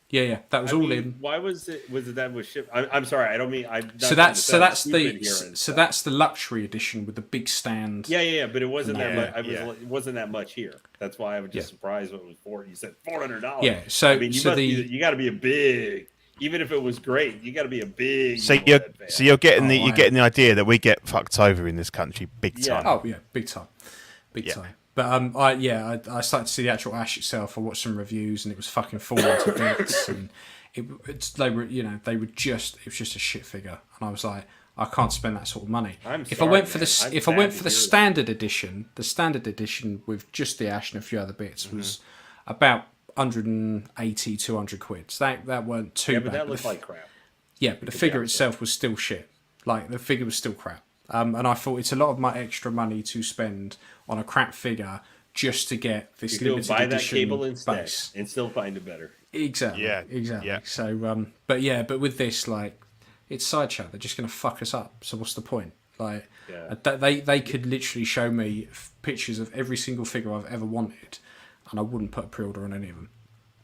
Yeah. That was all in. Why was it? Was it that was shipped? I'm sorry. I don't mean. That's the luxury edition with the big stand. Yeah. But it wasn't that much. It wasn't that much here. That's why I was just surprised when it was $400. You said $400. Yeah. So I mean, you got to be a big. Even if it was great, you got to be a big. So you're getting the idea that we get fucked over in this country big time. Oh yeah, big time. But I started to see the actual Ash itself. I watched some reviews and it was fucking falling to bits. And it was just a shit figure. And I was like, I can't spend that sort of money. If I went for the standard edition, with just the Ash and a few other bits was about 180, 200 quid. So that weren't too bad. But that looked like crap. Yeah, but the figure itself was still shit. Like, the figure was still crap. And I thought it's a lot of my extra money to spend on a crap figure just to get this limited buy edition that cable instead base. And still find it better. Exactly. Yeah. Exactly. Yeah. So, but with this, like, it's Sideshow. They're just going to fuck us up. So what's the point? Like, they could literally show me pictures of every single figure I've ever wanted, and I wouldn't put a pre-order on any of them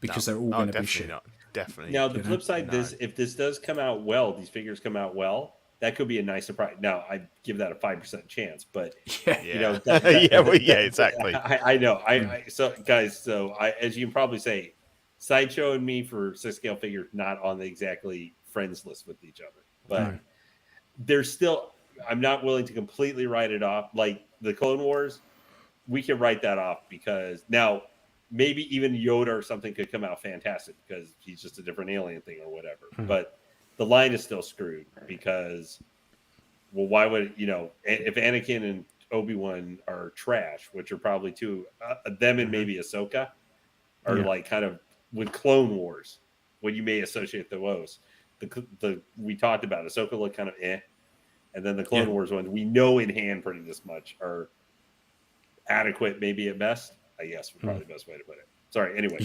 because they're all going to be shit. Definitely. Now, the flip side, if this does come out well, these figures come out well, that could be a nice surprise. Now, I give that a 5% chance, but exactly. I know. So guys, as you can probably say, Sideshow and me for 6 scale figures not on the exactly friends list with each other, but there's still. I'm not willing to completely write it off. Like the Clone Wars, we can write that off because now maybe even Yoda or something could come out fantastic because he's just a different alien thing or whatever. But the line is still screwed because, well, why would if Anakin and Obi-Wan are trash, which are probably two them and maybe Ahsoka are like kind of with Clone Wars, what you may associate the most. We talked about Ahsoka looked kind of and then the Clone Wars ones we know in hand pretty this much are adequate, maybe at best. I guess probably the best way to put it. Sorry. Anyway.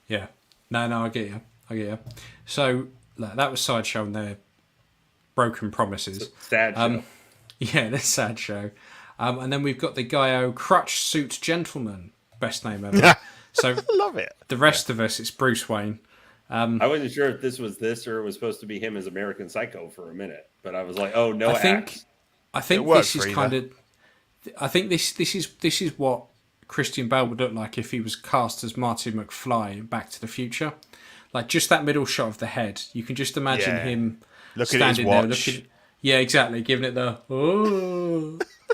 Yeah. No, I get you. So that was Sideshow and their broken promises. Sad show. Yeah, that's sad show. And then we've got the Gaio Crutch Suit Gentleman, best name ever. So I love it. The rest of us, it's Bruce Wayne. I wasn't sure if this was this or it was supposed to be him as American Psycho for a minute, but I was like, oh no, I think this is kind of. I think this is what Christian Bale would look like if he was cast as Marty McFly in Back to the Future. Like just that middle shot of the head, you can just imagine him standing there, looking. Yeah, exactly, giving it the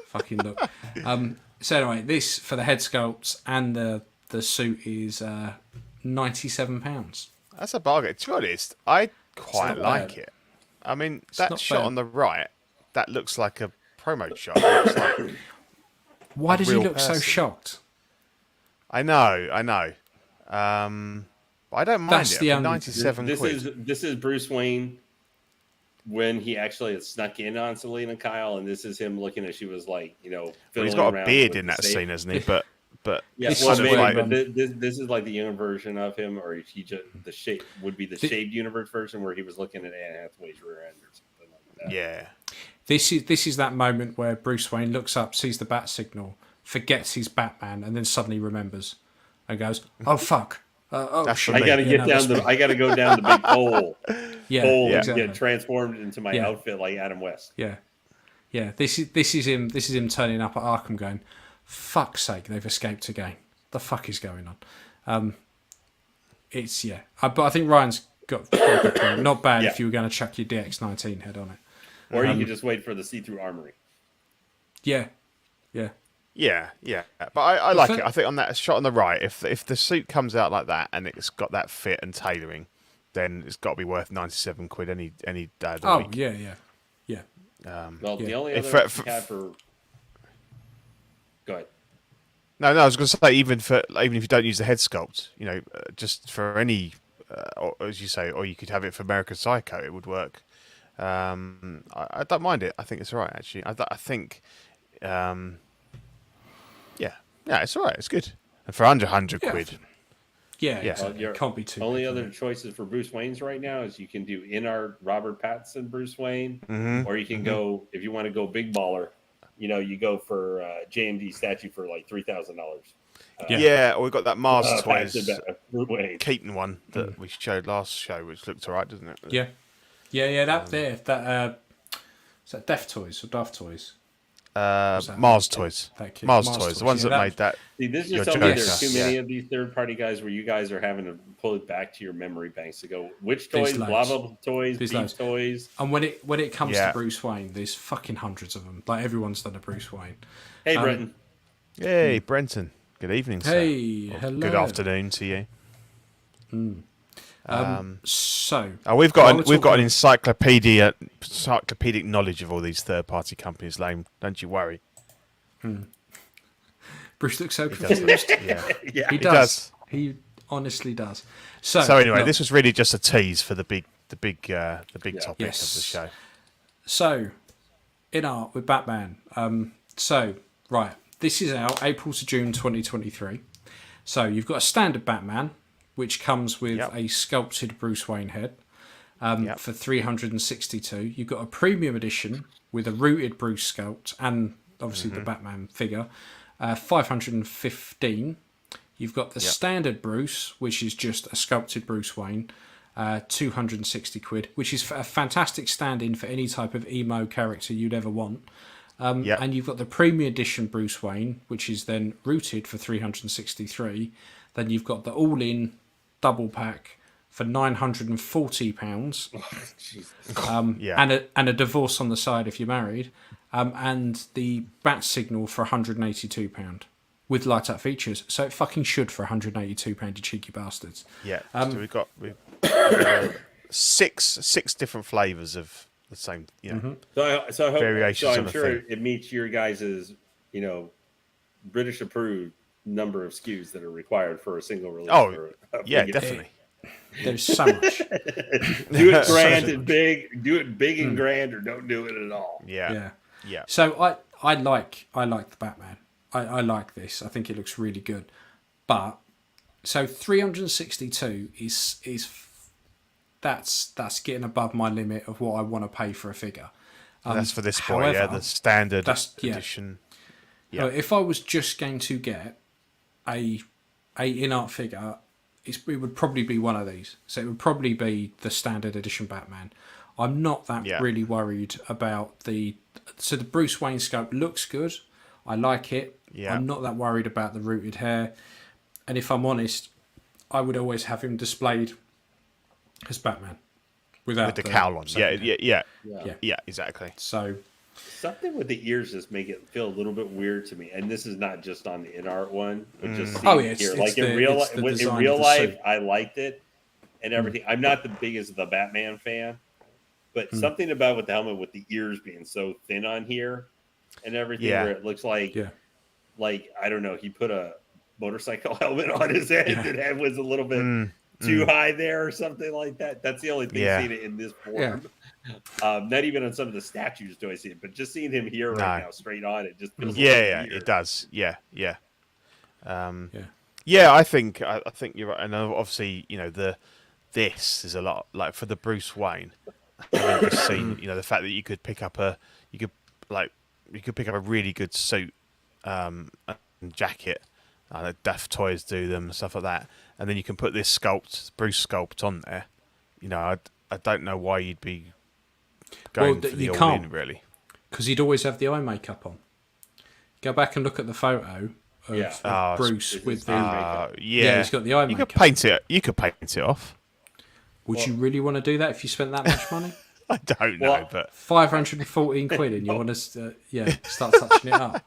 fucking look. So anyway, this for the head sculpts and the suit is £97. That's a bargain. To be honest, I quite like it. I mean, that shot on the right, that looks like a promo shot. It looks like why does he look so shocked? I know. But I don't mind That's it. the 97 quid. This is Bruce Wayne when he actually had snuck in on Selena Kyle, and this is him looking as she was like, Well, he's got a beard in that scene, hasn't he? But yeah, this is like the young version of him, or he just the shape would be the shaved universe version where he was looking at Anne Hathaway's rear end or something like that. Yeah. This is that moment where Bruce Wayne looks up, sees the bat signal, forgets he's Batman, and then suddenly remembers and goes, "Oh fuck! Shit. I gotta go down the big pole. Exactly. Get transformed into my outfit like Adam West. Yeah. This is him. This is him turning up at Arkham, going, "Fuck's sake, they've escaped again. The fuck is going on?" But I think Ryan's got a good point. Not bad if you were going to chuck your DX-19 head on it. Or you could just wait for the see-through armory. Yeah. But I like it. I think on that shot on the right, if the suit comes out like that and it's got that fit and tailoring, then it's got to be worth 97 quid any day of the week. Yeah. The only other for go ahead. No, I was going to say even if you don't use the head sculpt, just for any, or, as you say, or you could have it for American Psycho, it would work. I don't mind it. I think it's all right, actually. I think, it's all right. It's good. And for under 100 quid. Can't be too. Only other choices for Bruce Wayne's right now is you can do InArt Robert Pattinson Bruce Wayne, or you can go, if you want to go big baller, you go for JMD statue for like $3,000. Or we've got that Mars Toys Keaton one that we showed last show, which looked all right, doesn't it? Yeah. That is that Def Toys or Daft Toys? Mars Toys. Mars Toys. The ones that made that. See, this is something there's too many of these third-party guys where you guys are having to pull it back to your memory banks to go, which toys, blah, blah, toys, these toys. And when it comes to Bruce Wayne, there's fucking hundreds of them. Like, everyone's done a Bruce Wayne. Hey, Brenton. Hey, Brenton. Good evening, sir. Hey, hello. Good afternoon to you. We've got an encyclopedic knowledge of all these third-party companies, Lame. Don't you worry. Bruce looks so confused. He does. He honestly does. So anyway, this was really just a tease for the big topic of the show. So, InArt with Batman. This is out April to June 2023. So you've got a standard Batman, which comes with a sculpted Bruce Wayne head for $362. You've got a premium edition with a rooted Bruce sculpt and obviously the Batman figure, $515. You've got the standard Bruce, which is just a sculpted Bruce Wayne, £260, which is a fantastic stand-in for any type of emo character you'd ever want. And you've got the premium edition Bruce Wayne, which is then rooted for $363. Then you've got the all-in double pack for £940, and a divorce on the side if you're married, and the bat signal for £182 with light up features. So it fucking should for £182, you cheeky bastards. So we've got six different flavours of the same, So I hope, variations. I'm sure it meets your guys's, British approved number of SKUs that are required for a single release. Definitely. There's so much. Do it grand and big. Do it big and grand, or don't do it at all. Yeah. So I like the Batman. I like this. I think it looks really good. But so 362 is that's getting above my limit of what I want to pay for a figure. That's for this boy, the standard edition. If I was just going to get a InArt figure it would probably be one of these. So it would probably be the standard edition Batman. I'm not that really worried about the Bruce Wayne sculpt looks good. I like it. Yeah. I'm not that worried about the rooted hair. And if I'm honest, I would always have him displayed as Batman with the cowl on. Yeah, exactly. So something with the ears just make it feel a little bit weird to me. And this is not just on the InArt one, but just seeing here. Like in real life, I liked it and everything. I'm not the biggest of the Batman fan, but something about with the helmet with the ears being so thin on here and everything, where it looks like I don't know, he put a motorcycle helmet on his head and head was a little bit too high there or something like that. That's the only thing seeing it in this form. Not even on some of the statues do I see it, but just seeing him here right now straight on, it just feels weird. It does. Yeah. I think you're right. And obviously, this is a lot like for the Bruce Wayne. I've just seen, the fact that you could pick up a really good suit and jacket. Death Toys do them, stuff like that, and then you can put this Bruce sculpt on there. I don't know why you'd be going for the all-in, really, because he'd always have the eye makeup on. Go back and look at the photo of Bruce with the makeup. He's got the eye makeup. You could paint it off. Would you really want to do that if you spent that much money? I don't know, but 514 quid, and you want to start touching it up.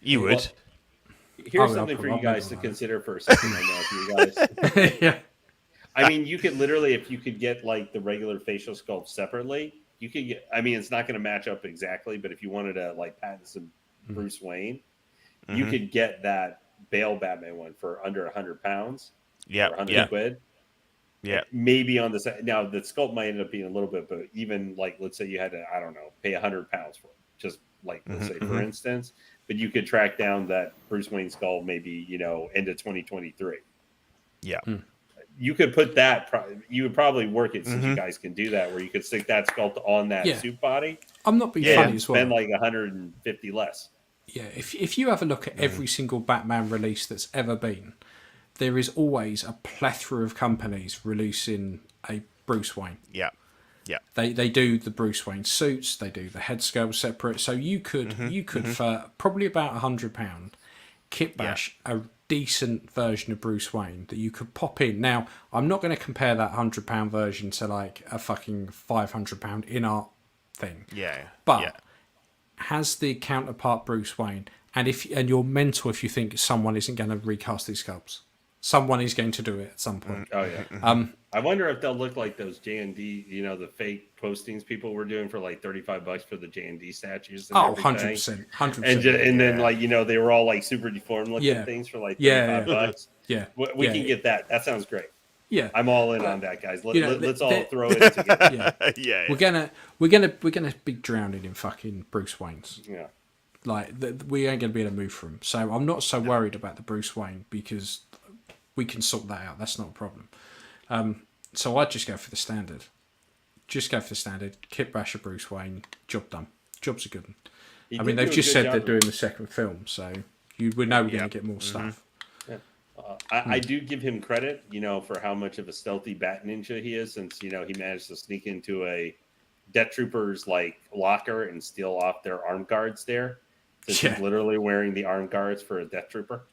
You would. Here's something for you guys to consider for a second right now, for you guys. I mean, you could literally, if you could get like the regular facial sculpt separately, you could get. I mean, it's not going to match up exactly, but if you wanted to like patent some Bruce Wayne, you could get that Bale Batman one for under £100. Yeah, 100 quid. Yeah, maybe on the now the sculpt might end up being a little bit, but even like let's say you had to, I don't know, pay £100 for it, just like let's say for instance. But you could track down that Bruce Wayne skull maybe, end of 2023. Yeah. You could put that, you would probably work it since you guys can do that, where you could stick that sculpt on that suit body. I'm not being funny as well. Spend like 150 less. Yeah, if you have a look at every single Batman release that's ever been, there is always a plethora of companies releasing a Bruce Wayne. Yeah. Yeah, they do the Bruce Wayne suits. They do the head sculpt separate. So you could for probably about £100 kit bash a decent version of Bruce Wayne that you could pop in. Now I'm not going to compare that £100 version to like a fucking £500 InArt thing. But has the counterpart Bruce Wayne, and you're mental if you think someone isn't going to recast these sculpts. Someone is going to do it at some point. Oh yeah. I wonder if they'll look like those J&D, the fake postings people were doing for like $35 for the J&D statues. And 100%. And then they were all like super deformed looking things for like $35. Yeah. We can get that. That sounds great. Yeah. I'm all in on that, guys. Let's all throw it together. We're gonna be drowning in fucking Bruce Waynes. Yeah. Like we ain't gonna be able to move for him. So I'm not so worried about the Bruce Wayne because we can sort that out. That's not a problem. So I'd just go for the standard. Kit basher Bruce Wayne. Job done. Job's a good one. I mean, they've just said they're doing the second film, so we know we're going to get more stuff. Yeah. I do give him credit, for how much of a stealthy bat ninja he is, since he managed to sneak into a Death Trooper's like locker and steal off their arm guards there. Since he's literally wearing the arm guards for a Death Trooper.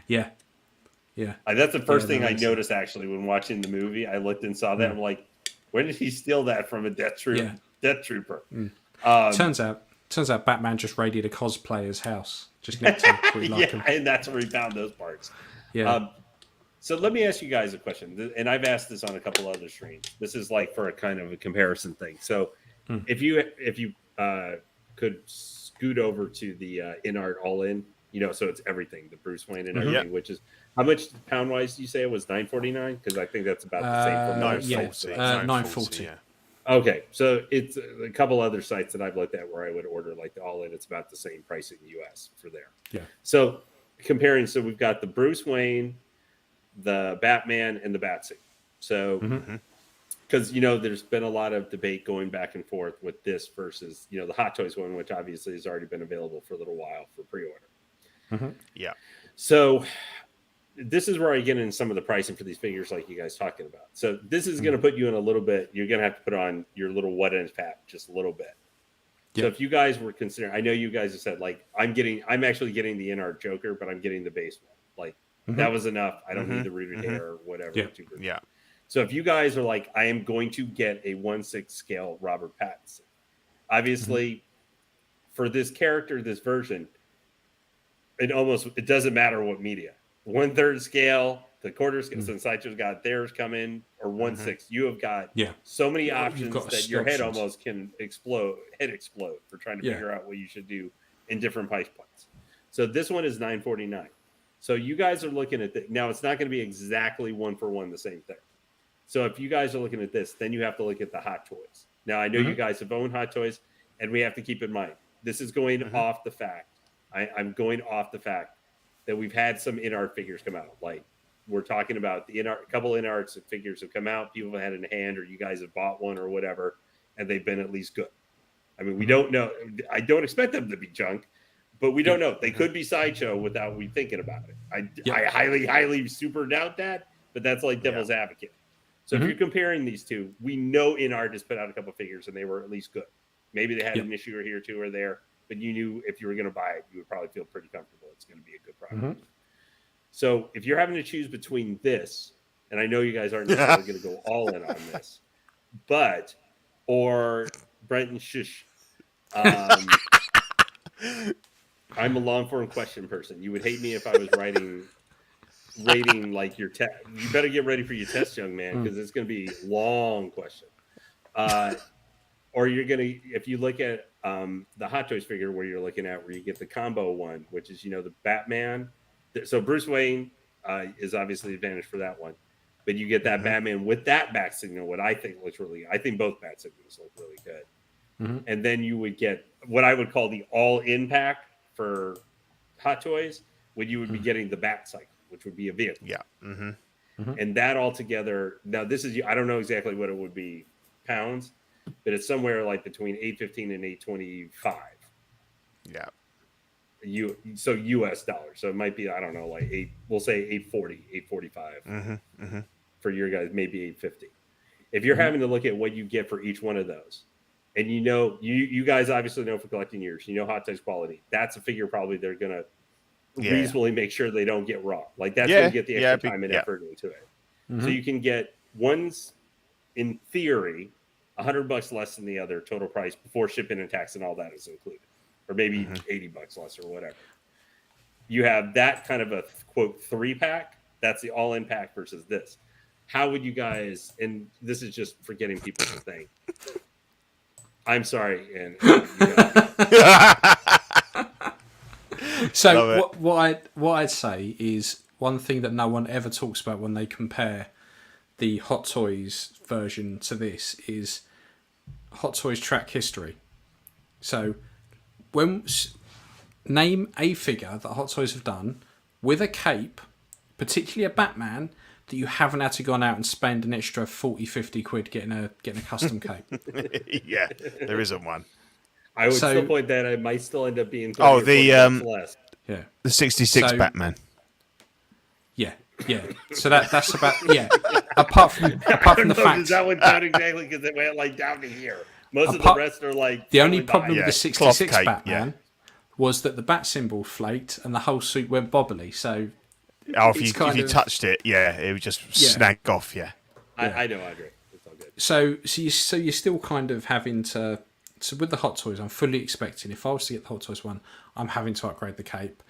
Yeah. Yeah, that's the first thing I noticed actually when watching the movie. I looked and saw that. I'm like, where did he steal that from a Death Trooper? Death Trooper. Turns out Batman just raided a cosplayer's house. Just nicked him. And that's where he found those parts. Yeah. So let me ask you guys a question, and I've asked this on a couple other streams. This is like for a kind of a comparison thing. So if you could scoot over to the InArt All-In, so it's everything, the Bruce Wayne and everything, which is how much pound wise do you say it was? $9.49? Because I think that's about the same for most sites. $9.40. Yeah. Okay, so it's a couple other sites that I've looked at where I would order like the all in. It's about the same price in the US for there. Yeah. So comparing, so we've got the Bruce Wayne, the Batman, and the Batsuit. So because there's been a lot of debate going back and forth with this versus the Hot Toys one, which obviously has already been available for a little while for pre-order. Yeah. So this is where I get in some of the pricing for these figures, like you guys talking about. So this is going to put you in a little bit. You're going to have to put on your little what ends pat just a little bit. Yep. So if you guys were considering, I know you guys have said like I'm actually getting the InArt Joker, but I'm getting the base one. Like that was enough. I don't need the rooted hair or whatever. Yeah. So if you guys are like, I am going to get a 1/6 scale Robert Pattinson, obviously for this character, this version, it doesn't matter what media. 1/3 scale, the quarter scale, since Sideshow's got theirs coming, or 1/6. You have got so many options that your head almost can explode for trying to figure out what you should do in different price points. So this one is $949. So you guys are looking at now. It's not going to be exactly 1-for-1 the same thing. So if you guys are looking at this, then you have to look at the Hot Toys. Now I know you guys have owned Hot Toys, and we have to keep in mind this is going off the fact. I'm going off the fact that we've had some InArt figures come out. Like we're talking about the InArt, a couple InArt figures have come out. People have had in hand, or you guys have bought one or whatever, and they've been at least good. I mean, we don't know. I don't expect them to be junk, but we don't know. They could be Sideshow without we thinking about it. I highly, highly super doubt that, but that's like devil's advocate. So if you're comparing these two, we know InArt has put out a couple figures and they were at least good. Maybe they had an issue or here, two or there, but you knew if you were going to buy it, you would probably feel pretty comfortable. It's going to be a good product. So if you're having to choose between this, and I know you guys aren't necessarily going to go all in on this, or Brenton Shush, I'm a long-form question person. You would hate me if I was rating like your test. You better get ready for your test, young man, because it's going to be a long question. Or you're going to, if you look at the Hot Toys figure where you're looking at where you get the combo one, which is, the Batman. So Bruce Wayne is obviously the advantage for that one. But you get that Batman with that bat signal, what I think looks I think both bat signals look really good. And then you would get what I would call the all-in pack for Hot Toys, when you would be getting the bat cycle, which would be a vehicle. Yeah. And that all together, now this is, I don't know exactly what it would be pounds, but it's somewhere like between $815 and $825. Yeah. So US dollars. So it might be, I don't know, like we'll say $840, $845 for your guys, maybe $850. If you're having to look at what you get for each one of those, and you guys obviously know for collecting years, Hot Toys quality, that's a figure probably they're going to reasonably make sure they don't get wrong. Like that's when you get the extra time and effort into it. So you can get one's, in theory, $100 less than the other total price before shipping and tax and all that is included, or maybe $80 less or whatever. You have that kind of a quote 3-pack. That's the all-in pack versus this. How would you guys? And this is just for getting people to think. I'm sorry, and so what I'd say is one thing that no one ever talks about when they compare the Hot Toys version to this is Hot Toys track history. So name a figure that Hot Toys have done with a cape, particularly a Batman, that you haven't had to go out and spend an extra 40-50 quid getting a custom cape. Yeah, there isn't one. I would still point that it might still end up being less. Yeah, the 66 Batman. Yeah. So that's about Apart from the fact that one down exactly because it went like down to here. Most of the rest are like the only problem with the 66 Batman was that the bat symbol flaked and the whole suit went bobbly. So if you touched it, it would just snag off. Yeah, I know, I agree. It's all good. So you're still kind of having to. So with the Hot Toys, I'm fully expecting if I was to get the Hot Toys one, I'm having to upgrade the cape.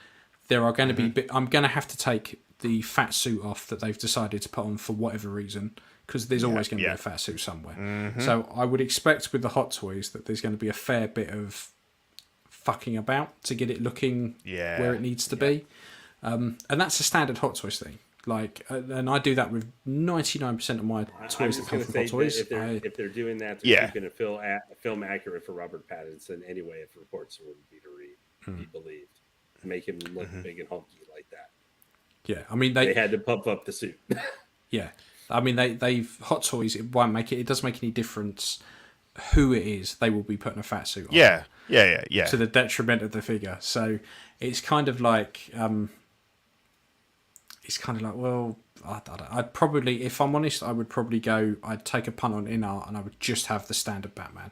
There are going to be I'm going to have to take the fat suit off that they've decided to put on for whatever reason, because there's always going to be a fat suit somewhere. So I would expect with the Hot Toys that there's going to be a fair bit of fucking about to get it looking where it needs to be. And that's a standard Hot Toys thing. Like, and I do that with 99% of my toys that come from Hot Toys. If they're doing that, they're keeping a film accurate for Robert Pattinson anyway. If reports wouldn't be to be believed, make him look big and hulky like that. Yeah, I mean they had to pump up the suit. Yeah, I mean they've Hot Toys. It won't make it. It doesn't make any difference who it is. They will be putting a fat suit on. Yeah. To the detriment of the figure. So it's kind of like. it's kind of like, well, I don't know. I'd probably, if I'm honest, I would probably go. I'd take a punt on InArt, and I would just have the standard Batman,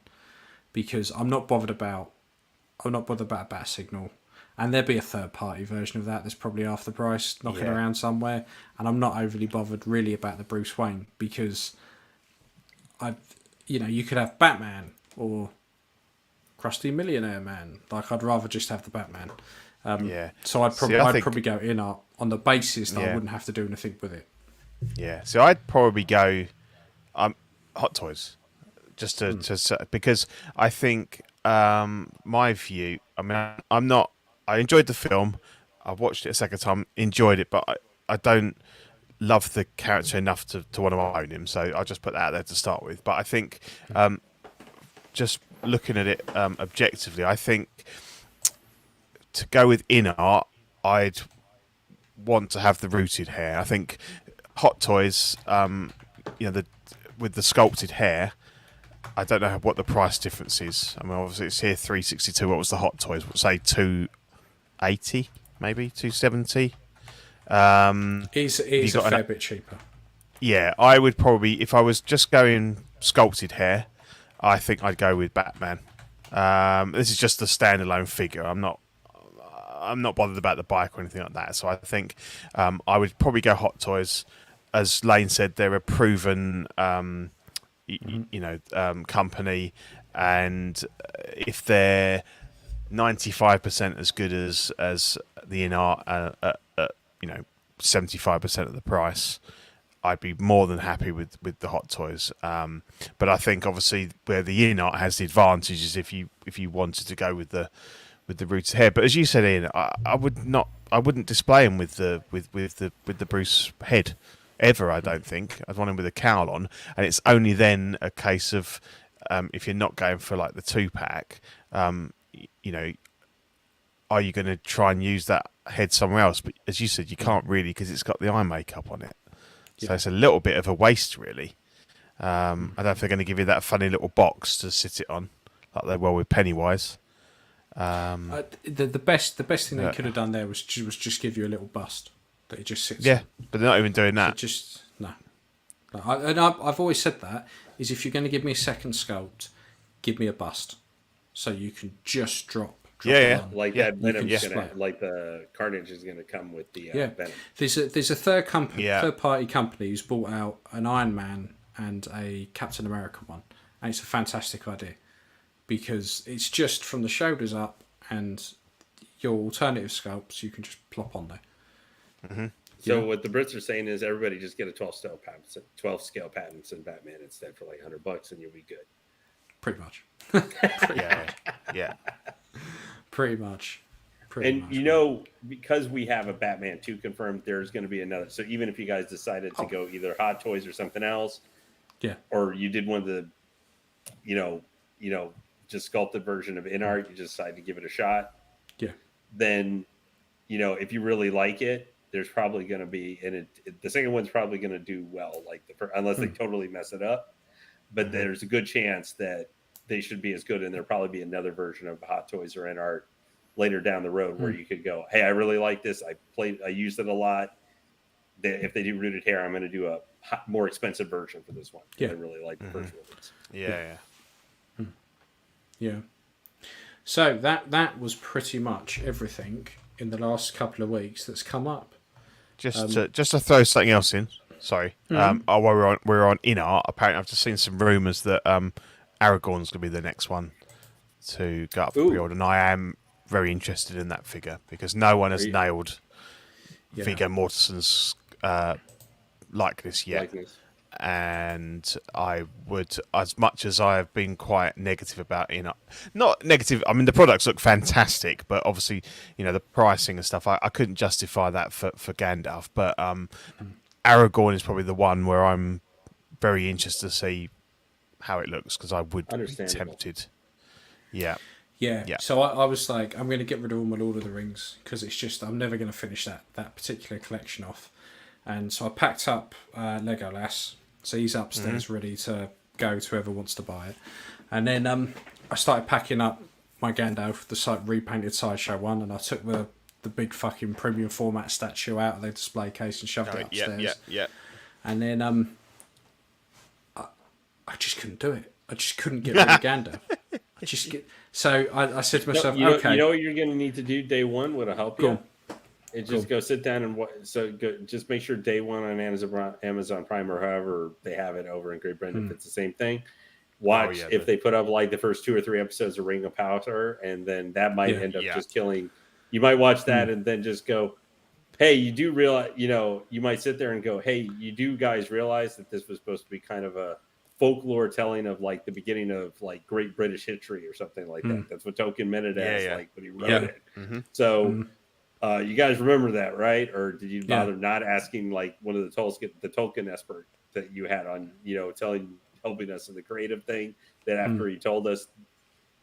because I'm not bothered about a bat signal, and there'd be a third party version of that that's probably half the price knocking around somewhere, and I'm not overly bothered really about the Bruce Wayne, because you could have Batman or Krusty Millionaire Man. Like, I'd rather just have the Batman. So I'd probably go InArt on the basis that I wouldn't have to do anything with it. Yeah. So I'd probably go Hot Toys, just to because I think my view. I mean, I enjoyed the film. I watched it a second time, enjoyed it, but I don't love the character enough to want to own him. So I'll just put that out there to start with. But I think just looking at it objectively, I think to go with InArt, I'd want to have the rooted hair. I think Hot Toys, with the sculpted hair, I don't know what the price difference is. I mean, obviously it's here $362. What was the Hot Toys? We'll say $280, maybe $270. It is a fair bit cheaper. Yeah, I would probably, if I was just going sculpted hair, I think I'd go with Batman. This is just a standalone figure. I'm not bothered about the bike or anything like that. So I think I would probably go Hot Toys. As Lane said, they're a proven, company, and if they're 95% as good as the InArt at 75% of the price, I'd be more than happy with the Hot Toys. But I think obviously where the InArt has the advantage is if you wanted to go with the rooted hair. But as you said, Ian, I wouldn't display him with the Bruce head ever. I don't think I'd want him with a cowl on, and it's only then a case of if you're not going for like the 2-pack, are you going to try and use that head somewhere else? But as you said, you can't really, because it's got the eye makeup on it. So it's a little bit of a waste, really. I don't know if they're going to give you that funny little box to sit it on, like they were with Pennywise. The best thing they could have done there was just give you a little bust that it just sits. Yeah, but they're not even doing that. I've always said that is, if you're going to give me a second sculpt, give me a bust, so you can just drop. Like that Venom, like the Carnage is going to come with the Venom. There's a third party company who's bought out an Iron Man and a Captain America one, and it's a fantastic idea, because it's just from the shoulders up, and your alternative sculpts you can just plop on there. Mm-hmm. So what the Brits are saying is everybody just get a 12 scale patents in Batman instead for like $100, and you'll be good. Pretty much. Yeah. Pretty much. Because we have a Batman 2 confirmed, there's going to be another. So even if you guys decided to go either Hot Toys or something else, or you did one of the, just sculpted version of InArt, you just decide to give it a shot. Yeah. Then, if you really like it, there's probably going to be, and the second one's probably going to do well, unless they totally mess it up. But there's a good chance that they should be as good, and there'll probably be another version of Hot Toys or InArt later down the road where you could go, hey, I really like this. I used it a lot. If they do rooted hair, I'm going to do a more expensive version for this one. I really like the first one. Yeah. So that was pretty much everything in the last couple of weeks that's come up. Just to throw something else in. Sorry. While we're on InArt, apparently I've just seen some rumours that Aragorn's going to be the next one to go up for pre-order, and I am very interested in that figure because no one has nailed Viggo Mortensen's likeness yet. And I would, as much as I have been quite negative about InArt, not negative, I mean the products look fantastic, but obviously the pricing and stuff, I couldn't justify that for Gandalf, but Aragorn is probably the one where I'm very interested to see how it looks, because I would be tempted. Yeah. So I was like, I'm going to get rid of all my Lord of the Rings, because it's just, I'm never going to finish that particular collection off. And so I packed up Legolas, so he's upstairs ready to go to whoever wants to buy it. And then I started packing up my Gandalf, the repainted Sideshow one, and I took the the big fucking premium format statue out of their display case and shoved it upstairs. Yeah. And then I just couldn't do it. I just couldn't get rid of Gandalf. So I said to myself, okay. You know what you're going to need to do day one? What'll help you? Is just go sit down and just make sure day one on Amazon Prime or however they have it over in Great Britain, if it's the same thing. Watch if they put up like the first 2 or 3 episodes of Ring of Power, and then that might end up just killing. You might watch that and then just go, hey, you do realize, you might sit there and go, hey, you do guys realize that this was supposed to be kind of a folklore telling of like the beginning of like Great British history or something like that. That's what Tolkien meant it as, like when he wrote it. So you guys remember that, right? Or did you bother not asking like one of the Tolkien expert that you had on, helping us in the creative thing, that after he told us,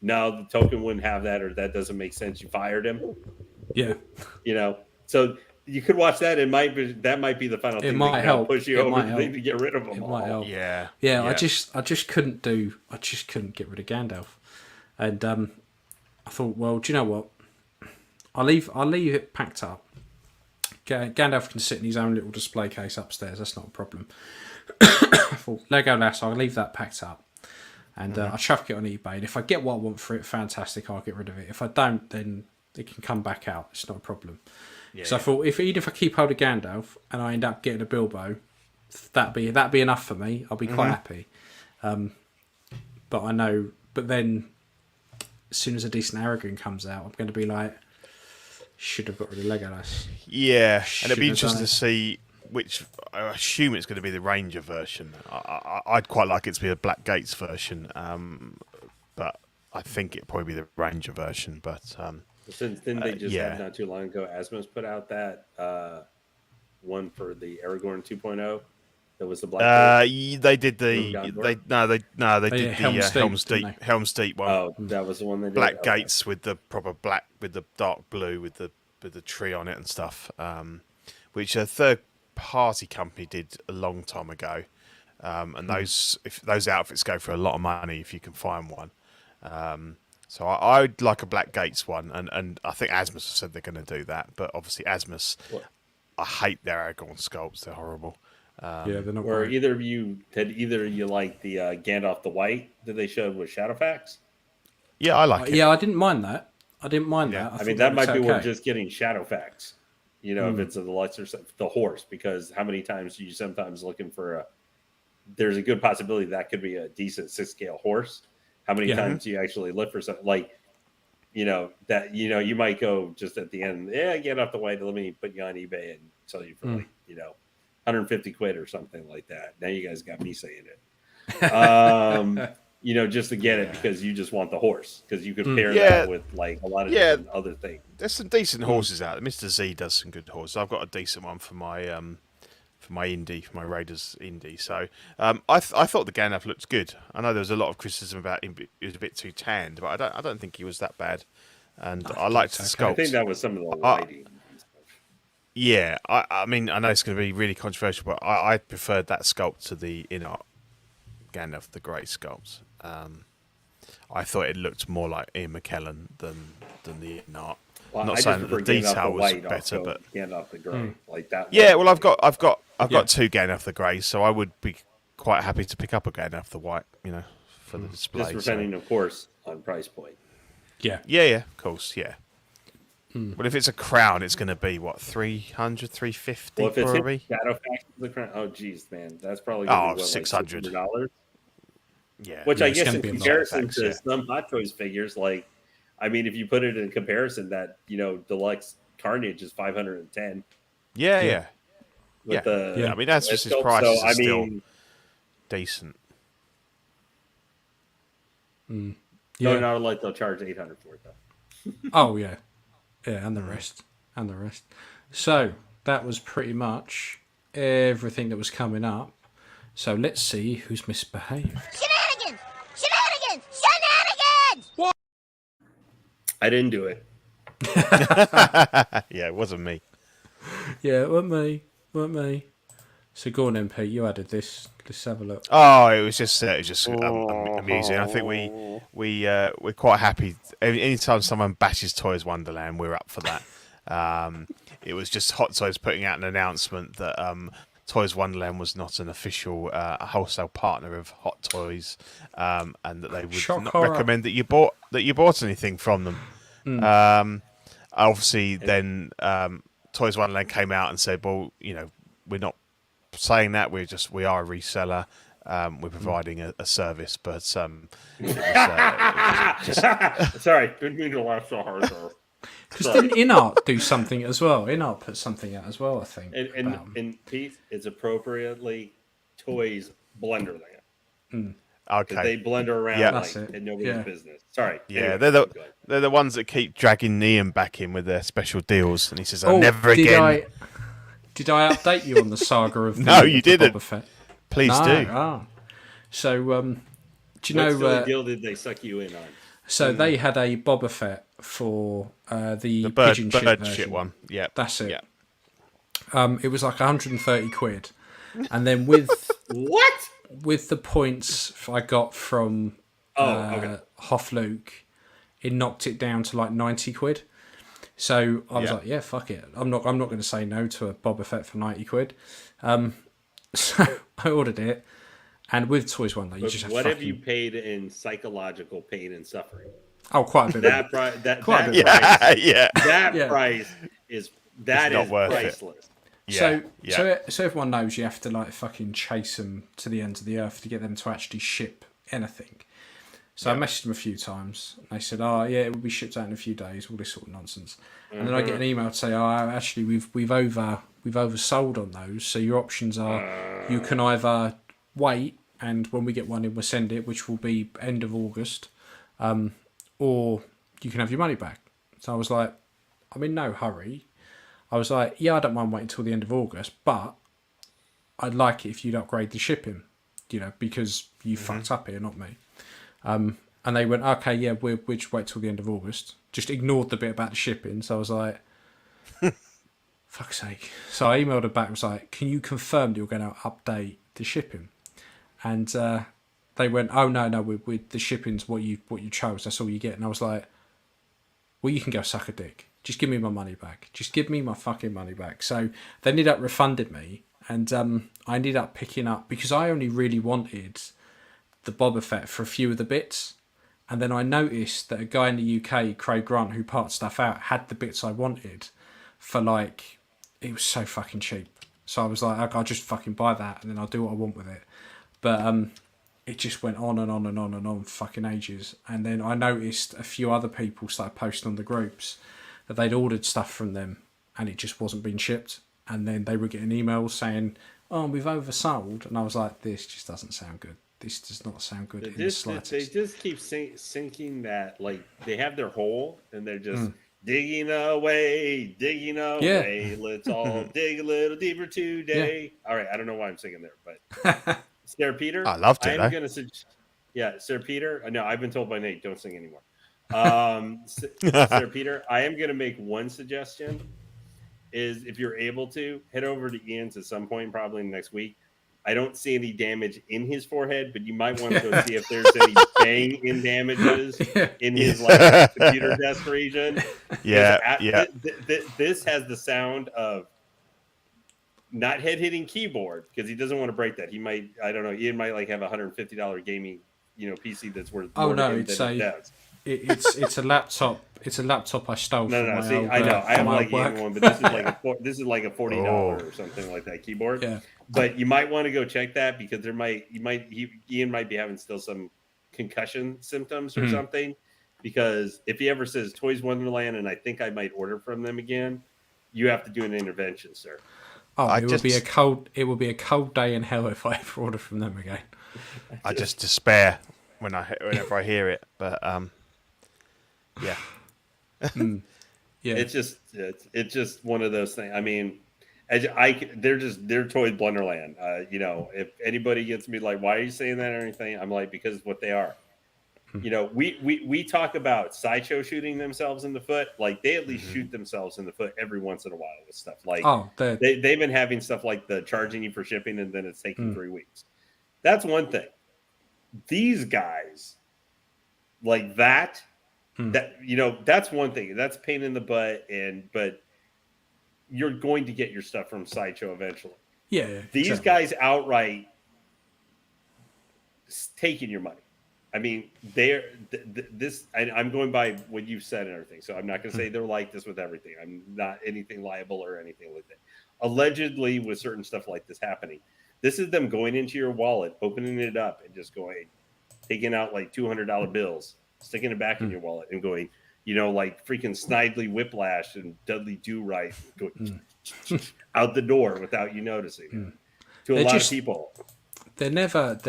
no, the Tolkien wouldn't have that, or that doesn't make sense, you fired him? Yeah. So you could watch that. That might be the final thing. It might help. Push you over the thing to get rid of them. It might help. Yeah. I just couldn't get rid of Gandalf, and I thought, well, do you know what? I'll leave it packed up. Gandalf can sit in his own little display case upstairs. That's not a problem. I thought, Legolas, I'll leave that packed up, and I'll chuck it on eBay. And if I get what I want for it, fantastic, I'll get rid of it. If I don't, then it can come back out. It's not a problem. So I thought, even if I keep hold of Gandalf and I end up getting a Bilbo, that'd be enough for me. I'll be quite happy. But then as soon as a decent Aragorn comes out, I'm going to be like, should have got rid of Legolas. Yeah, and it'd be interesting to see which. I assume it's going to be the Ranger version. I'd quite like it to be a Black Gates version, but I think it'd probably be the Ranger version. But since then they just had not too long ago, Asmus put out that one for the Aragorn 2.0. That was the Black. They did the did the Helm's Deep one. Oh, that was the one they did. Black Gates with the proper black, with the dark blue, with the tree on it and stuff. Which a third party company did a long time ago, and those outfits go for a lot of money if you can find one. So I would like a Black Gates one, and I think Asmus said they're going to do that. But obviously Asmus, I hate their Aragorn sculpts; they're horrible. They're not. Or either of you like the Gandalf the White that they showed with Shadowfax? Yeah, I like it. Yeah, I didn't mind that. that. I mean, that might be worth just getting Shadowfax. If it's the lesser the horse, because how many times are you sometimes looking for there's a good possibility that could be a decent 6-scale horse. How many times do you actually look for something like, you might go just at the end, get off the White, let me put you on eBay and sell you for like, 150 quid or something like that. Now you guys got me saying it. Just to get it because you just want the horse, because you could pair that with like a lot of different other things. There's some decent horses out there. Mr. Z does some good horses. I've got a decent one for my indie, for my Raiders indie. So I thought the Gandalf looked good. I know there was a lot of criticism about him. He was a bit too tanned, but I don't think he was that bad. And I liked the sculpt. I think that was some of the lighting. Yeah, I mean, I know it's going to be really controversial, but I preferred that sculpt to the InArt Gandalf the Grey sculpt. I thought it looked more like Ian McKellen than the InArt. Well, not saying that the detail was better, but Gandalf the Grey, like that. Yeah, well, I've got two Gandalf the Grey, so I would be quite happy to pick up a Gandalf the White, for the display. Just depending, of course, on price point. Yeah, of course, yeah. Well, if it's a crown, it's going to be what, 300, 350 well, if it's probably. Shadowfax the crown, oh geez, man, that's probably going to be $600. Like Yeah, which I guess in comparison to some Hot Toys figures, like, I mean, if you put it in comparison, that Deluxe Carnage is 510. Yeah. I mean, that's just his price. So, is still decent. No, not like they'll charge $800 for it though. Oh yeah. Yeah, and the rest. So that was pretty much everything that was coming up. So let's see who's misbehaved. Shenanigans! What? I didn't do it. Yeah, it wasn't me. Yeah, it wasn't me. So go on, MP. You added this. Let's have a look. Oh, it was just amusing. I think we're quite happy. Anytime someone bashes Toys Wonderland, we're up for that. It was just Hot Toys putting out an announcement that Toys Wonderland was not an official wholesale partner of Hot Toys, and that they would not recommend that you bought anything from them. Obviously, then Toys Wonderland came out and said, "Well, we're not saying that. We are a reseller. We're providing a service, but it was sorry, didn't mean to laugh so hard." Because didn't InArt do something as well? InArt put something out as well, I think. And Pete, it's appropriately Toys Blunderland. Okay, they blunder around in nobody's business. Sorry. Yeah, anyway, they're the ones that keep dragging Liam back in with their special deals, and he says, "Never again." Did I update you on the saga of the, No, you didn't. Boba Fett? Please do. Oh. So, do you what know? Deal did they suck you in on? So they had a Boba Fett for the bird pigeon shit one. Yeah, that's it. Yeah. It was like 130 quid, and then with what? With the points I got from Hoff Luke, it knocked it down to like 90 quid. So I was like, yeah, fuck it. I'm not going to say no to a Boba Fett for 90 quid. So I ordered it, and with Toys One, you just what have you paid in psychological pain and suffering? Oh, quite a bit. That price is priceless. Yeah. So everyone knows you have to like fucking chase them to the ends of the earth to get them to actually ship anything. So I messaged them a few times. And they said, "Oh yeah, it will be shipped out in a few days." All this sort of nonsense. And then I get an email to say, "Oh, actually, we've oversold on those. So your options are you can either wait, and when we get one in, we'll send it, which will be end of August, or you can have your money back." So I was like, "I'm in no hurry." I was like, "Yeah, I don't mind waiting until the end of August, but I'd like it if you'd upgrade the shipping, because you fucked up here, not me." And they went, "Okay, yeah, we'll just wait till the end of August." Just ignored the bit about the shipping. So I was like, fuck's sake. So I emailed her back and was like, "Can you confirm that you're going to update the shipping?" And they went, "Oh, no, with the shipping's what you chose. That's all you get." And I was like, "Well, you can go suck a dick. Just give me my money back. Just give me my fucking money back." So they ended up refunding me, and I ended up picking up, because I only really wanted the Boba Fett for a few of the bits, and then I noticed that a guy in the UK, Craig Grant, who parted stuff out, had the bits I wanted for it was so fucking cheap. So I was like, I'll just fucking buy that, and then I'll do what I want with it. But it just went on and on and on and on for fucking ages. And then I noticed a few other people started posting on the groups that they'd ordered stuff from them and it just wasn't being shipped. And then they were getting emails saying, "Oh, we've oversold." And I was like, this just doesn't sound good. This does not sound good in the slightest. They just keep sinking that, they have their hole and they're just digging away. Yeah. Let's all dig a little deeper today. Yeah. All right, I don't know why I'm singing there, but Sarah Peter, I loved it. Sarah Peter. No, I've been told by Nate, don't sing anymore. Sarah Peter, I am going to make one suggestion. Is if you're able to head over to Ian's at some point, probably next week. I don't see any damage in his forehead, but you might want to go see if there's any bang-in damages in his computer desk region. Yeah. This has the sound of not head-hitting keyboard, because he doesn't want to break that. He might, I don't know, Ian might have a $150 gaming PC that's worth more than it does. It's a laptop. It's a laptop I stole. No. See, I know. I have one, but this is like a $40 or something like that keyboard. Yeah. But you might want to go check that, because Ian might be having still some concussion symptoms or something. Because if he ever says Toys Wonderland and I think I might order from them again, you have to do an intervention, sir. Oh, it would be a cold day in hell if I ever order from them again. I just despair whenever I hear it, but yeah. Yeah. It's just one of those things. I mean, they're Toys Blunderland. If anybody gets me like, "Why are you saying that?" or anything, I'm like, because it's what they are. We talk about Sideshow shooting themselves in the foot. They at least shoot themselves in the foot every once in a while with stuff. They've been having stuff like the charging you for shipping and then it's taking 3 weeks. That's one thing. These guys like that, that's one thing. That's pain in the butt. But you're going to get your stuff from Sideshow eventually. Yeah. These guys outright taking your money. I mean, I'm going by what you've said and everything. So I'm not going to say they're like this with everything. I'm not anything liable or anything like that. Allegedly, with certain stuff like this happening, this is them going into your wallet, opening it up, and just going, taking out like $200 bills, sticking it back in your wallet, and going, like freaking Snidely Whiplash and Dudley Do-Right, going out the door without you noticing. To a lot of people, they're never.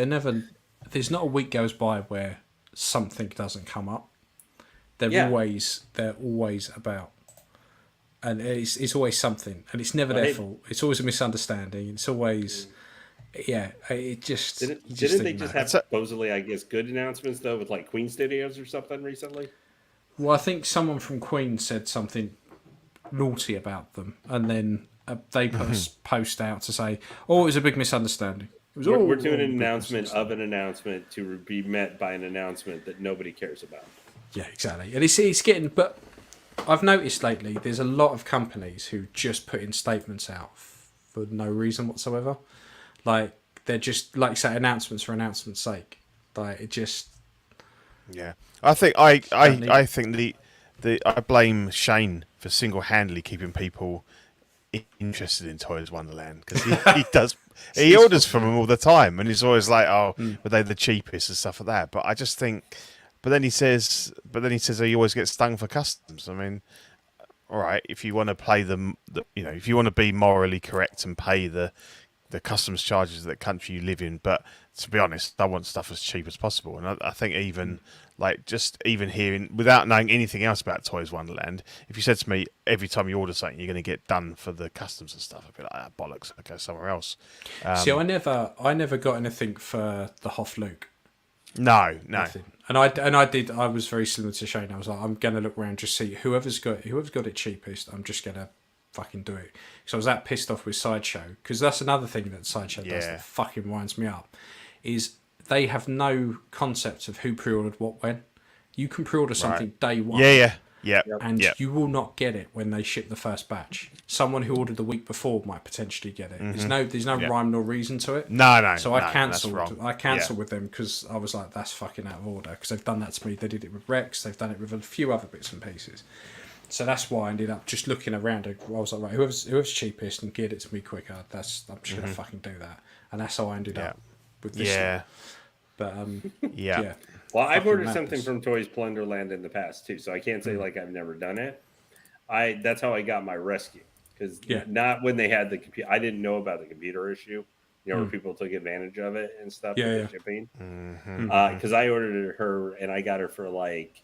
There's not a week goes by where something doesn't come up. They're always about, and it's always something, and it's never their fault. It's always a misunderstanding. It's always, it just didn't they just have supposedly, I guess, good announcements though with like Queen Studios or something recently? Well, I think someone from Queen said something naughty about them, and then they put a post out to say, "Oh, it was a big misunderstanding." We're doing an announcement of an announcement to be met by an announcement that nobody cares about. Yeah, exactly. And it's getting, but I've noticed lately there's a lot of companies who just put in statements out for no reason whatsoever. Like, they're just, like you say, announcements for announcement's sake. Like, it just... Yeah. I think I think I blame Shane for single-handedly keeping people interested in Toys Wonderland, because he does. He orders from them all the time, and he's always like, "Oh, but they're the cheapest and stuff like that." But I just think, but then he says, "Oh, you always get stung for customs." I mean, all right, if you want to play them, if you want to be morally correct and pay the customs charges of the country you live in, but to be honest, I want stuff as cheap as possible. And I think even hearing, without knowing anything else about Toys Wonderland, if you said to me every time you order something you're going to get done for the customs and stuff, I'd be like, bollocks, I'll go somewhere else. See, I never got anything for the Hoff Luke. No. Nothing. And I was very similar to Shane. I was like, I'm going to look around, just see whoever's got it cheapest. I'm just going to fucking do it. So I was that pissed off with Sideshow, because that's another thing that Sideshow does that fucking winds me up, is they have no concept of who pre-ordered what when. You can pre-order something day one. Yeah. And you will not get it when they ship the first batch. Someone who ordered the week before might potentially get it. There's no rhyme nor reason to it. No. So I cancelled. I cancelled with them because I was like, that's fucking out of order. Because they've done that to me. They did it with Rex. They've done it with a few other bits and pieces. So that's why I ended up just looking around. I was like, right, whoever's cheapest and get it to me quicker, I'm just gonna fucking do that. And that's how I ended up with this. Yeah. But yeah. Well, I've ordered something from Toys Plunderland in the past too, so I can't say like I've never done it. That's how I got my rescue, because not when they had the computer. I didn't know about the computer issue, where people took advantage of it and stuff with the shipping. Because I ordered her and I got her for like,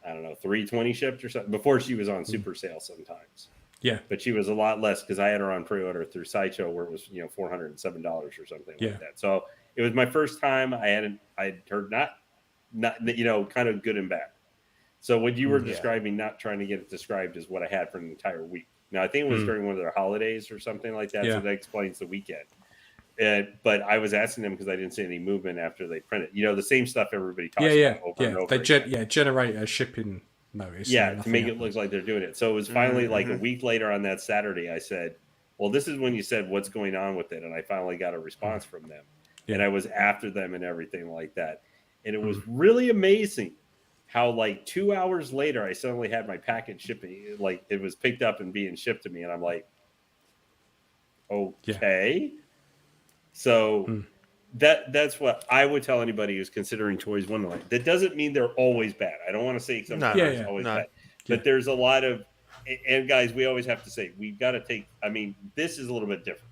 I don't know, $320 shipped or something before she was on super sale sometimes. Yeah, but she was a lot less because I had her on pre-order through Sideshow, where it was $407 or something like that. So it was my first time. I'd heard not kind of good and bad. So what you were describing, not trying to get it described, is what I had for an entire week. Now I think it was during one of their holidays or something like that. So that explains the weekend. But I was asking them because I didn't see any movement after they printed. The same stuff everybody talks about over and over. They generate a shipping notice. Yeah, to make it look like they're doing it. So it was finally like a week later on that Saturday, I said, well, this is when you said what's going on with it. And I finally got a response from them. Yeah. And I was after them and everything like that. And it was really amazing how like 2 hours later, I suddenly had my package shipping. Like it was picked up and being shipped to me. And I'm like, okay. Yeah. So that's what I would tell anybody who's considering Toys Wonderland. That doesn't mean they're always bad. I don't want to say sometimes it's always bad. But there's a lot of, and guys, we always have to say, we've got to take, I mean, this is a little bit different.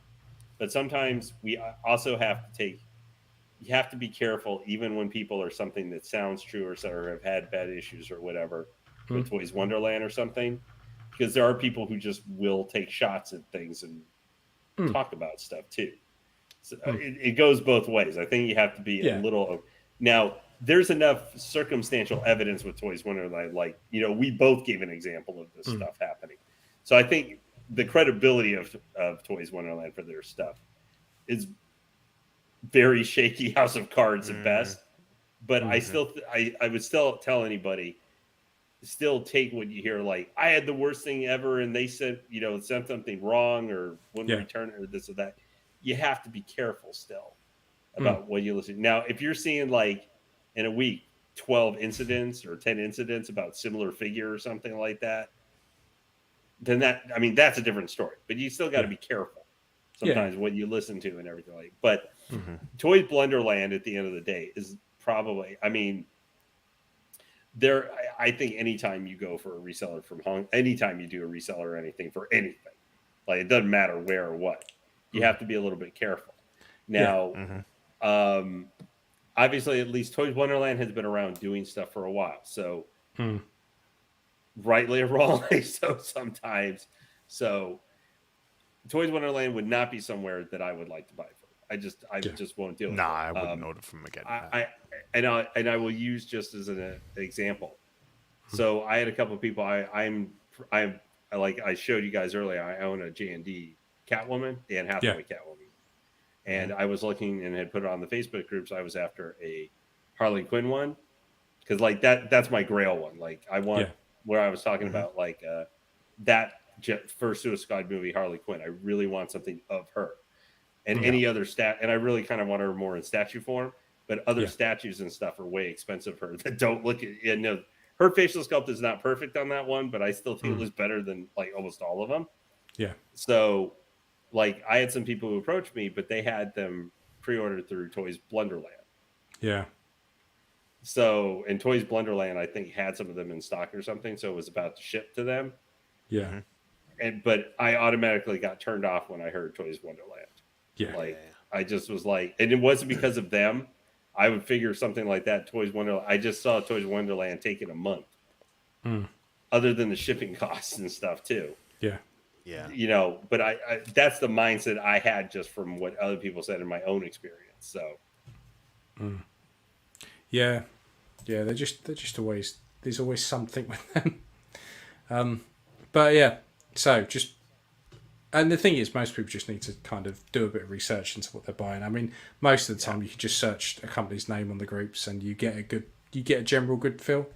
But sometimes we also have to take, you have to be careful, even when people are something that sounds true or have had bad issues or whatever with Toys Wonderland or something. Because there are people who just will take shots at things and talk about stuff too. So it goes both ways. I think you have to be a little. Now, there's enough circumstantial evidence with Toys Wonderland. Like, we both gave an example of this stuff happening. So I think the credibility of Toys Wonderland for their stuff is very shaky house of cards at best. But I still, I would still tell anybody, still take what you hear, like, I had the worst thing ever and they said, sent something wrong or wouldn't return it or this or that. You have to be careful still about what you listen to. Now, if you're seeing like in a week 12 incidents or 10 incidents about similar figure or something like that, then that's a different story. But you still got to be careful sometimes what you listen to and everything like. But Toys Blunderland at the end of the day is probably, I think anytime you go for a reseller from anytime you do a reseller or anything for anything, like it doesn't matter where or what, you have to be a little bit careful. Now, obviously, at least Toys Wonderland has been around doing stuff for a while. So, rightly or wrongly, so sometimes. So, Toys Wonderland would not be somewhere that I would like to buy from. I just won't do it. No, I wouldn't order from them again. I will use just as an example. So I had a couple of people. I showed you guys earlier. I own a J&D Catwoman, Dan Hathaway Catwoman, and I was looking and had put it on the Facebook groups. I was after a Harley Quinn one because like that's my Grail one. Like I want where I was talking about like that first Suicide Squad movie Harley Quinn. I really want something of her. And any other and I really kind of want her more in statue form, but other statues and stuff are way expensive for her that don't look at, her facial sculpt is not perfect on that one, but I still think it was better than like almost all of them. Yeah. So like I had some people who approached me, but they had them pre-ordered through Toys Blunderland. Yeah. So, and Toys Blunderland, I think had some of them in stock or something. So it was about to ship to them. Yeah. But I automatically got turned off when I heard Toys Wonderland. Yeah. I just was like, and it wasn't because of them. I would figure something like that. Toys Wonderland. I just saw Toys Wonderland taking a month. Other than the shipping costs and stuff too. Yeah. Yeah. But I that's the mindset I had just from what other people said in my own experience. So. Yeah. Yeah. They're just always, there's always something with them. But yeah. So just. And the thing is, most people just need to kind of do a bit of research into what they're buying. I mean, most of the time you can just search a company's name on the groups and you get a general good feel.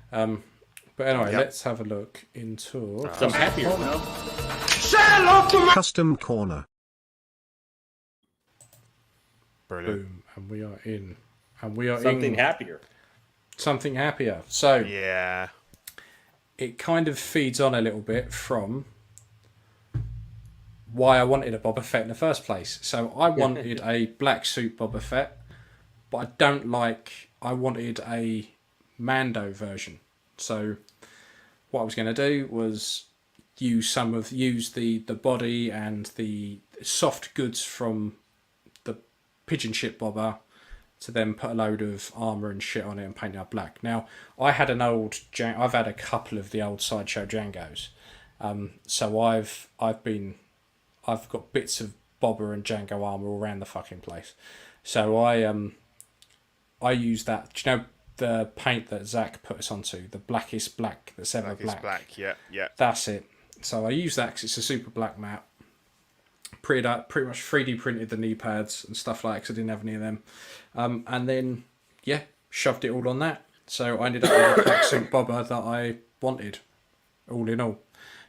But anyway, let's have a look into some happier. Custom corner. Brilliant. Boom, and we are in. And we are something in happier. Something happier. So yeah, it kind of feeds on a little bit from why I wanted a Boba Fett in the first place. So I wanted a black suit Boba Fett, but I wanted a Mando version. So what I was going to do was use the body and the soft goods from the pigeon ship Boba to then put a load of armor and shit on it and paint it up black. Now I've had a couple of the old Sideshow Django's. So I've got bits of Boba and Django armor all around the fucking place. So I use that. Do you know the paint that Zach put us onto? The blackest black that's ever black. Black, yeah. That's it. So I use that because it's a super black matte. Pretty much 3D printed the knee pads and stuff like that because I didn't have any of them. And then, shoved it all on that. So I ended up with a black suit Boba that I wanted, all in all.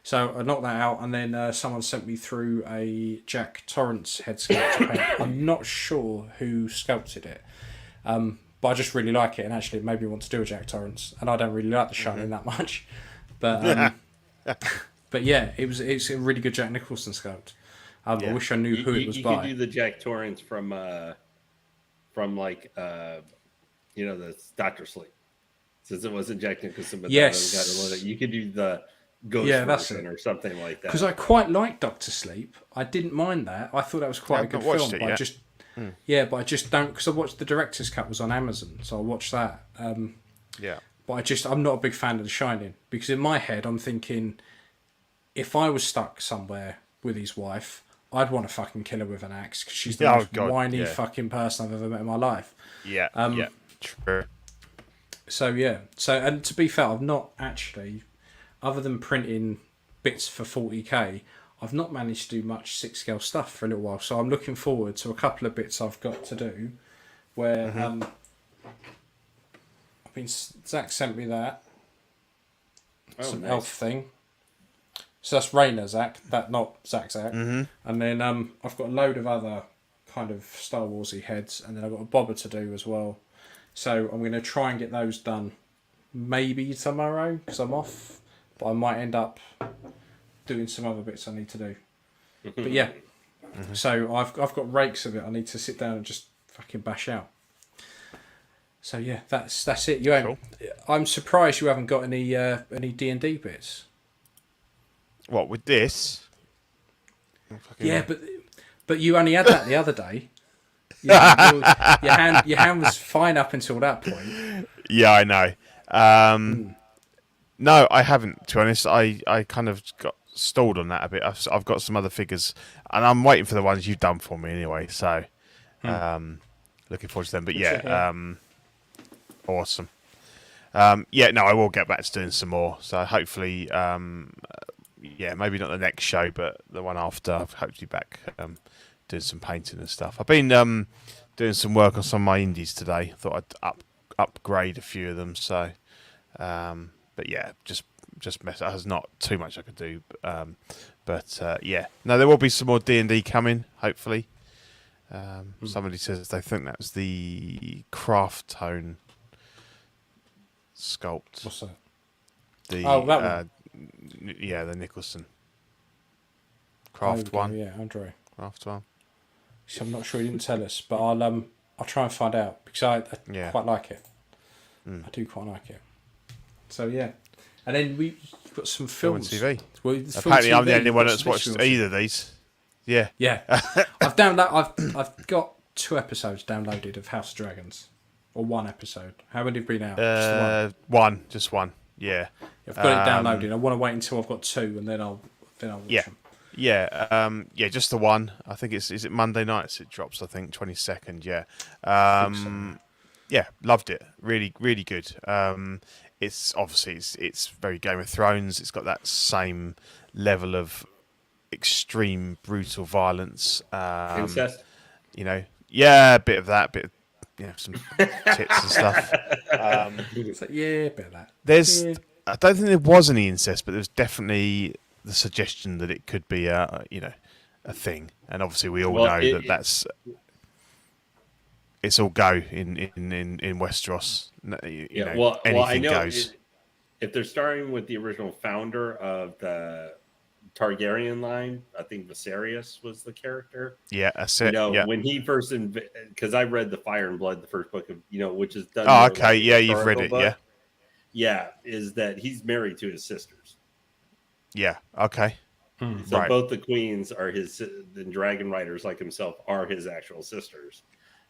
So I knocked that out, and then someone sent me through a Jack Torrance head sculpt paint. I'm not sure who sculpted it, but I just really like it, and actually it made me want to do a Jack Torrance. And I don't really like the Shining that much, but yeah, it's a really good Jack Nicholson sculpt. I wish I knew who it was by. You could do the Jack Torrance from like the Dr. Sleep, since it wasn't Jack Nicholson, but yes, you could do the Ghost version or something like that. Because I quite liked Doctor Sleep. I didn't mind that. I thought that was quite a good film. But I just don't, because I watched the director's cut was on Amazon, so I watched that. But I'm not a big fan of The Shining, because in my head I'm thinking, if I was stuck somewhere with his wife, I'd want to fucking kill her with an axe, because she's the most whiny fucking person I've ever met in my life. True. So and to be fair, I've not actually, other than printing bits for 40k, I've not managed to do much 6-scale stuff for a little while. So I'm looking forward to a couple of bits I've got to do where Zach sent me that, some elf thing. So that's Rainer Zach, that not Zach. Mm-hmm. And then I've got a load of other kind of Star Warsy heads, and then I've got a bobber to do as well. So I'm going to try and get those done maybe tomorrow because I'm off, but I might end up doing some other bits I need to do. But yeah, so I've got rakes of it. I need to sit down and just fucking bash out. So yeah, that's it. Cool. I'm surprised you haven't got any D&D bits. What with this? Yeah, but you only had that the other day. Your hand was fine up until that point. Yeah, I know. No, I haven't. To be honest, I kind of got stalled on that a bit. I've got some other figures, and I'm waiting for the ones you've done for me anyway. So, looking forward to them. But yeah, awesome. Yeah, no, I will get back to doing some more. So hopefully, yeah, maybe not the next show, but the one after. I'll hopefully be back doing some painting and stuff. I've been doing some work on some of my indies today. I thought I'd upgrade a few of them. So, but yeah, just mess. There's not too much I could do. But yeah, no, there will be some more D&D coming. Hopefully, somebody says they think that's the craft tone sculpt. What's that? The that one. Yeah, the Nicholson craft one. Yeah, Andre. Craft one. So I'm not sure he didn't tell us, but I'll try and find out because I quite like it. I do quite like it. So yeah, and then we've got some films. TV. Well, apparently, I'm the only one that's watched either of these. Yeah. Yeah. I've got 2 episodes downloaded of House of Dragons, or 1 episode. How many have been out? Just one. Yeah. I've got it downloaded. I want to wait until I've got 2, and then I'll watch them. Yeah, yeah, just the one. I think is it Monday nights it drops, I think, 22nd, yeah. Yeah, loved it. Really, really good. It's obviously it's very Game of Thrones. It's got that same level of extreme brutal violence. Incest? You know, yeah, a bit of that, bit of, some tits and stuff. It's like, yeah, a bit of that. I don't think there was any incest, but there's definitely the suggestion that it could be a thing, and obviously we all know that's it's all go in Westeros. You know, anything goes. If they're starting with the original founder of the Targaryen line, I think Viserys was the character. Yeah, that's it. When he first because I read the Fire and Blood, the first book of which is done. Oh, okay, yeah, you've read it, book. Yeah, is that he's married to his sisters. Yeah. Okay. So right. Both the queens are his. The dragon riders, like himself, are his actual sisters.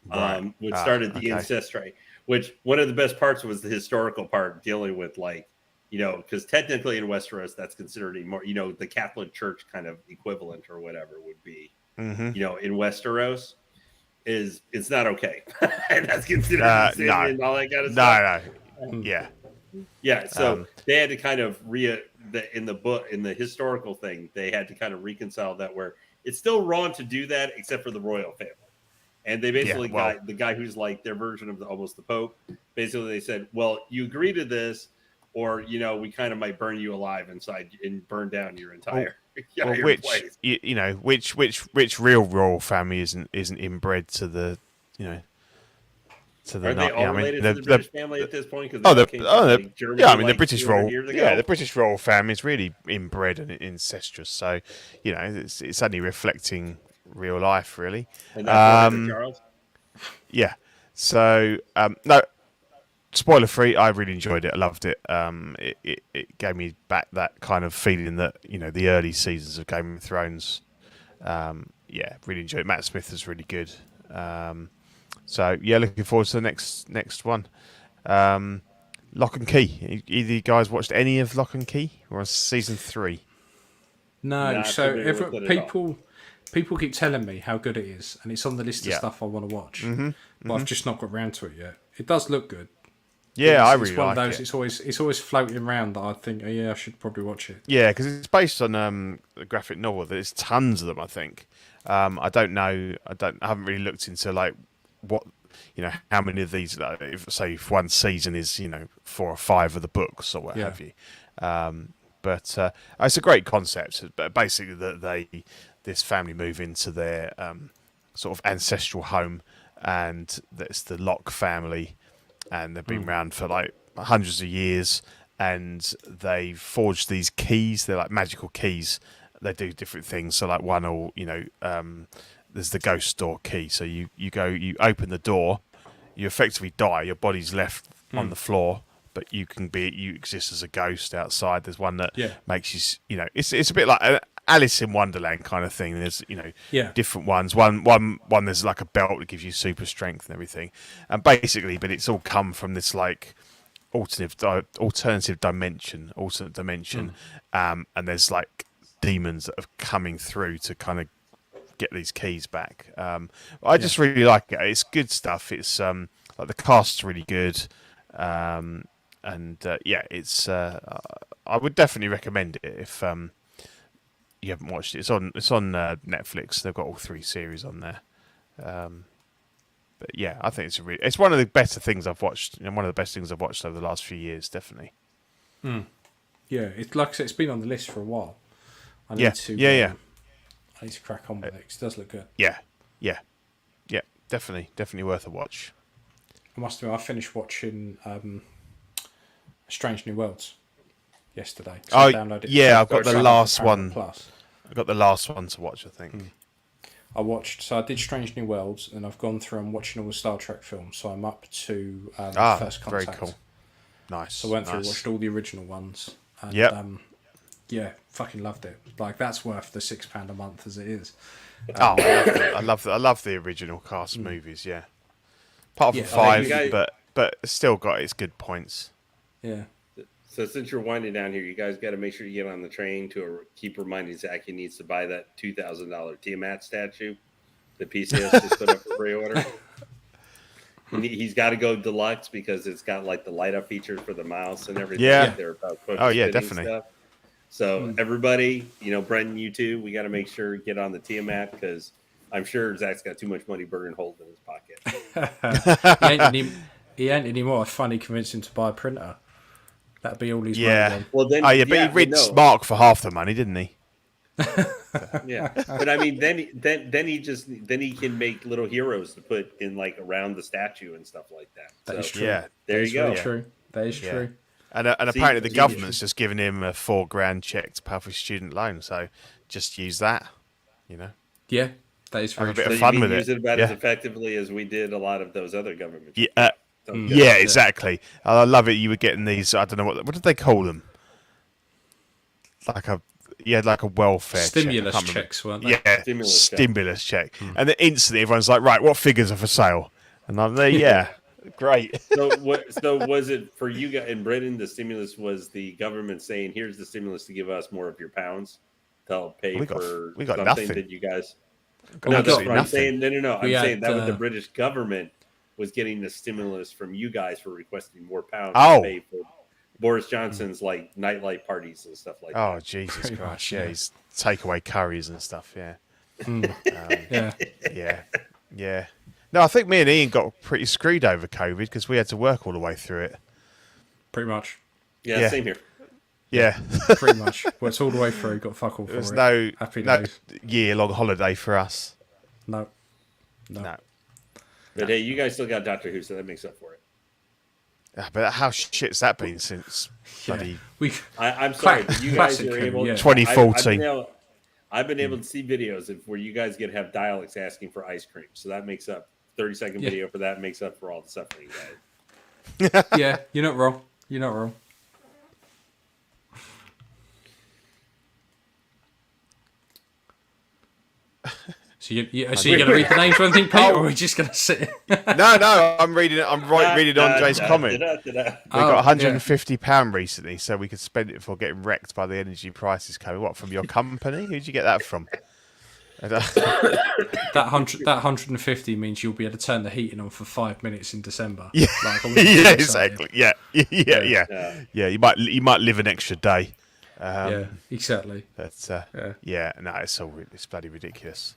Right. Which started the incest right. Which one of the best parts was the historical part, dealing with because technically in Westeros that's considered a more the Catholic Church kind of equivalent or whatever would be. In Westeros, it's not okay, and that's considered sin and all that kind of stuff. No. Yeah. Yeah. So they had to kind of in the historical thing, they had to kind of reconcile that where it's still wrong to do that except for the royal family. And they basically got the guy who's like their version of almost the Pope. Basically, they said, well, you agree to this, or, we kind of might burn you alive inside and burn down your entire place. Which real royal family isn't inbred to the, to the. Are they all related to the British family at this point? The British royal. Yeah, the British royal family is really inbred and incestuous. So, it's only reflecting real life, really. And that's Charles. Yeah. So, no, spoiler free. I really enjoyed it. I loved it. It gave me back that kind of feeling that the early seasons of Game of Thrones. Yeah, really enjoyed it. Matt Smith is really good. So yeah, looking forward to the next one. Lock and Key. Either of you guys watched any of Lock and Key? We're on season 3. No. So people keep telling me how good it is, and it's on the list of stuff I want to watch. But I've just not got around to it yet. It does look good. Yeah, I really it's one like of those, it. It's always floating around that I think, I should probably watch it. Yeah, because it's based on a graphic novel. There's tons of them, I think. I don't know. I haven't really looked into what how many of these, if one season is 4 or 5 of the books or what have you. But it's a great concept. But basically, this family move into their sort of ancestral home, and that's the Locke family, and they've been around for like hundreds of years, and they forged these keys. They're like magical keys. They do different things. So like one will, there's the ghost door key. So you open the door, you effectively die. Your body's left on the floor, but you exist as a ghost outside. There's one that makes you, it's a bit like an Alice in Wonderland kind of thing. There's different ones. One there's like a belt that gives you super strength and everything, and basically, but it's all come from this like alternate dimension, and there's like demons that are coming through to kind of get these keys back. I just really like it. It's good stuff. It's like the cast's really good. It's I would definitely recommend it if you haven't watched it. It's on Netflix. They've got all 3 series on there. But yeah, I think it's one of the better things I've watched, and one of the best things I've watched over the last few years, definitely. Yeah, it's like I said, it's been on the list for a while. I need to crack on with it 'cause it does look good. Yeah, definitely worth a watch. I must admit, I finished watching Strange New Worlds yesterday. Oh, I downloaded it. I've got the last one. Plus. I've got the last one to watch, I think. I did Strange New Worlds, and I've gone through and watching all the Star Trek films, so I'm up to First Contact. Very cool. Nice. So I went through and watched all the original ones. And, fucking loved it. Like, that's worth the £6 a month as it is. I love the original cast movies, apart from 5, but it's still got its good points. Yeah. So since you're winding down here, you guys got to make sure you get on the train to keep reminding Zach he needs to buy that $2,000 Tiamat statue that PCS just put up for pre-order. He's got to go deluxe because it's got like the light up features for the mouse and everything. Definitely. Stuff. So everybody, Brendan, you too, we got to make sure get on the Tiamat because I'm sure Zach's got too much money burning holes in his pocket. he ain't anymore. I finally convinced him to buy a printer. That'd be all he's money on. Well, then, but he rinsed Mark for half the money, didn't he? But I mean, then he can make little heroes to put in like around the statue and stuff like that. That is true. Yeah, there you go. True. That is true. And apparently the government's just given him a $4,000 check to pay for his student loan, so just use that. Yeah, that is very true. Have a bit of fun with it. Use it about as effectively as we did a lot of those other governments. Exactly. I love it. You were getting these. I don't know what did they call them? Like a welfare stimulus checks, weren't they? Yeah, stimulus check. And then instantly everyone's like, right, what figures are for sale? And I'm there, great. So was it for you guys in Britain? The stimulus was the government saying, "Here's the stimulus to give us more of your pounds to help pay for something nothing. that you guys." I'm saying no. I'm saying that was the British government was getting the stimulus from you guys for requesting more pounds to pay for Boris Johnson's like nightlight parties and stuff like that. Oh, Jesus Christ! Yeah, he's takeaway curries and stuff. Yeah. No, I think me and Ian got pretty screwed over COVID because we had to work all the way through it. Pretty much. Yeah. Same here. Yeah, pretty much. Well, it's all the way through. Got fuck all for it. There's no days. Year-long holiday for us. No. But hey, you guys still got Doctor Who, so that makes up for it. But how shit's that been since bloody? I'm sorry, but you guys are able. 2014. I've been able to see videos where you guys get to have Dialects asking for ice cream, so that makes up 30-second video for that makes up for all the suffering, guys. Yeah, you're not wrong. So you're going to read the names or anything, Pete, or are we just going to sit? No, I'm reading it. I'm reading Andre's comment. We got £150 recently, so we could spend it for getting wrecked by the energy prices coming. What, from your company? Who'd you get that from? That 150 means you'll be able to turn the heating on for 5 minutes in December. Yeah, exactly. Yeah. You might live an extra day. Yeah, exactly. But it's bloody ridiculous.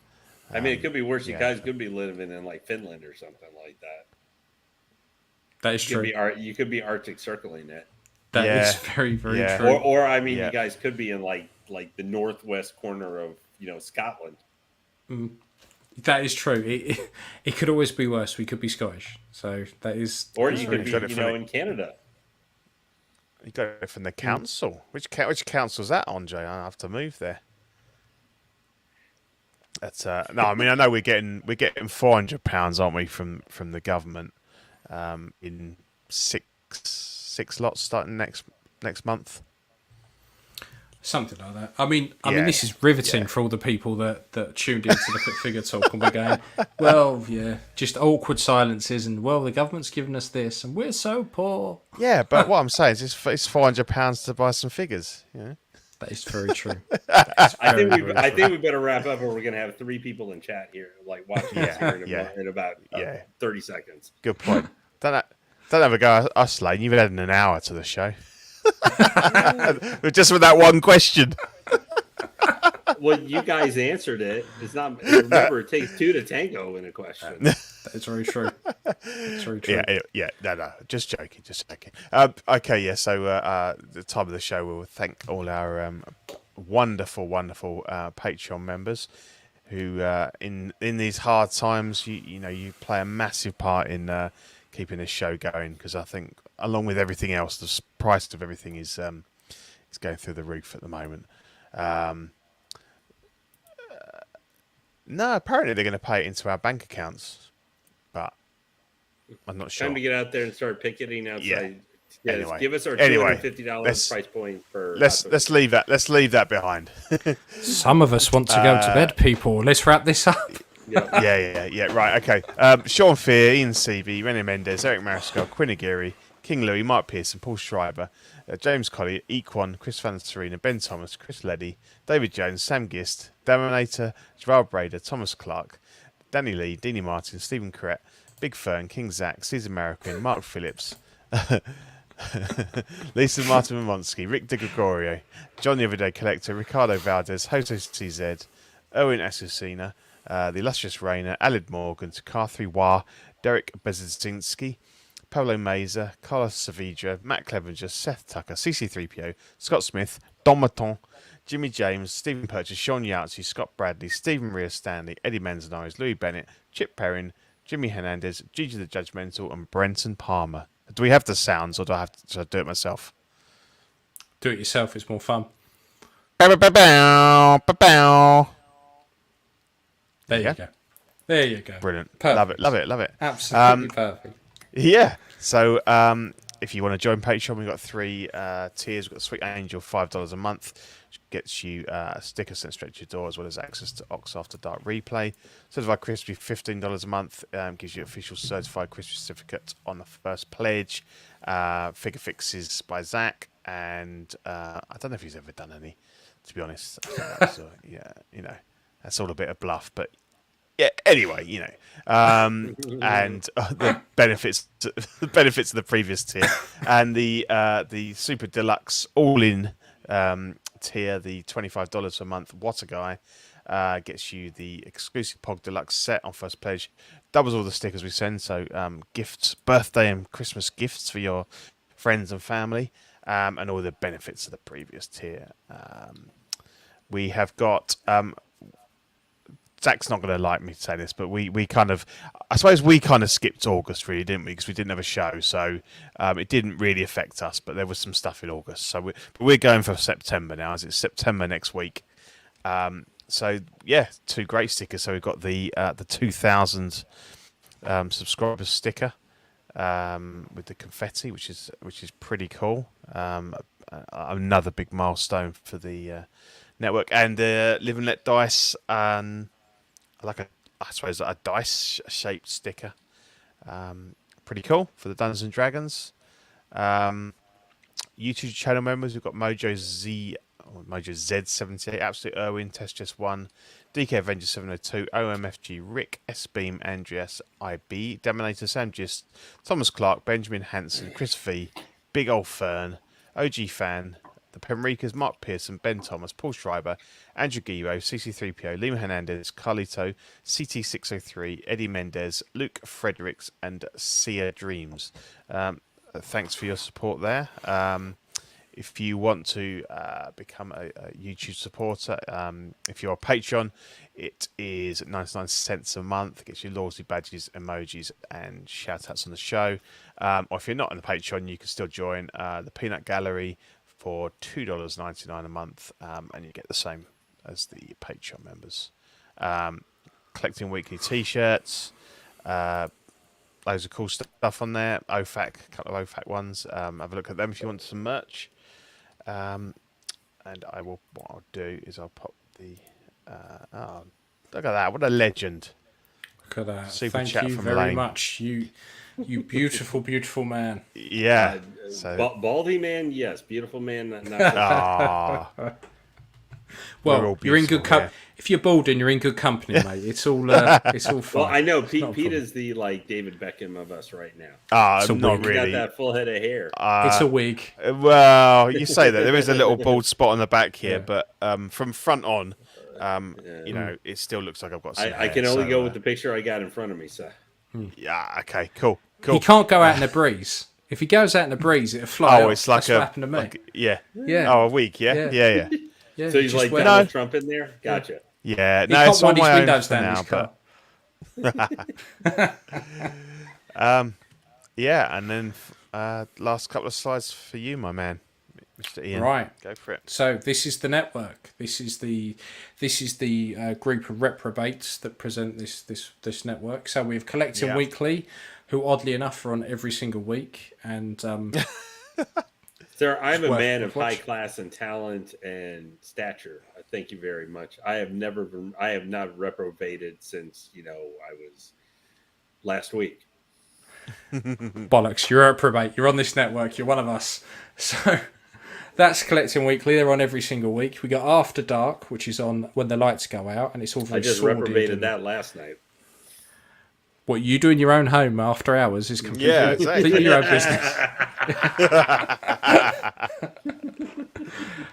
I mean, it could be worse. You guys could be living in like Finland or something like that. That is true. You could be Arctic circling it. That is very, very true. Or I mean, you guys could be in like the northwest corner of Scotland. That is true. It could always be worse. We could be Scottish, so that is. Or you could be in Canada. You got it from the council. Which council's that, Andre? I have to move there. That's no. I mean, I know we're getting £400, aren't we, from the government, in six lots starting next month. Something like that. I mean, this is riveting for all the people that tuned in to look at Figure Talk and we're going, well, just awkward silences and, well, the government's given us this and we're so poor. Yeah, but what I'm saying is it's £400 to buy some figures. That is very true. I think we better wrap up, or we're going to have 3 people in chat here, like watching us here in about 30 seconds. Good point. Don't have a go at us, Lane. You've had an hour to the show. Just with that one question. Well, you guys answered it. It's not. Remember, it takes 2 to tango in a question. That's very true. That's very true. Yeah. No. Just joking. Okay. Yeah. So, the time of the show, we'll thank all our wonderful Patreon members who, in these hard times, you play a massive part in keeping this show going, because I think, along with everything else, the price of everything is going through the roof at the moment. No, apparently they're going to pay it into our bank accounts, but I'm not sure. Time to get out there and start picketing outside. Yeah. Anyway, give us our $250 price point for. Let's leave that. Let's leave that behind. Some of us want to go to bed, people. Let's wrap this up. Yeah. Right. Okay. Sean Fear, Ian Seavey, René Mendes, Eric Mariscal, Quinn Aguirre, King Louis, Mark Pearson, Paul Schreiber, James Colley, Equan, Chris Van Serena, Ben Thomas, Chris Leddy, David Jones, Sam Gist, Dominator, Gerald Brader, Thomas Clark, Danny Lee, Deanie Martin, Stephen Corrett, Big Fern, King Zach, Caesar American, Mark Phillips, Lisa Martin Mamonsky, Rick De Gregorio, John the Everyday Collector, Ricardo Valdez, Jose CZ, Owen Asusina, The Illustrious Rainer, Alid Morgan, Takar Wah, Derek Bezinski, Pablo Meza, Carlos Saavedra, Matt Clevenger, Seth Tucker, CC3PO, Scott Smith, Don Maton, Jimmy James, Stephen Purchase, Sean Yahtzee, Scott Bradley, Stephen Rhea Stanley, Eddie Manzanares, Louis Bennett, Chip Perrin, Jimmy Hernandez, Gigi the Judgmental, and Brenton Palmer. Do we have the sounds, or should I do it myself? Do it yourself, it's more fun. There you go. Brilliant. Perfect. Love it. Absolutely perfect. Yeah. So, if you want to join Patreon, we've got 3 tiers. We've got Sweet Angel, $5 a month, which gets you a sticker sent straight to your door, as well as access to Ox After Dark replay. Certified Crispy, $15 a month, gives you official Certified Crispy certificate on the first pledge. Figure Fixes by Zach, and I don't know if he's ever done any, to be honest. I think that's all a bit of bluff, but yeah. Anyway, and the benefits of the previous tier, and the Super Deluxe all-in tier, the $25 a month. What a guy! Gets you the exclusive Pog Deluxe set on first pledge, doubles all the stickers we send, so gifts, birthday and Christmas gifts for your friends and family, and all the benefits of the previous tier. We have got. Zach's not going to like me to say this, but we kind of skipped August, really, didn't we? Because we didn't have a show, so it didn't really affect us. But there was some stuff in August, so we're going for September now, as it's September next week. So yeah, 2 great stickers. So we've got the 2,000 subscribers sticker with the confetti, which is pretty cool. Another big milestone for the network, and the Live and Let Dice. I suppose a dice-shaped sticker. Pretty cool for the Dungeons and Dragons. YouTube channel members, we've got Mojo Z78, Absolute Irwin, Test Just 1, DK Avenger 702, OMFG, Rick, S-Beam, Andreas, IB, Dominator, Sam Gist, Thomas Clark, Benjamin Hanson, Chris V, Big Old Fern, OG Fan, the Penricas, Mark Pearson, Ben Thomas, Paul Schreiber, Andrew Guillo, CC3PO, Lima Hernandez, Carlito, CT603, Eddie Mendez, Luke Fredericks, and Sia Dreams. Thanks for your support there. If you want to become a YouTube supporter, if you're a Patreon, it is 99 cents a month. It gets you loyalty badges, emojis, and shout-outs on the show. Or if you're not on the Patreon, you can still join the Peanut Gallery for $2.99 a month, and you get the same as the Patreon members. Collecting weekly T-shirts, loads of cool stuff on there. OFAC, a couple of OFAC ones. Have a look at them if you want some merch. And what I'll do is I'll pop the look at that, what a legend. Look at that. Super Thank chat you from very Lane. much, you beautiful man. Yeah. Baldy man, yes. Beautiful man, not Well, you're in good company. If you're balding, you're in good company, mate. It's all fine. Well, I know Pete is the David Beckham of us right now. Not really. Got that full head of hair. It's a wig. Well, you say that there is a little bald spot on the back here, but from front on, it still looks like I've got some hair, I can only go with the picture I got in front of me, so. Yeah. Okay. Cool. He can't go out in a breeze. If he goes out in a breeze, it'll fly. Oh, it's like That's what happened to me. Yeah. Oh, a wig. Yeah. Yeah, so he's like Donald Trump in there? Gotcha. Yeah. He can't it's on wind his my own windows for down now, his car. Yeah, and then last couple of slides for you, my man, Mr. Ian. Right, go for it. So this is the network. This is the group of reprobates that present this network. So we have Collecting Weekly, who oddly enough are on every single week, and Sir, I'm a man of high class and talent and stature. Thank you very much. I have not reprobated since I was last week. Bollocks! You're a reprobate. You're on this network. You're one of us. So that's Collecting Weekly. They're on every single week. We got After Dark, which is on when the lights go out, and it's all very. I just reprobated that last night. What you do in your own home after hours is completely your own business.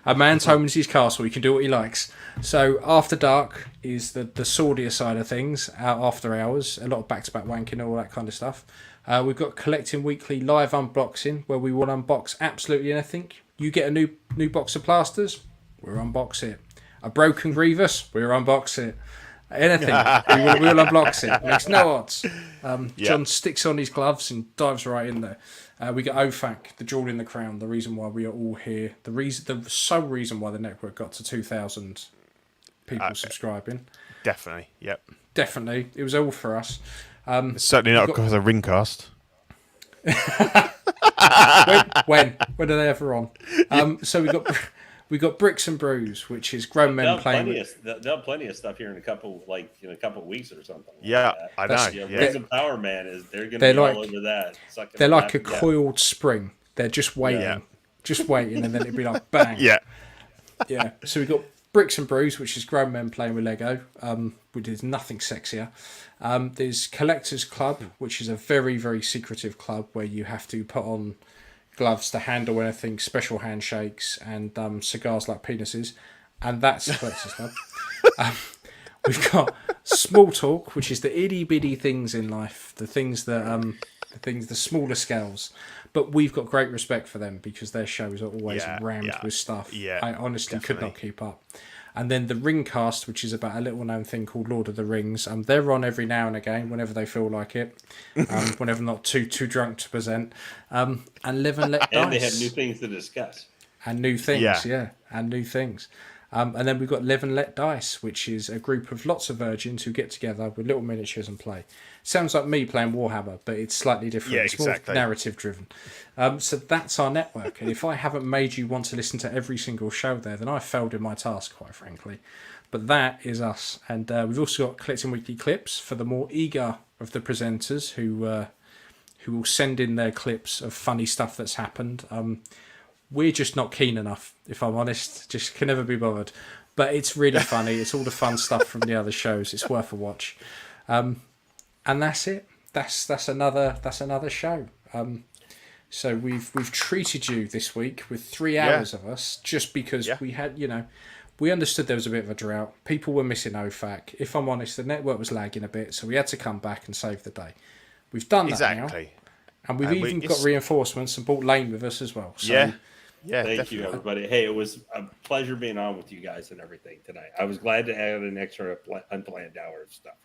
A man's home is his castle. He can do what he likes. So After Dark is the swordier side of things. After hours, a lot of back-to-back wanking, all that kind of stuff. We've got Collecting Weekly live unboxing, where we will unbox absolutely anything. You get a new box of plasters, we'll unbox it. A broken Grievous, we'll unbox it. Anything, we'll unbox it. Makes no odds. John sticks on his gloves and dives right in there. We got OFAC, the jewel in the crown, the reason why we are all here, the sole reason why the network got to 2,000 people subscribing. Definitely, yep. Definitely, it was all for us. It's certainly not because of Ringcast. when are they ever on? So we got Bricks and Brews, which is grown men playing. They'll have plenty of stuff here in a couple of weeks or something. Yeah, like I know. Yeah, Rings of Power Man they're going to be all over that. They're like a coiled spring. They're just waiting, and then it'd be like bang. Yeah. So we got Bricks and Brews, which is grown men playing with Lego. Which is nothing sexier. There's Collectors Club, which is a very, very secretive club where you have to put on gloves to handle anything, special handshakes, and cigars like penises, and that's Collectors Club. We've got Small Talk, which is the itty bitty things in life, the smaller scales. But we've got great respect for them because their shows are always rammed with stuff. Yeah, I honestly could not keep up. And then the Ringcast, which is about a little known thing called Lord of the Rings. They're on every now and again, whenever they feel like it. Whenever not too drunk to present. And Live and Let Dice. And they have new things to discuss. And new things, and new things. And then we've got Live and Let Dice, which is a group of lots of virgins who get together with little miniatures and play. Sounds like me playing Warhammer, but it's slightly different. It's more narrative driven. So that's our network. And if I haven't made you want to listen to every single show there, then I failed in my task, quite frankly. But that is us. And we've also got Collecting Weekly clips for the more eager of the presenters who will send in their clips of funny stuff that's happened. We're just not keen enough, if I'm honest. Just can never be bothered. But it's really funny. It's all the fun stuff from the other shows. It's worth a watch. And that's it. That's another show. So we've treated you this week with 3 hours of us just because we had, we understood there was a bit of a drought. People were missing OFAC. If I'm honest, the network was lagging a bit, so we had to come back and save the day. We've done that now. And we've even got reinforcements and brought Lane with us as well. So, Thank you, everybody. Hey, it was a pleasure being on with you guys and everything tonight. I was glad to add an extra unplanned hour of stuff.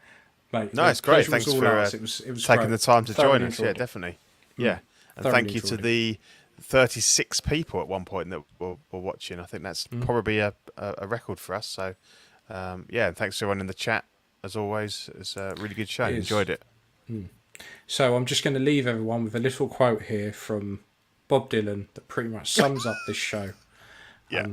Mate, no, it's great. Thanks for it was taking great. the time to Thoroughly join us. Yeah, definitely. Yeah. And Thoroughly thank you to the 36 people at one point that were watching. I think that's probably a record for us. So, and thanks to everyone in the chat. As always, it's a really good show. Enjoyed it. So I'm just going to leave everyone with a little quote here from Bob Dylan that pretty much sums up this show.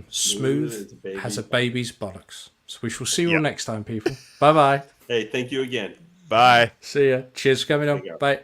Smooth has a baby's bollocks. So we shall see you all next time, people. Bye-bye. Hey, thank you again. Bye. See ya. Cheers for coming on. Bye.